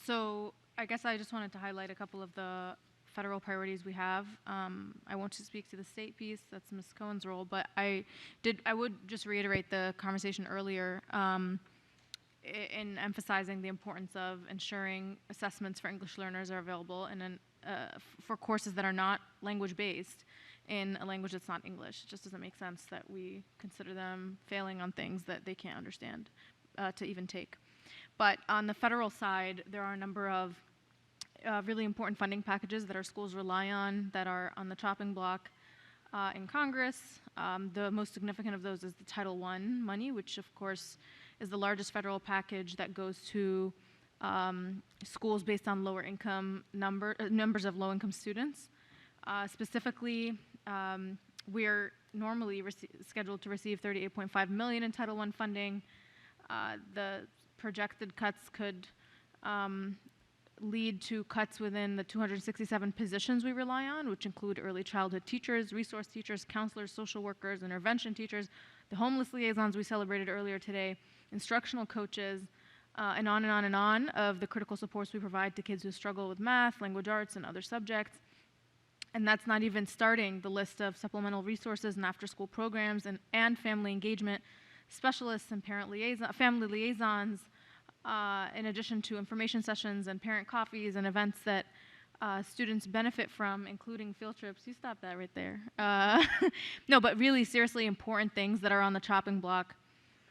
so I guess I just wanted to highlight a couple of the federal priorities we have. I won't just speak to the state piece, that's Ms. Cohen's role, but I would just reiterate the conversation earlier. in emphasizing the importance of ensuring assessments for English learners are available and for courses that are not language-based in a language that's not English. It just doesn't make sense that we consider them failing on things that they can't understand to even take. But on the federal side, there are a number of really important funding packages that our schools rely on that are on the chopping block in Congress. The most significant of those is the Title I money, which of course is the largest federal package that goes to schools based on lower income numbers of low-income students. Specifically, we're normally scheduled to receive $38.5 million in Title I funding. The projected cuts could lead to cuts within the 267 positions we rely on, which include early childhood teachers, resource teachers, counselors, social workers, intervention teachers, the homeless liaisons we celebrated earlier today, instructional coaches, and on and on and on of the critical supports we provide to kids who struggle with math, language arts, and other subjects. And that's not even starting the list of supplemental resources and after-school programs and family engagement specialists and family liaisons, in addition to information sessions and parent coffees and events that students benefit from, including field trips. You stop that right there. No, but really seriously important things that are on the chopping block.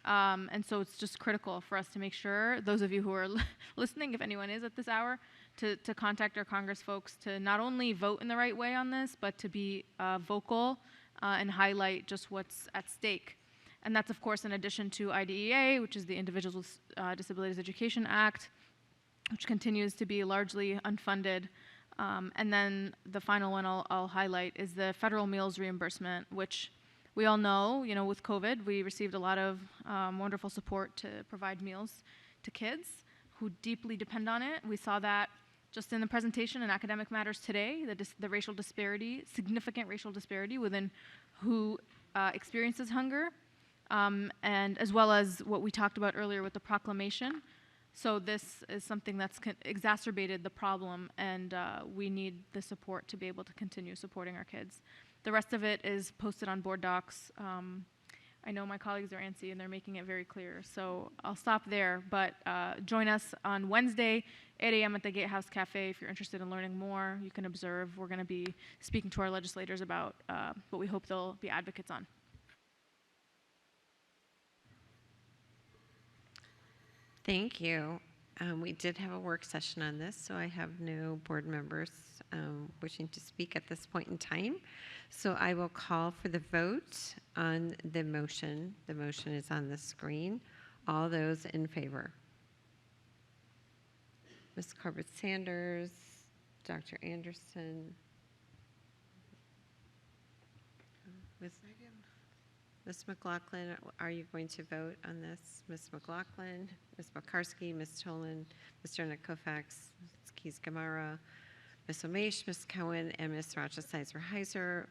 And so it's just critical for us to make sure, those of you who are listening, if anyone is at this hour, to contact our Congress folks to not only vote in the right way on this, but to be vocal and highlight just what's at stake. And that's, of course, in addition to IDEA, which is the Individuals with Disabilities Education Act, which continues to be largely unfunded. And then the final one I'll highlight is the federal meals reimbursement, which we all know, with COVID, we received a lot of wonderful support to provide meals to kids who deeply depend on it. We saw that just in the presentation in Academic Matters today, the racial disparity, significant racial disparity within who experiences hunger. And as well as what we talked about earlier with the proclamation. So this is something that's exacerbated the problem, and we need the support to be able to continue supporting our kids. The rest of it is posted on board docs. I know my colleagues are antsy and they're making it very clear, so I'll stop there. But join us on Wednesday, 8 a.m. at the Gatehouse Cafe. If you're interested in learning more, you can observe. We're going to be speaking to our legislators about what we hope they'll be advocates on. Thank you. We did have a work session on this, so I have no board members wishing to speak at this point in time. So I will call for the vote on the motion. The motion is on the screen. All those in favor? Ms. Corbett-Sanders, Dr. Anderson, Ms. McLaughlin, are you going to vote on this? Ms. McLaughlin, Ms. Makarski, Ms. Tolan, Mr. Kofax, Ms. Keys-Gamarra, Ms. Omesh, Ms. Cohen, and Ms. Rochester-Heiser,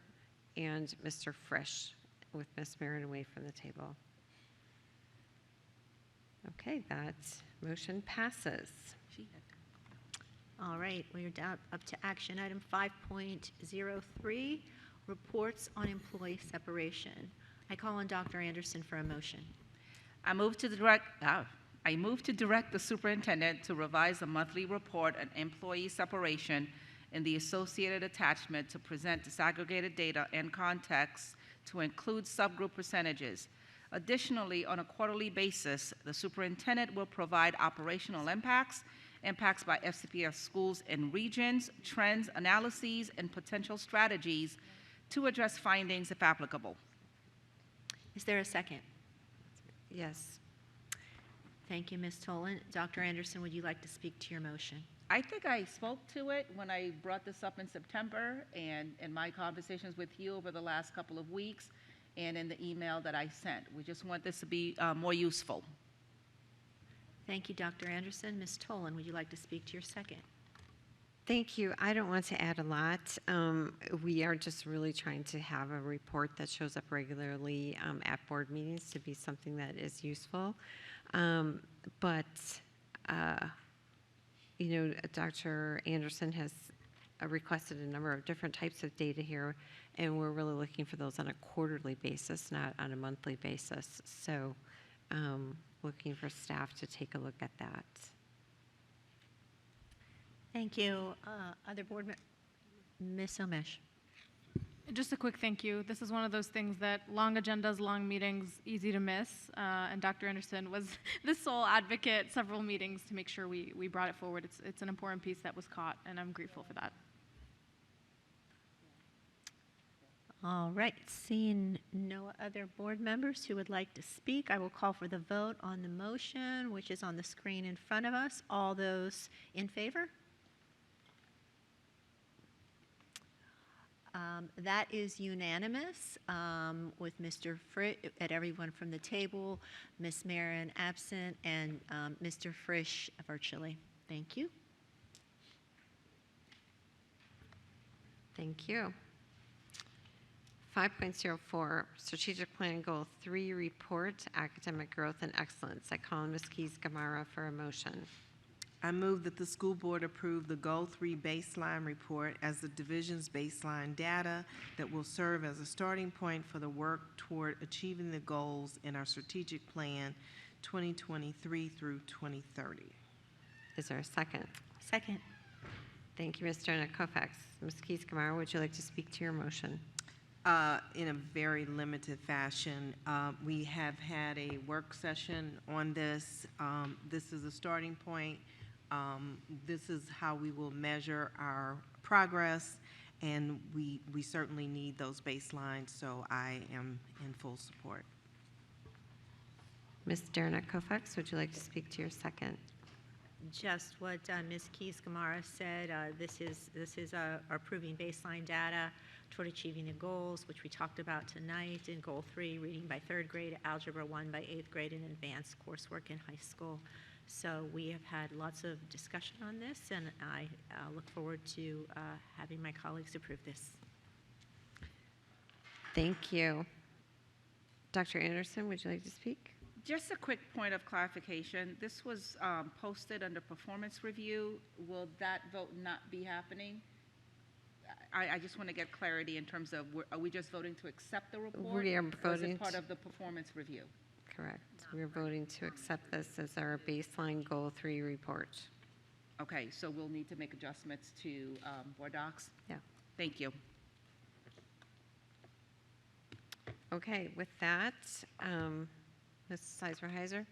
and Mr. Frisch, with Ms. Marin away from the table. Okay, that motion passes. All right, we are down up to action item 5.03, reports on employee separation. I call on Dr. Anderson for a motion. I move to direct the superintendent to revise the monthly report on employee separation and the associated attachment to present disaggregated data and context to include subgroup percentages. Additionally, on a quarterly basis, the superintendent will provide operational impacts by FCPS schools and regions, trends, analyses, and potential strategies to address findings if applicable. Is there a second? Yes. Thank you, Ms. Tolan. Dr. Anderson, would you like to speak to your motion? I think I spoke to it when I brought this up in September and in my conversations with you over the last couple of weeks and in the email that I sent. We just want this to be more useful. Thank you, Dr. Anderson. Ms. Tolan, would you like to speak to your second? Thank you. I don't want to add a lot. We are just really trying to have a report that shows up regularly at board meetings to be something that is useful. Dr. Anderson has requested a number of different types of data here, and we're really looking for those on a quarterly basis, not on a monthly basis. So looking for staff to take a look at that. Thank you. Other board Ms. Omesh. Just a quick thank you. This is one of those things that long agendas, long meetings, easy to miss. And Dr. Anderson was the sole advocate several meetings to make sure we brought it forward. It's an important piece that was caught, and I'm grateful for that. All right, seeing no other board members who would like to speak, I will call for the vote on the motion, which is on the screen in front of us. All those in favor? That is unanimous with Mr. Frisch, at everyone from the table, Ms. Marin absent, and Mr. Frisch virtually. Thank you. Thank you. 5.04, Strategic Plan Goal 3 Report, Academic Growth and Excellence. I call on Ms. Keys-Gamarra for a motion. I move that the school board approve the Goal 3 baseline report as the division's baseline data that will serve as a starting point for the work toward achieving the goals in our strategic plan 2023 through 2030. Is there a second? Second. Thank you, Ms. Derna-Kofax. Ms. Keys-Gamarra, would you like to speak to your motion? In a very limited fashion. We have had a work session on this. This is a starting point. This is how we will measure our progress, and we certainly need those baselines, so I am in full support. Ms. Derna-Kofax, would you like to speak to your second? Just what Ms. Keys-Gamarra said, this is our approving baseline data toward achieving the goals, which we talked about tonight in Goal 3, reading by 3rd grade, Algebra 1 by 8th grade, and advanced coursework in high school. So we have had lots of discussion on this, and I look forward to having my colleagues approve this. Thank you. Dr. Anderson, would you like to speak? Just a quick point of clarification. This was posted under performance review. Will that vote not be happening? I just want to get clarity in terms of, are we just voting to accept the report? We are Or is voting it part of the performance review? Correct. We're voting to accept this as our baseline Goal 3 report. Okay, so we'll need to make adjustments to board docs? Yeah. Thank you. Okay, with that, Ms. Seismer-Heiser?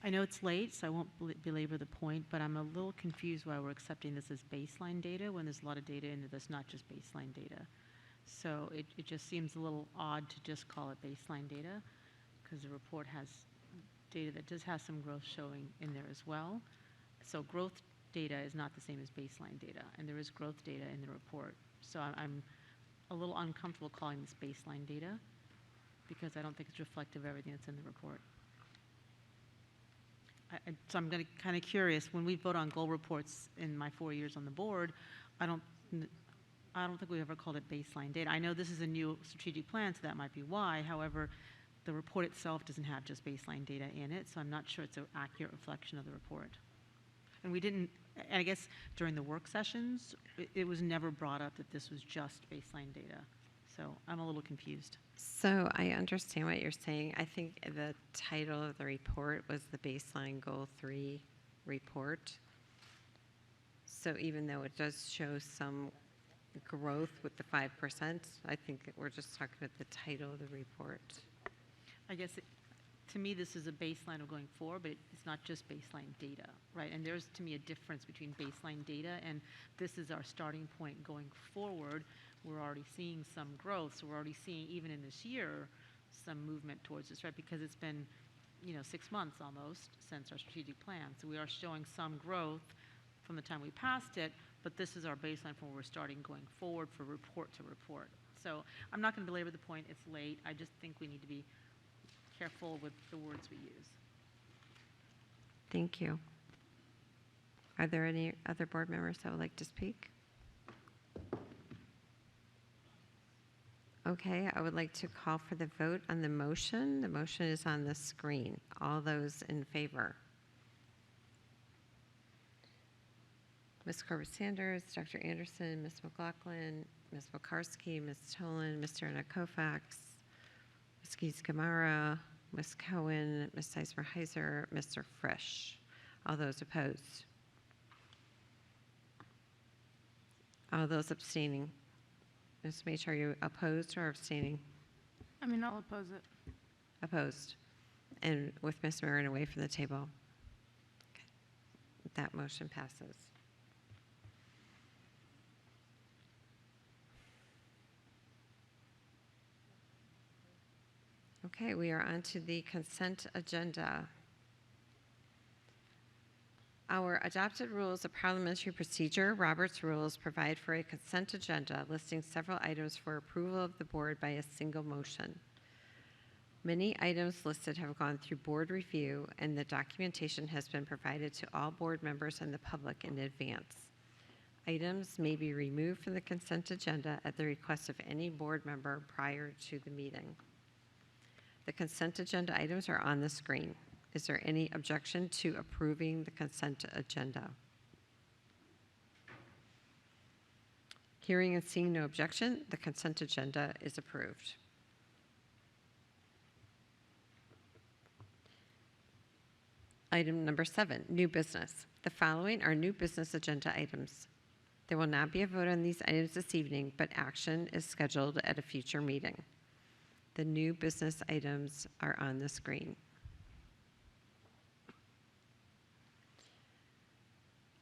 I know it's late, so I won't belabor the point, but I'm a little confused why we're accepting this as baseline data when there's a lot of data in it that's not just baseline data. So it just seems a little odd to just call it baseline data, because the report has data that does have some growth showing in there as well. So growth data is not the same as baseline data, and there is growth data in the report. So I'm a little uncomfortable calling this baseline data, because I don't think it's reflective of everything that's in the report. So I'm kind of curious, when we vote on goal reports in my 4 years on the board, I don't think we ever called it baseline data. I know this is a new strategic plan, so that might be why. However, the report itself doesn't have just baseline data in it, so I'm not sure it's an accurate reflection of the report. And we didn't, and I guess during the work sessions, it was never brought up that this was just baseline data. So I'm a little confused. So I understand what you're saying. I think the title of the report was the Baseline Goal 3 report. So even though it does show some growth with the 5%, I think that we're just talking about the title of the report. I guess to me, this is a baseline of going forward, but it's not just baseline data, right? And there's, to me, a difference between baseline data and this is our starting point going forward. We're already seeing some growth, so we're already seeing, even in this year, some movement towards this, right? Because it's been, 6 months almost since our strategic plan. So we are showing some growth from the time we passed it, but this is our baseline from where we're starting going forward for report to report. So I'm not going to belabor the point. It's late. I just think we need to be careful with the words we use. Thank you. Are there any other board members that would like to speak? Okay, I would like to call for the vote on the motion. The motion is on the screen. All those in favor? Ms. Corbett-Sanders, Dr. Anderson, Ms. McLaughlin, Ms. Vokarski, Ms. Tolan, Mr. Derna-Kofax, Keys-Gamarra, Ms. Cohen, Ms. Sizemore-Heiser, Mr. Frisch. All those opposed? All those abstaining? Ms. Mach, are you opposed or abstaining? I mean, I'll oppose it. Opposed. And with Ms. Marin away from the table. Okay. That motion passes. Okay, we are on to the consent agenda. Our adopted rules of parliamentary procedure, Robert's Rules, provide for a consent agenda listing several items for approval of the board by a single motion. Many items listed have gone through board review, and the documentation has been provided to all board members and the public in advance. Items may be removed from the consent agenda at the request of any board member prior to the meeting. The consent agenda items are on the screen. Is there any objection to approving the consent agenda? Hearing and seeing no objection, the consent agenda is approved. Item number 7, new business. The following are new business agenda items. There will not be a vote on these items this evening, but action is scheduled at a future meeting. The new business items are on the screen.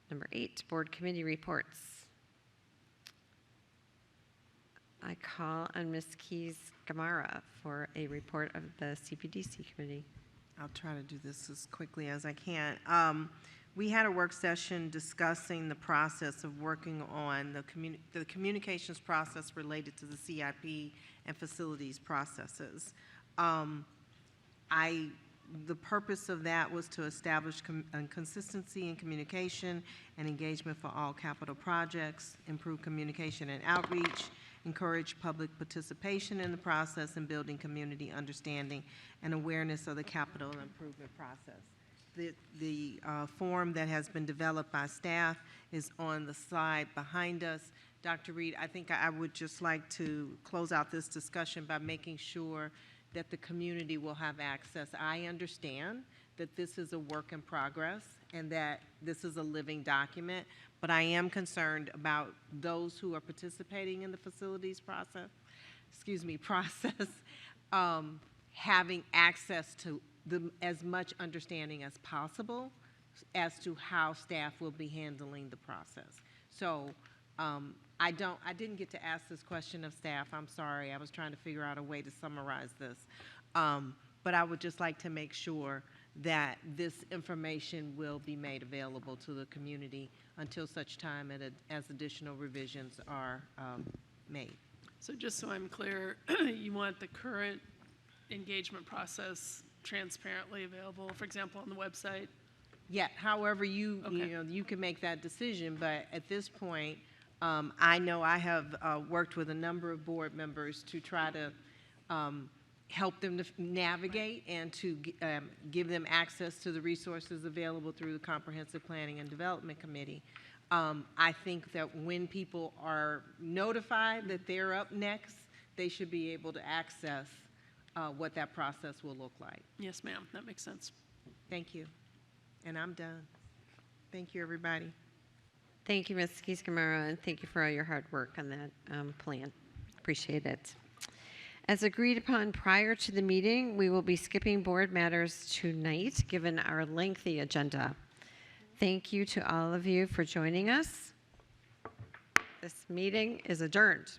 Number 8, board committee reports. I call on Ms. Keys-Gamarra for a report of the CPDC committee. I'll try to do this as quickly as I can. We had a work session discussing the process of working on the communications process related to the CIP and facilities processes. The purpose of that was to establish consistency in communication and engagement for all capital projects, improve communication and outreach, encourage public participation in the process, and building community understanding and awareness of the capital improvement process. The form that has been developed by staff is on the slide behind us. Dr. Reed, I think I would just like to close out this discussion by making sure that the community will have access. I understand that this is a work in progress and that this is a living document, but I am concerned about those who are participating in the facilities process, having access to as much understanding as possible as to how staff will be handling the process. So I didn't get to ask this question of staff. I'm sorry. I was trying to figure out a way to summarize this. But I would just like to make sure that this information will be made available to the community until such time as additional revisions are made. So just so I'm clear, you want the current engagement process transparently available, for example, on the website? Yeah, however you can make that decision, but at this point, I know I have worked with a number of board members to try to help them to navigate and to give them access to the resources available through the Comprehensive Planning and Development Committee. I think that when people are notified that they're up next, they should be able to access what that process will look like. Yes, ma'am, that makes sense. Thank you. And I'm done. Thank you, everybody. Thank you, Ms. Keys-Gamarra, and thank you for all your hard work on that plan. Appreciate it. As agreed upon prior to the meeting, we will be skipping board matters tonight, given our lengthy agenda. Thank you to all of you for joining us. This meeting is adjourned.